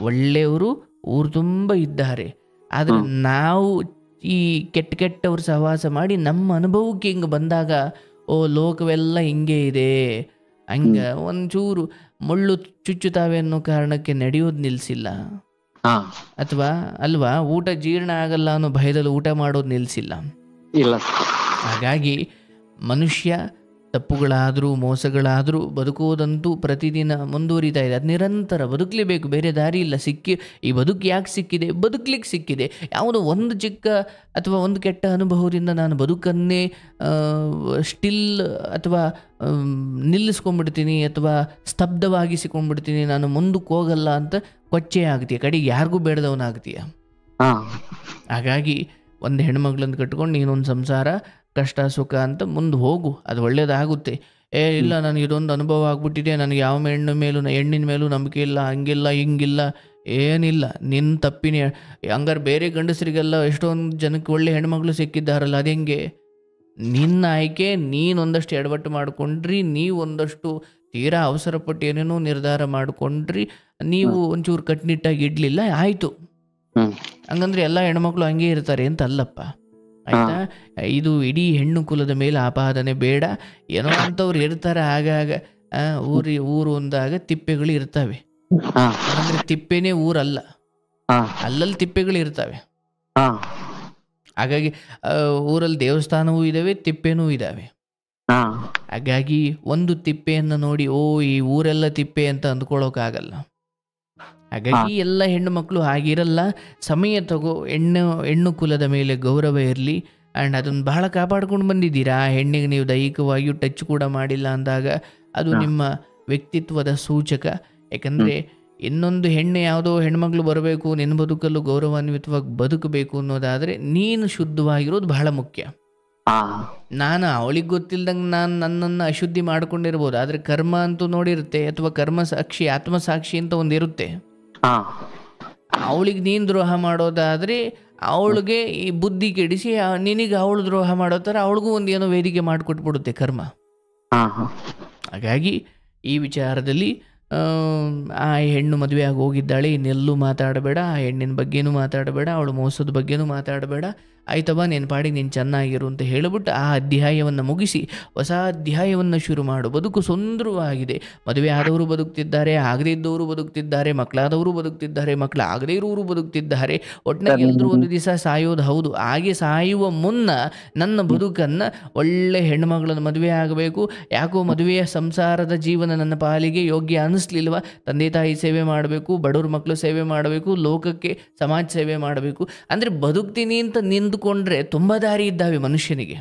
ಒಳ್ಳೆಯವರು ಊರು ತುಂಬ ಇದ್ದಾರೆ. ಆದರೆ ನಾವು ಈ ಕೆಟ್ಟವ್ರ ಸಹವಾಸ ಮಾಡಿ ನಮ್ಮ ಅನುಭವಕ್ಕೆ ಹಿಂಗೆ ಬಂದಾಗ ಓ ಲೋಕವೆಲ್ಲ ಹಿಂಗೆ ಇದೆ, ಹಂಗೆ ಒಂಚೂರು ಮುಳ್ಳು ಚುಚ್ಚುತ್ತಾವೆ ಅನ್ನೋ ಕಾರಣಕ್ಕೆ ನಡೆಯೋದು ನಿಲ್ಲಿಸಿಲ್ಲ, ಅಥವಾ ಅಲ್ವಾ ಊಟ ಜೀರ್ಣ ಆಗಲ್ಲ ಅನ್ನೋ ಭಯದಲ್ಲಿ ಊಟ ಮಾಡೋದು ನಿಲ್ಲಿಸಿಲ್ಲ. ಹಾಗಾಗಿ ಮನುಷ್ಯ ತಪ್ಪುಗಳಾದರೂ ಮೋಸಗಳಾದರೂ ಬದುಕೋದಂತೂ ಪ್ರತಿದಿನ ಮುಂದುವರಿತಾ ಇದೆ. ಅದು ನಿರಂತರ ಬದುಕಲೇಬೇಕು, ಬೇರೆ ದಾರಿ ಇಲ್ಲ. ಈ ಬದುಕು ಯಾಕೆ ಸಿಕ್ಕಿದೆ? ಬದುಕಲಿಕ್ಕೆ ಸಿಕ್ಕಿದೆ. ಯಾವುದೋ ಒಂದು ಚಿಕ್ಕ ಅಥವಾ ಒಂದು ಕೆಟ್ಟ ಅನುಭವದಿಂದ ನಾನು ಬದುಕನ್ನೇ ಸ್ಟಿಲ್ ಅಥವಾ ನಿಲ್ಲಿಸ್ಕೊಂಡ್ಬಿಡ್ತೀನಿ ಅಥವಾ ಸ್ತಬ್ಧವಾಗಿಸಿಕೊಂಡ್ಬಿಡ್ತೀನಿ, ನಾನು ಮುಂದಕ್ಕೆ ಹೋಗಲ್ಲ ಅಂತ ಕೊಚ್ಚೆ ಆಗ್ತೀಯ, ಕಡೆಗೆ ಯಾರಿಗೂ ಬೇಡದವನಾಗ್ತೀಯ. ಹಾಗಾಗಿ ಒಂದು ಹೆಣ್ಮಗ್ಳನ್ನು ಕಟ್ಕೊಂಡು ನೀನೊಂದು ಸಂಸಾರ ಕಷ್ಟ ಸುಖ ಅಂತ ಮುಂದೆ ಹೋಗು, ಅದು ಒಳ್ಳೇದಾಗುತ್ತೆ. ಇಲ್ಲ ನನಗೆ ಇದೊಂದು ಅನುಭವ ಆಗ್ಬಿಟ್ಟಿದೆ, ನನಗೆ ಯಾವ ಹೆಣ್ಣಿನ ಮೇಲೂ ನಂಬಿಕೆ ಇಲ್ಲ, ಹಂಗಿಲ್ಲ ಹಿಂಗಿಲ್ಲ, ಏನಿಲ್ಲ, ನಿನ್ನ ತಪ್ಪಿನೇ. ಹಂಗಾರೆ ಬೇರೆ ಗಂಡಸರಿಗೆಲ್ಲ ಎಷ್ಟೊಂದು ಜನಕ್ಕೆ ಒಳ್ಳೆ ಹೆಣ್ಮಗಳು ಸಿಕ್ಕಿದ್ದಾರಲ್ಲ, ಅದು ಹೆಂಗೆ? ನಿನ್ನ ಆಯ್ಕೆ, ನೀನೊಂದಷ್ಟು ಎಡವಟ್ಟು ಮಾಡಿಕೊಂಡ್ರಿ, ನೀವು ಒಂದಷ್ಟು ತೀರಾ ಅವಸರಪಟ್ಟು ಏನೇನೋ ನಿರ್ಧಾರ ಮಾಡಿಕೊಂಡ್ರಿ, ನೀವು ಒಂಚೂರು ಕಟ್ಟುನಿಟ್ಟಾಗಿ ಇಡಲಿಲ್ಲ, ಆಯಿತು. ಹಂಗಂದ್ರೆ ಎಲ್ಲ ಹೆಣ್ಮಕ್ಳು ಹಂಗೆ ಇರ್ತಾರೆ ಅಂತ ಅಲ್ಲಪ್ಪ, ಆಯ್ತಾ? ಇದು ಇಡೀ ಹೆಣ್ಣು ಕುಲದ ಮೇಲೆ ಆಪಾದನೆ ಬೇಡ. ಏನೋ ಅಂಥವ್ರು ಇರ್ತಾರೆ ಆಗಾಗ, ಊರು ಒಂದಾಗ ತಿಪ್ಪೆಗಳು ಇರ್ತವೆ. ಅಂದ್ರೆ ತಿಪ್ಪೆನೇ ಊರಲ್ಲ, ಅಲ್ಲಲ್ಲಿ ತಿಪ್ಪೆಗಳು ಇರ್ತವೆ. ಹಾಗಾಗಿ ಊರಲ್ಲಿ ದೇವಸ್ಥಾನವೂ ಇದಾವೆ, ತಿಪ್ಪೆನೂ ಇದಾವೆ. ಹಾಗಾಗಿ ಒಂದು ತಿಪ್ಪೆಯನ್ನು ನೋಡಿ ಓ ಈ ಊರೆಲ್ಲ ತಿಪ್ಪೆ ಅಂತ ಅಂದ್ಕೊಳ್ಳೋಕ್ಕಾಗಲ್ಲ. ಹಾಗಾಗಿ ಎಲ್ಲ ಹೆಣ್ಣು ಮಕ್ಕಳು ಹಾಗಿರಲ್ಲ. ಸಮಯ ತಗೋ, ಹೆಣ್ಣು ಕುಲದ ಮೇಲೆ ಗೌರವ ಇರಲಿ. ಆ್ಯಂಡ್ ಅದನ್ನು ಬಹಳ ಕಾಪಾಡ್ಕೊಂಡು ಬಂದಿದ್ದೀರಾ. ಹೆಣ್ಣಿಗೆ ನೀವು ದೈಹಿಕವಾಗಿಯೂ ಟಚ್ ಕೂಡ ಮಾಡಿಲ್ಲ ಅಂದಾಗ ಅದು ನಿಮ್ಮ ವ್ಯಕ್ತಿತ್ವದ ಸೂಚಕ. ಯಾಕಂದರೆ ಇನ್ನೊಂದು ಹೆಣ್ಣು ಯಾವುದೋ ಹೆಣ್ಮಗಳು ಬರಬೇಕು, ನಿನ್ನ ಬದುಕಲ್ಲೂ ಗೌರವಾನ್ವಿತವಾಗಿ ಬದುಕಬೇಕು ಅನ್ನೋದಾದರೆ ನೀನು ಶುದ್ಧವಾಗಿರೋದು ಬಹಳ ಮುಖ್ಯ. ನಾನು ಅವಳಿಗೆ ಗೊತ್ತಿಲ್ದಂಗೆ ನನ್ನನ್ನು ಅಶುದ್ಧಿ ಮಾಡ್ಕೊಂಡಿರ್ಬೋದು, ಆದರೆ ಕರ್ಮ ಅಂತೂ ನೋಡಿರುತ್ತೆ, ಅಥವಾ ಕರ್ಮ ಸಾಕ್ಷಿ ಆತ್ಮಸಾಕ್ಷಿ ಅಂತ ಒಂದಿರುತ್ತೆ. ಅವಳಿಗೆ ನೀನು ದ್ರೋಹ ಮಾಡೋದಾದರೆ ಅವಳಿಗೆ ಈ ಬುದ್ಧಿ ಕೆಡಿಸಿ ನಿನಗೆ ಅವಳು ದ್ರೋಹ ಮಾಡೋ ಥರ ಅವಳಿಗೂ ಒಂದು ಏನೋ ವೇದಿಕೆ ಮಾಡಿಕೊಟ್ಬಿಡುತ್ತೆ ಕರ್ಮ. ಹಾಗಾಗಿ ಈ ವಿಚಾರದಲ್ಲಿ ಆ ಹೆಣ್ಣು ಮದುವೆ ಆಗಿ ಹೋಗಿದ್ದಾಳೆ, ಇನ್ನೆಲ್ಲೂ ಮಾತಾಡಬೇಡ, ಆ ಹೆಣ್ಣಿನ ಬಗ್ಗೆನೂ ಮಾತಾಡಬೇಡ, ಅವಳು ಮೋಸದ ಬಗ್ಗೆನೂ ಮಾತಾಡಬೇಡ, ಆಯ್ತವ ನೀನು ಪಾಡಿಗೆ ನೀನು ಚೆನ್ನಾಗಿರು ಅಂತ ಹೇಳಿಬಿಟ್ಟು ಆ ಅಧ್ಯಾಯವನ್ನು ಮುಗಿಸಿ ಹೊಸ ಅಧ್ಯಾಯವನ್ನು ಶುರು ಮಾಡು. ಬದುಕು ಸುಂದರವಾಗಿದೆ. ಮದುವೆ ಆದವರು ಬದುಕ್ತಿದ್ದಾರೆ, ಆಗದೇ ಇದ್ದವರು ಬದುಕ್ತಿದ್ದಾರೆ, ಮಕ್ಕಳಾದವರು ಬದುಕ್ತಿದ್ದಾರೆ, ಮಕ್ಕಳಾಗದೇ ಇರೋರು ಬದುಕ್ತಿದ್ದಾರೆ. ಒಟ್ಟಿನಾಗಿ ಎಲ್ಲರೂ ಒಂದು ದಿವಸ ಸಾಯೋದು ಹೌದು. ಹಾಗೆ ಸಾಯುವ ಮುನ್ನ ನನ್ನ ಬದುಕನ್ನು ಒಳ್ಳೆ ಹೆಣ್ಣುಮಗಳನ್ನು ಮದುವೆ ಆಗಬೇಕು. ಯಾಕೋ ಮದುವೆಯ ಸಂಸಾರದ ಜೀವನ ನನ್ನ ಪಾಲಿಗೆ ಯೋಗ್ಯ ಅನ್ನಿಸ್ಲಿಲ್ವ, ತಂದೆ ತಾಯಿ ಸೇವೆ ಮಾಡಬೇಕು, ಬಡವ್ರ ಮಕ್ಕಳು ಸೇವೆ ಮಾಡಬೇಕು, ಲೋಕಕ್ಕೆ ಸಮಾಜ ಸೇವೆ ಮಾಡಬೇಕು. ಅಂದರೆ ಬದುಕ್ತೀನಿ ಅಂತ ನಿಂತ್ಕೊಂಡ್ರೆ ತುಂಬ ದಾರಿ ಇದ್ದಾವೆ ಮನುಷ್ಯನಿಗೆ.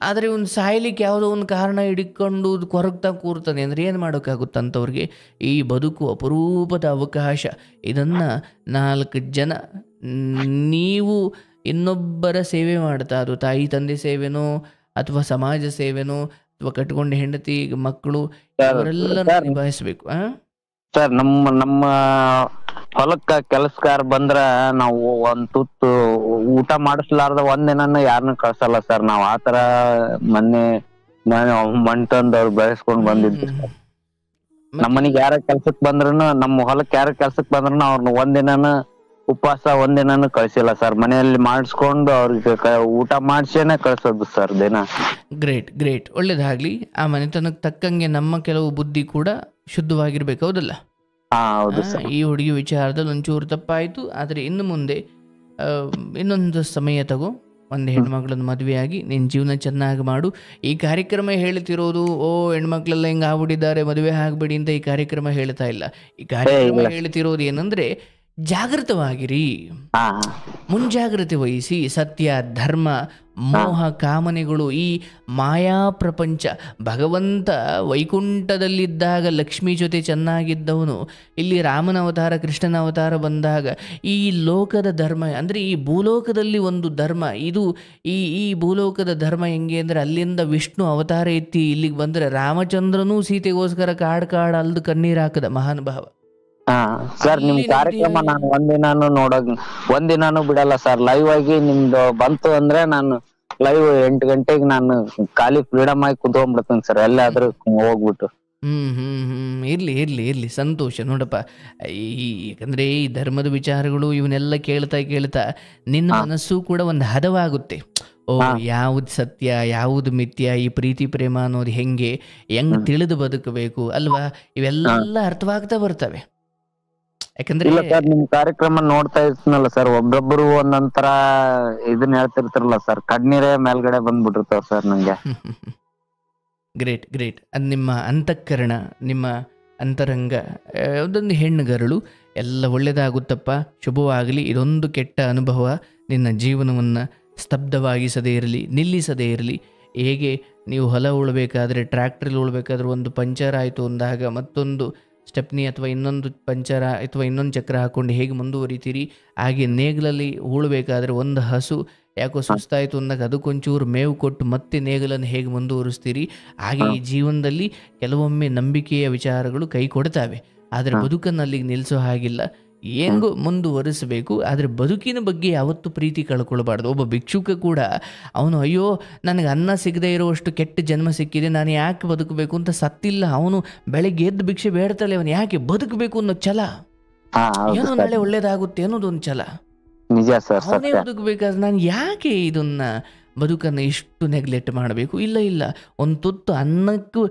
ಆದರೆ ಒಂದು ಸಾಯ್ಲಿಕ್ಕೆ ಯಾವುದೋ ಒಂದು ಕಾರಣ ಹಿಡ್ಕೊಂಡು ಕೊರಗ್ತಾ ಕೂರ್ತಾನೆ ಅಂದರೆ ಏನು ಮಾಡೋಕ್ಕಾಗುತ್ತಂಥವ್ರಿಗೆ? ಈ ಬದುಕು ಅಪರೂಪದ ಅವಕಾಶ. ಇದನ್ನು 4 ಜನ ನೀವು ಇನ್ನೊಬ್ಬರ ಸೇವೆ ಮಾಡ್ತಾ, ಅದು ತಾಯಿ ತಂದೆ ಸೇವೆನೋ ಅಥವಾ ಸಮಾಜ ಸೇವೆನೋ ಅಥವಾ ಕಟ್ಕೊಂಡ ಹೆಂಡತಿ ಮಕ್ಕಳು ಅವರೆಲ್ಲ ನಿಭಾಯಿಸ್ಬೇಕು. ಸರ್, ನಮ್ಮ ಹೊಲಕ್ಕ ಕೆಲಸಗಾರ ಬಂದ್ರ ನಾವು ಒಂದ್ ತುತ್ತು ಊಟ ಮಾಡಿಸ್ಲಾರ್ದ ಒಂದಿನ ಯಾರನ್ನ ಕಳ್ಸಲ್ಲ ಸರ್. ನಾವ್ ಆತರ ಮೊನ್ನೆ ಮಂಟಂದವ್ರು ಬೆಳೆಸ್ಕೊಂಡ್ ಬಂದಿದ್ವಿ. ನಮ್ಮ ಮನಿಗ್ ಯಾರ ಕೆಲ್ಸಕ್ ಬಂದ್ರೂನು, ನಮ್ಮ ಹೊಲಕ್ ಯಾರ ಕೆಲ್ಸಕ್ ಬಂದ್ರೂನು ಅವ್ರನ್ನ ಒಂದಿನ ಉಪವಾಸ ಒಂದಿನಾನು ಕಳ್ಸಿಲ್ಲ ಸರ್. ಮನೆಯಲ್ಲಿ ಮಾಡಿಸ್ಕೊಂಡು ಅವ್ರಿಗೆ ಊಟ ಮಾಡ್ಸೇನೆ ಕಳ್ಸೋದು ಸರ್ ದಿನ. ಗ್ರೇಟ್ ಒಳ್ಳೇದಾಗ್ಲಿ. ಆ ಮನೆತನಕ್ಕೆ ತಕ್ಕಂಗೆ ನಮ್ಮ ಕೆಲವು ಬುದ್ಧಿ ಕೂಡ ಶುದ್ಧವಾಗಿರ್ಬೇಕು, ಹೌದಲ್ಲ? ಈ ಹುಡುಗಿ ವಿಚಾರದಲ್ಲಿ ಒಂಚೂರು ತಪ್ಪಾಯಿತು. ಆದರೆ ಇನ್ನು ಮುಂದೆ ಇನ್ನೊಂದು ಸಮಯ ತಗೋ, ಒಂದು ಹೆಣ್ಮಕ್ಳನ್ನ ಮದುವೆಯಾಗಿ ನಿನ್ನ ಜೀವನ ಚೆನ್ನಾಗಿ ಮಾಡು. ಈ ಕಾರ್ಯಕ್ರಮ ಹೇಳ್ತಿರೋದು ಓ ಹೆಣ್ಮಕ್ಳೆಲ್ಲ ಹಿಂಗೆ ಆಗ್ಬಿಟ್ಟಿದ್ದಾರೆ ಮದುವೆ ಆಗ್ಬಿಡಿ ಅಂತ ಈ ಕಾರ್ಯಕ್ರಮ ಹೇಳ್ತಾ ಇಲ್ಲ. ಈ ಕಾರ್ಯಕ್ರಮ ಹೇಳ್ತಿರೋದು ಏನಂದ್ರೆ ಜಾಗೃತವಾಗಿರಿ, ಮುಂಜಾಗ್ರತೆ ವಹಿಸಿ. ಸತ್ಯ, ಧರ್ಮ, ಮೋಹ, ಕಾಮನೆಗಳು, ಈ ಮಾಯಾ ಪ್ರಪಂಚ. ಭಗವಂತ ವೈಕುಂಠದಲ್ಲಿದ್ದಾಗ ಲಕ್ಷ್ಮಿ ಜೊತೆ ಚೆನ್ನಾಗಿದ್ದವನು ಇಲ್ಲಿ ರಾಮನ ಅವತಾರ ಕೃಷ್ಣನ ಅವತಾರ ಬಂದಾಗ ಈ ಲೋಕದ ಧರ್ಮ ಅಂದರೆ ಈ ಭೂಲೋಕದಲ್ಲಿ ಒಂದು ಧರ್ಮ ಇದು. ಈ ಭೂಲೋಕದ ಧರ್ಮ ಹೆಂಗೆ ಅಂದರೆ ಅಲ್ಲಿಂದ ವಿಷ್ಣು ಅವತಾರ ಎತ್ತಿ ಇಲ್ಲಿಗೆ ಬಂದರೆ ರಾಮಚಂದ್ರನೂ ಸೀತೆಗೋಸ್ಕರ ಕಾಡ್ ಅಲ್ದು ಕಣ್ಣೀರು ಹಾಕದ ಮಹಾನ್ ಭಾವ. ಸರ್, ನಿಮ್ ಕಾರ್ಯಕ್ರಮ ನಾನು ಒಂದಿನಾನು ಬಿಡಲ್ಲ ಸರ್. ಲೈವ್ ಆಗಿ ನಿಮ್ದು ಬಂತು ಅಂದ್ರೆ ನಾನು ಲೈವ್ 8 ಗಂಟೆಗೆ ನಾನು ಖಾಲಿ ಫ್ರೀಡಮ್ ಆಗಿ ಕುತ್ಕೊಂಡ್ಬಿಡ್ತೀನಿ ಸರ್, ಎಲ್ಲಾದ್ರೂ ಹೋಗ್ಬಿಟ್ಟು. ಇರಲಿ ಇರಲಿ ಇರಲಿ, ಸಂತೋಷ ನೋಡಪ್ಪ. ಯಾಕಂದರೆ ಈ ಧರ್ಮದ ವಿಚಾರಗಳು ಇವನ್ನೆಲ್ಲ ಕೇಳ್ತಾ ಕೇಳ್ತಾ ನಿನ್ನ ಮನಸ್ಸು ಕೂಡ ಒಂದು ಹದವಾಗುತ್ತೆ. ಓ, ಯಾವುದು ಸತ್ಯ ಯಾವುದು ಮಿಥ್ಯ, ಈ ಪ್ರೀತಿ ಪ್ರೇಮ ಅನ್ನೋದು ಹೆಂಗೆ ತಿಳಿದು ಬದುಕಬೇಕು ಅಲ್ವಾ, ಇವೆಲ್ಲ ಅರ್ಥವಾಗ್ತಾ ಬರ್ತವೆ. ಯಾಕಂದ್ರೆ ಇಲ್ಲ ಸರ್, ನಿಮ್ ಕಾರ್ಯಕ್ರಮ ನೋಡ್ತಾ ಇರ್ತೀನಲ್ಲ ಸರ್, ಒಬ್ಬೊಬ್ರು ಒಂದೊಂಥರ ಇದನ್ನ ಹೇಳ್ತಿರ್ತಾರಲ್ಲ ಸರ್, ಕಣ್ಣೀರೇ ಮೇಲ್ಗಡೆ ಬಂದ್ಬಿಟ್ಟಿರ್ತಾವ ಸರ್ ನಂಗೆ. Great great. ಅದು ನಿಮ್ಮ ಅಂತಃಕರಣ, ನಿಮ್ಮ ಅಂತರಂಗ, ಅದೊಂದು ಹೆಣ್ಣುಗರಳು, ಎಲ್ಲ ಒಳ್ಳೆಯದಾಗುತ್ತಪ್ಪ, ಶುಭವಾಗಲಿ. ಇದೊಂದು ಕೆಟ್ಟ ಅನುಭವ ನಿನ್ನ ಜೀವನವನ್ನು ಸ್ತಬ್ಧವಾಗಿಸದೇ ಇರಲಿ, ನಿಲ್ಲಿಸದೇ ಇರಲಿ. ಹೇಗೆ ನೀವು ಹೊಲ ಉಳ್ಬೇಕಾದ್ರೆ, ಟ್ರ್ಯಾಕ್ಟ್ರಲ್ಲಿ ಉಳ್ಬೇಕಾದ್ರೆ ಒಂದು ಪಂಚರ್ ಆಯಿತು ಅಂದಾಗ ಮತ್ತೊಂದು ಸ್ಟೆಪ್ನಿ ಅಥವಾ ಇನ್ನೊಂದು ಪಂಚರ ಅಥವಾ ಇನ್ನೊಂದು ಚಕ್ರ ಹಾಕ್ಕೊಂಡು ಹೇಗೆ ಮುಂದುವರಿತೀರಿ, ಹಾಗೆ ನೇಗಿಲಲ್ಲಿ ಉಳ್ಬೇಕಾದ್ರೆ ಒಂದು ಹಸು ಯಾಕೋ ಸುಸ್ತಾಯಿತು ಅಂದಾಗ ಅದಕ್ಕೊಂಚೂರು ಮೇವು ಕೊಟ್ಟು ಮತ್ತೆ ನೇಗಲನ್ನು ಹೇಗೆ ಮುಂದುವರಿಸ್ತೀರಿ, ಹಾಗೆ ಈ ಜೀವನದಲ್ಲಿ ಕೆಲವೊಮ್ಮೆ ನಂಬಿಕೆಯ ವಿಚಾರಗಳು ಕೈ ಕೊಡ್ತಾವೆ. ಆದರೆ ಬದುಕನ್ನು ಅಲ್ಲಿಗೆ ನಿಲ್ಲಿಸೋ ಹಾಗಿಲ್ಲ, ಹೆಂಗೋ ಮುಂದುವರಿಸಬೇಕು. ಆದರೆ ಬದುಕಿನ ಬಗ್ಗೆ ಯಾವತ್ತೂ ಪ್ರೀತಿ ಕಳ್ಕೊಳ್ಬಾರ್ದು. ಒಬ್ಬ ಭಿಕ್ಷುಕ ಕೂಡ ಅವನು ಅಯ್ಯೋ ನನಗೆ ಅನ್ನ ಸಿಗದೇ ಇರೋವಷ್ಟು ಕೆಟ್ಟ ಜನ್ಮ ಸಿಕ್ಕಿದೆ, ನಾನು ಯಾಕೆ ಬದುಕಬೇಕು ಅಂತ ಸತ್ತಿಲ್ಲ. ಅವನು ಬೆಳಗ್ಗೆ ಎದ್ದು ಭಿಕ್ಷೆ ಬೇಡ್ತಲೇ, ಅವನು ಯಾಕೆ ಬದುಕಬೇಕು ಅನ್ನೋ ಛಲ, ಏನೋ ನಾಳೆ ಒಳ್ಳೇದಾಗುತ್ತೆ ಅನ್ನೋದೊಂದು ಛಲ. ನಿಜ ಸರ್, ಅವನೇ ಬದುಕಬೇಕಾದ್ರೆ ನಾನು ಯಾಕೆ ಇದನ್ನ ಬದುಕನ್ನು ಇಷ್ಟು ನೆಗ್ಲೆಕ್ಟ್ ಮಾಡಬೇಕು? ಇಲ್ಲ ಇಲ್ಲ, ಒಂದು ತುತ್ತು ಅನ್ನಕ್ಕೂ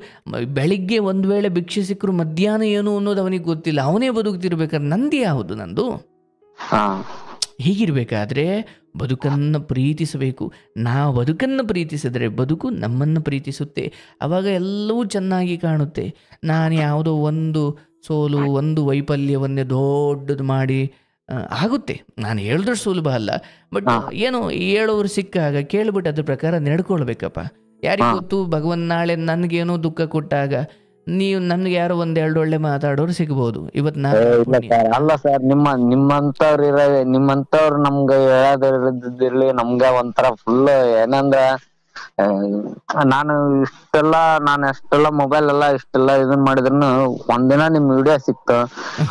ಬೆಳಿಗ್ಗೆ ಒಂದು ವೇಳೆ ಭಿಕ್ಷೆ ಸಿಕ್ಕರು ಮಧ್ಯಾಹ್ನ ಏನು ಅನ್ನೋದು ಅವನಿಗೆ ಗೊತ್ತಿಲ್ಲ. ಅವನೇ ಬದುಕ್ತಿರ್ಬೇಕಾದ್ರೆ ನಂದು ಯಾವುದು, ನಂದು? ಹೀಗಿರ್ಬೇಕಾದ್ರೆ ಬದುಕನ್ನು ಪ್ರೀತಿಸಬೇಕು. ನಾವು ಬದುಕನ್ನು ಪ್ರೀತಿಸಿದರೆ ಬದುಕು ನಮ್ಮನ್ನು ಪ್ರೀತಿಸುತ್ತೆ. ಆವಾಗ ಎಲ್ಲವೂ ಚೆನ್ನಾಗಿ ಕಾಣುತ್ತೆ. ನಾನು ಯಾವುದೋ ಒಂದು ಸೋಲು, ಒಂದು ವೈಫಲ್ಯವನ್ನೇ ದೊಡ್ಡದು ಮಾಡಿ ಆಗುತ್ತೆ. ನಾನು ಹೇಳಿದ್ರೆ ಸುಲಭ ಅಲ್ಲ, ಬಟ್ ಏನೋ ಹೇಳೋರು ಸಿಕ್ಕಾಗ ಕೇಳ್ಬಿಟ್ಟು ಅದ್ರ ಪ್ರಕಾರ ನಡ್ಕೊಳ್ಬೇಕಪ್ಪ. ಯಾರಿಗೆ ಗೊತ್ತು, ಭಗವಂತ ನಾಳೆ ನನಗೇನೋ ದುಃಖ ಕೊಟ್ಟಾಗ ನೀವು ನನ್ಗೆ ಯಾರೋ ಒಂದೆರಡು ಒಳ್ಳೆ ಮಾತಾಡೋರು ಸಿಗ್ಬೋದು. ಇವತ್ತು ಅಲ್ಲ ಸರ್, ನಿಮ್ಮಂತವ್ರು ನಮ್ಗೆ ಹೇಳೋದಿರ್ಲಿ, ನಮ್ಗೆ ಒಂಥರ ಫುಲ್ ಏನಂದ್ರ, ನಾನು ಎಷ್ಟೆಲ್ಲ ಮೊಬೈಲ್ ಎಲ್ಲ ಇಷ್ಟೆಲ್ಲ ಇದನ್ ಮಾಡಿದ್ರು ಒಂದಿನ ನಿಮ್ ವಿಡಿಯೋ ಸಿಕ್ತು,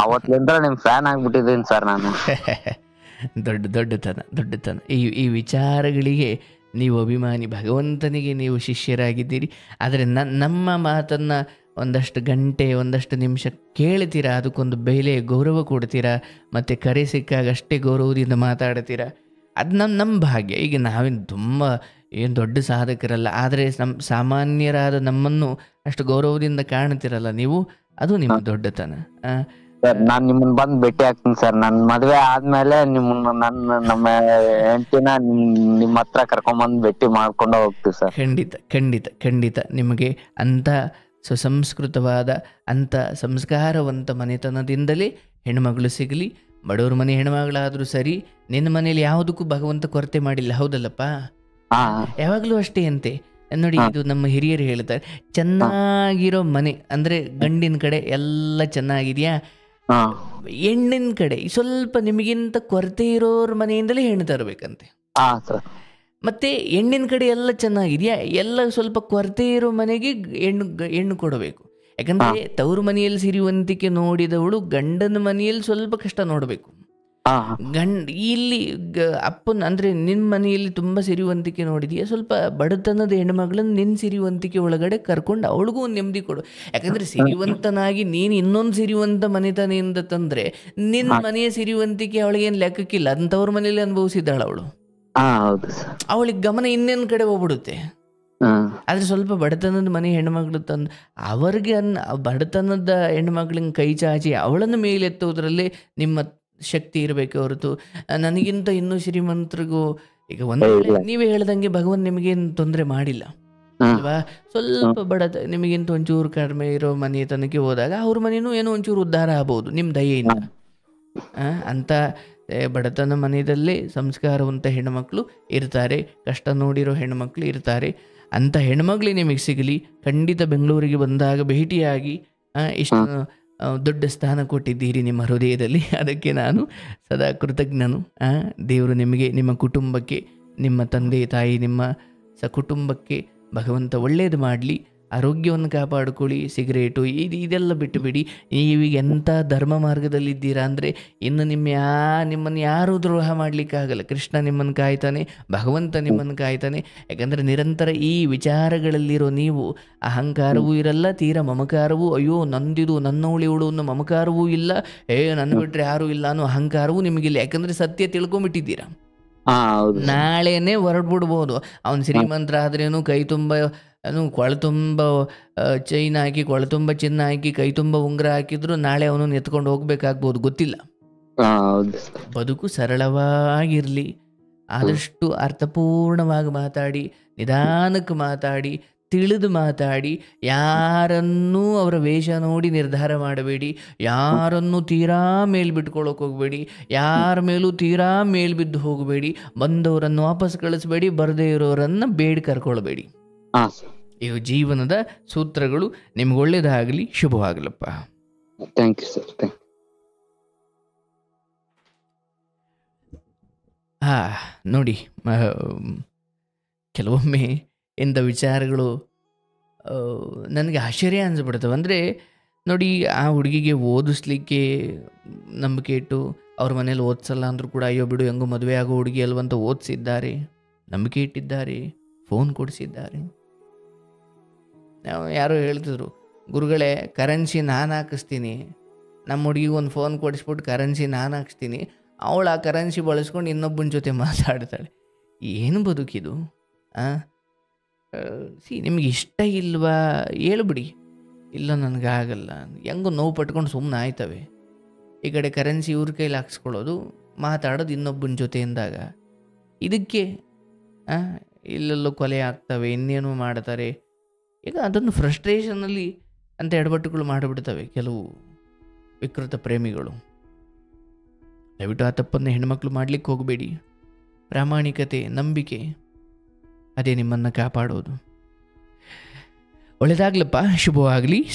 ಅವತ್ತಿಂದ ನಿಮ್ ಫ್ಯಾನ್ ಆಗ್ಬಿಟ್ಟಿದ್ದೀನಿ ಸರ್ ನಾನು. ದೊಡ್ಡತನ. ಈ ವಿಚಾರಗಳಿಗೆ ನೀವು ಅಭಿಮಾನಿ, ಭಗವಂತನಿಗೆ ನೀವು ಶಿಷ್ಯರಾಗಿದ್ದೀರಿ. ಆದರೆ ನಮ್ಮ ಮಾತನ್ನು ಒಂದಷ್ಟು ಗಂಟೆ, ಒಂದಷ್ಟು ನಿಮಿಷ ಕೇಳ್ತೀರಾ, ಅದಕ್ಕೊಂದು ಬೆಲೆ, ಗೌರವ ಕೊಡ್ತೀರಾ, ಮತ್ತು ಕರೆ ಸಿಕ್ಕಾಗ ಅಷ್ಟೇ ಗೌರವದಿಂದ ಮಾತಾಡ್ತೀರಾ. ಅದು ನಮ್ಮ ಭಾಗ್ಯ. ಈಗ ನಾವೇನು ತುಂಬ ಏನು ದೊಡ್ಡ ಸಾಧಕರಲ್ಲ, ಆದರೆ ಸಾಮಾನ್ಯರಾದ ನಮ್ಮನ್ನು ಅಷ್ಟು ಗೌರವದಿಂದ ಕಾಣ್ತಿರಲ್ಲ ನೀವು, ಅದು ನಿಮ್ಮ ದೊಡ್ಡತನ. ಸರ್, ನಾನ್ ನಿಮ್ಮನ್ನ ಬಂದ್ ಭೇಟಿ ಆಗ್ತೀನಿ ಸರ್. ನನ್ ಮದ್ವೆ ಆದ್ಮೇಲೆ ನಮ್ಮ ಹೆಂಡತಿನ ನಿಮ್ಮ ಹತ್ರ ಕರ್ಕೊಂಬಂದ್ ಭೇಟಿ ಮಾಡ್ಕೊಂಡು ಹೋಗ್ತೀವಿ ಸರ್. ಖಂಡಿತ ನಿಮಗೆ ಅಂಥ ಸುಸಂಸ್ಕೃತವಾದ, ಅಂಥ ಸಂಸ್ಕಾರವಂತ ಮನೆತನದಿಂದಲೇ ಹೆಣ್ಮಗಳು ಸಿಗಲಿ. ಬಡವ್ರ ಮನೆ ಹೆಣ್ಮಗಳಾದ್ರೂ ಸರಿ, ನಿನ್ನ ಮನೇಲಿ ಯಾವುದಕ್ಕೂ ಭಗವಂತ ಕೊರತೆ ಮಾಡಿಲ್ಲ, ಹೌದಲ್ಲಪ್ಪ? ಯಾವಾಗಲೂ ಅಷ್ಟೇ ಅಂತೆ ನೋಡಿ. ಇದು ನಮ್ಮ ಹಿರಿಯರು ಹೇಳ್ತಾರೆ, ಚೆನ್ನಾಗಿರೋ ಮನೆ ಅಂದ್ರೆ ಗಂಡಿನ ಕಡೆ ಎಲ್ಲ ಚೆನ್ನಾಗಿದ್ಯಾ, ಹೆಣ್ಣಿನ ಕಡೆ ಸ್ವಲ್ಪ ನಿಮಗಿಂತ ಕೊರತೆ ಇರೋರ ಮನೆಯಿಂದಲೇ ಹೆಣ್ಣು ತರಬೇಕಂತೆ. ಮತ್ತೆ ಹೆಣ್ಣಿನ ಕಡೆ ಎಲ್ಲ ಚೆನ್ನಾಗಿದ್ಯಾ, ಎಲ್ಲ ಸ್ವಲ್ಪ ಕೊರತೆ ಇರೋ ಮನೆಗೆ ಹೆಣ್ಣು ಕೊಡಬೇಕು. ಯಾಕಂದ್ರೆ ತವರು ಮನೆಯಲ್ಲಿ ಸಿರಿವಂತಿಕೆ ನೋಡಿದವಳು ಗಂಡನ ಮನೆಯಲ್ಲಿ ಸ್ವಲ್ಪ ಕಷ್ಟ ನೋಡಬೇಕು. ಇಲ್ಲಿ ಅಪ್ಪನ ಅಂದ್ರೆ ನಿನ್ನ ಮನೆಯಲ್ಲಿ ತುಂಬ ಸಿರಿವಂತಿಕೆ ನೋಡಿದೀಯ, ಸ್ವಲ್ಪ ಬಡತನದ ಹೆಣ್ಮಗಳನ್ನ ನಿನ್ನ ಸಿರಿವಂತಿಕೆ ಒಳಗಡೆ ಕರ್ಕೊಂಡು ಅವಳಿಗೂ ಒಂದು ನೆಮ್ಮದಿ ಕೊಡು. ಯಾಕಂದ್ರೆ ಸಿರಿವಂತನಾಗಿ ನೀನು ಇನ್ನೊಂದು ಸಿರಿವಂತ ಮನೆತನೆಯಿಂದ ತಂದ್ರೆ ನಿನ್ನ ಮನೆಯ ಸಿರಿವಂತಿಕೆ ಅವಳಿಗೇನು ಲೆಕ್ಕಕ್ಕಿಲ್ಲ, ಅಂಥವ್ರ ಮನೇಲಿ ಅನುಭವಿಸಿದ್ದಾಳ ಅವಳು. ಅವಳಿಗೆ ಗಮನ ಇನ್ನೇನು ಕಡೆ ಹೋಗ್ಬಿಡುತ್ತೆ. ಆದ್ರೆ ಸ್ವಲ್ಪ ಬಡತನದ ಮನೆ ಹೆಣ್ಮಗಳು ತಂದು ಅವ್ರಿಗೆ ಬಡತನದ ಹೆಣ್ಮಗಳನ್ನ ಕೈ ಚಾಚಿ ಅವಳನ್ನು ಮೇಲೆತ್ತೋದ್ರಲ್ಲೇ ನಿಮ್ಮ ಶಕ್ತಿ ಇರಬೇಕು ಹೊರತು ನನಗಿಂತ ಇನ್ನೂ ಶ್ರೀಮಂತರಿಗೂ. ಈಗ ಒಂದು ನೀವೇ ಹೇಳ್ದಂಗೆ ಭಗವಂತ ನಿಮಗೇನು ತೊಂದರೆ ಮಾಡಿಲ್ಲ ಅಲ್ವಾ? ಸ್ವಲ್ಪ ನಿಮಗಿಂತ ಒಂಚೂರು ಕಡಿಮೆ ಇರೋ ಮನೆ ತನಕ ಹೋದಾಗ ಅವ್ರ ಮನೇನೂ ಏನೋ ಒಂಚೂರು ಉದ್ಧಾರ ಆಗ್ಬೋದು ನಿಮ್ಮ ದಯೆಯಿಂದ. ಅಂತ ಬಡತನ ಮನೆಯಲ್ಲೇ ಸಂಸ್ಕಾರವಂತ ಹೆಣ್ಮಕ್ಳು ಇರ್ತಾರೆ, ಕಷ್ಟ ನೋಡಿರೋ ಹೆಣ್ಮಕ್ಳು ಇರ್ತಾರೆ. ಅಂಥ ಹೆಣ್ಮಕ್ಳು ನಿಮಗೆ ಸಿಗಲಿ. ಖಂಡಿತ ಬೆಂಗಳೂರಿಗೆ ಬಂದಾಗ ಭೇಟಿಯಾಗಿ ಇಷ್ಟು ದೊಡ್ಡ ಸ್ಥಾನ ಕೊಟ್ಟಿದ್ದೀರಿ ನಿಮ್ಮ ಹೃದಯದಲ್ಲಿ, ಅದಕ್ಕೆ ನಾನು ಸದಾ ಕೃತಜ್ಞನು. ದೇವರು ನಿಮಗೆ, ನಿಮ್ಮ ಕುಟುಂಬಕ್ಕೆ, ನಿಮ್ಮ ತಂದೆ ತಾಯಿ, ನಿಮ್ಮ ಕುಟುಂಬಕ್ಕೆ ಭಗವಂತ ಒಳ್ಳೆಯದು ಮಾಡಲಿ. ಆರೋಗ್ಯವನ್ನು ಕಾಪಾಡಿಕೊಳ್ಳಿ. ಸಿಗರೇಟು ಇದೆಲ್ಲ ಬಿಟ್ಟು ಬಿಡಿ. ನೀವೀಗ ಎಂಥ ಧರ್ಮ ಮಾರ್ಗದಲ್ಲಿದ್ದೀರಾ ಅಂದರೆ ಇನ್ನು ನಿಮ್ಮನ್ನು ಯಾರೂ ದ್ರೋಹ ಮಾಡಲಿಕ್ಕಾಗಲ್ಲ. ಕೃಷ್ಣ ನಿಮ್ಮನ್ನು ಕಾಯ್ತಾನೆ, ಭಗವಂತ ನಿಮ್ಮನ್ನು ಕಾಯ್ತಾನೆ. ಯಾಕಂದರೆ ನಿರಂತರ ಈ ವಿಚಾರಗಳಲ್ಲಿರೋ ನೀವು ಅಹಂಕಾರವೂ ಇರಲ್ಲ, ತೀರ ಮಮಕಾರವೂ, ಅಯ್ಯೋ ನಂದಿದು ನನ್ನವಳಿ ಉಳು ಅನ್ನೋ ಮಮಕಾರವೂ ಇಲ್ಲ, ನನ್ನ ಬಿಟ್ಟರೆ ಯಾರೂ ಇಲ್ಲ ಅನ್ನೋ ಅಹಂಕಾರವೂ ನಿಮಗಿಲ್ಲ. ಯಾಕಂದರೆ ಸತ್ಯ ತಿಳ್ಕೊಂಬಿಟ್ಟಿದ್ದೀರಾ. ನಾಳೆನೇ ಹೊರಡ್ಬಿಡ್ಬೋದು. ಅವನು ಶ್ರೀಮಂತರ ಆದ್ರೇನು ಕೈ ತುಂಬ ಕೊಳತುಂಬ ಚೈನ್ ಹಾಕಿ, ಕೊಳತುಂಬ ಚಿನ್ನ ಹಾಕಿ, ಕೈ ತುಂಬ ಉಂಗುರ ಹಾಕಿದ್ರು ನಾಳೆ ಅವನನ್ನು ಎತ್ಕೊಂಡು ಹೋಗ್ಬೇಕಾಗ್ಬೋದು, ಗೊತ್ತಿಲ್ಲ. ಬದುಕು ಸರಳವಾಗಿರಲಿ. ಆದಷ್ಟು ಅರ್ಥಪೂರ್ಣವಾಗಿ ಮಾತಾಡಿ, ನಿಧಾನಕ್ಕೆ ಮಾತಾಡಿ, ತಿಳಿದು ಮಾತಾಡಿ. ಯಾರನ್ನೂ ಅವರ ವೇಷ ನೋಡಿ ನಿರ್ಧಾರ ಮಾಡಬೇಡಿ. ಯಾರನ್ನೂ ತೀರಾ ಮೇಲ್ಬಿಟ್ಕೊಳ್ಳೋಕೆ ಹೋಗಬೇಡಿ. ಯಾರ ಮೇಲೂ ತೀರಾ ಮೇಲ್ಬಿದ್ದು ಹೋಗಬೇಡಿ. ಬಂದವರನ್ನು ವಾಪಸ್ ಕಳಿಸ್ಬೇಡಿ, ಬರದೇ ಇರೋರನ್ನು ಬೇಡಿ ಕರ್ಕೊಳ್ಬೇಡಿ. ಇವು ಜೀವನದ ಸೂತ್ರಗಳು. ನಿಮ್ಗೆ ಒಳ್ಳೇದಾಗಲಿ, ಶುಭವಾಗಲಪ್ಪ. Thank you sir. ನೋಡಿ, ಕೆಲವೊಮ್ಮೆ ಇಂಥ ವಿಚಾರಗಳು ನನಗೆ ಆಶ್ಚರ್ಯ ಅನಿಸ್ಬಿಡ್ತವೆ. ಅಂದರೆ ನೋಡಿ, ಆ ಹುಡುಗಿಗೆ ಓದಿಸ್ಲಿಕ್ಕೆ ನಂಬಿಕೆ ಇಟ್ಟು ಅವ್ರ ಮನೇಲಿ ಓದಿಸಲ್ಲ ಅಂದರೂ ಕೂಡ ಅಯ್ಯೋ ಬಿಡು ಹೆಂಗೋ ಮದುವೆ ಆಗೋ ಹುಡುಗಿ ಅಲ್ವಂತ ಓದಿಸಿದ್ದಾರೆ, ನಂಬಿಕೆ ಇಟ್ಟಿದ್ದಾರೆ, ಫೋನ್ ಕೊಡಿಸಿದ್ದಾರೆ. ಯಾರೋ ಹೇಳ್ತಿದ್ರು, ಗುರುಗಳೇ ಕರೆನ್ಸಿ ನಾನು ಹಾಕಿಸ್ತೀನಿ, ನಮ್ಮ ಹುಡುಗಿಗೆ ಒಂದು ಫೋನ್ ಕೊಡಿಸ್ಬಿಟ್ಟು ಕರೆನ್ಸಿ ನಾನು ಹಾಕಿಸ್ತೀನಿ, ಅವಳು ಆ ಕರೆನ್ಸಿ ಬಳಸ್ಕೊಂಡು ಇನ್ನೊಬ್ಬನ ಜೊತೆ ಮಾತಾಡ್ತಾಳೆ. ಏನು ಬದುಕಿದು? ನಿಮಗೆ ಇಷ್ಟ ಇಲ್ವಾ ಹೇಳ್ಬಿಡಿ, ಇಲ್ಲ ನನಗಾಗಲ್ಲ. ಹೆಂಗೋ ನೋವು ಪಟ್ಕೊಂಡು ಸುಮ್ಮನೆ ಆಯ್ತವೆ. ಈ ಕಡೆ ಕರೆನ್ಸಿ ಇವ್ರ ಕೈಲಿ ಹಾಕ್ಸ್ಕೊಳ್ಳೋದು, ಮಾತಾಡೋದು ಇನ್ನೊಬ್ಬನ ಜೊತೆ ಎಂದಾಗ ಇದಕ್ಕೆ ಇಲ್ಲೆಲ್ಲೋ ಕೊಲೆ ಆಗ್ತವೆ, ಇನ್ನೇನು ಮಾಡ್ತಾರೆ. ಈಗ ಅದನ್ನು ಫ್ರಸ್ಟ್ರೇಷನಲ್ಲಿ ಅಂತ ಎಡವಟ್ಟುಗಳು ಮಾಡಿಬಿಡ್ತವೆ ಕೆಲವು ವಿಕೃತ ಪ್ರೇಮಿಗಳು. ದಯವಿಟ್ಟು ಆ ತಪ್ಪನ್ನು ಹೆಣ್ಮಕ್ಳು ಮಾಡಲಿಕ್ಕೆ ಹೋಗಬೇಡಿ. ಪ್ರಾಮಾಣಿಕತೆ, ನಂಬಿಕೆ, ಅದೇ ನಿಮ್ಮನ್ನು ಕಾಪಾಡೋದು. ಒಳ್ಳೆಯದಾಗ್ಲಪ್ಪ, ಶುಭವಾಗಲಿ.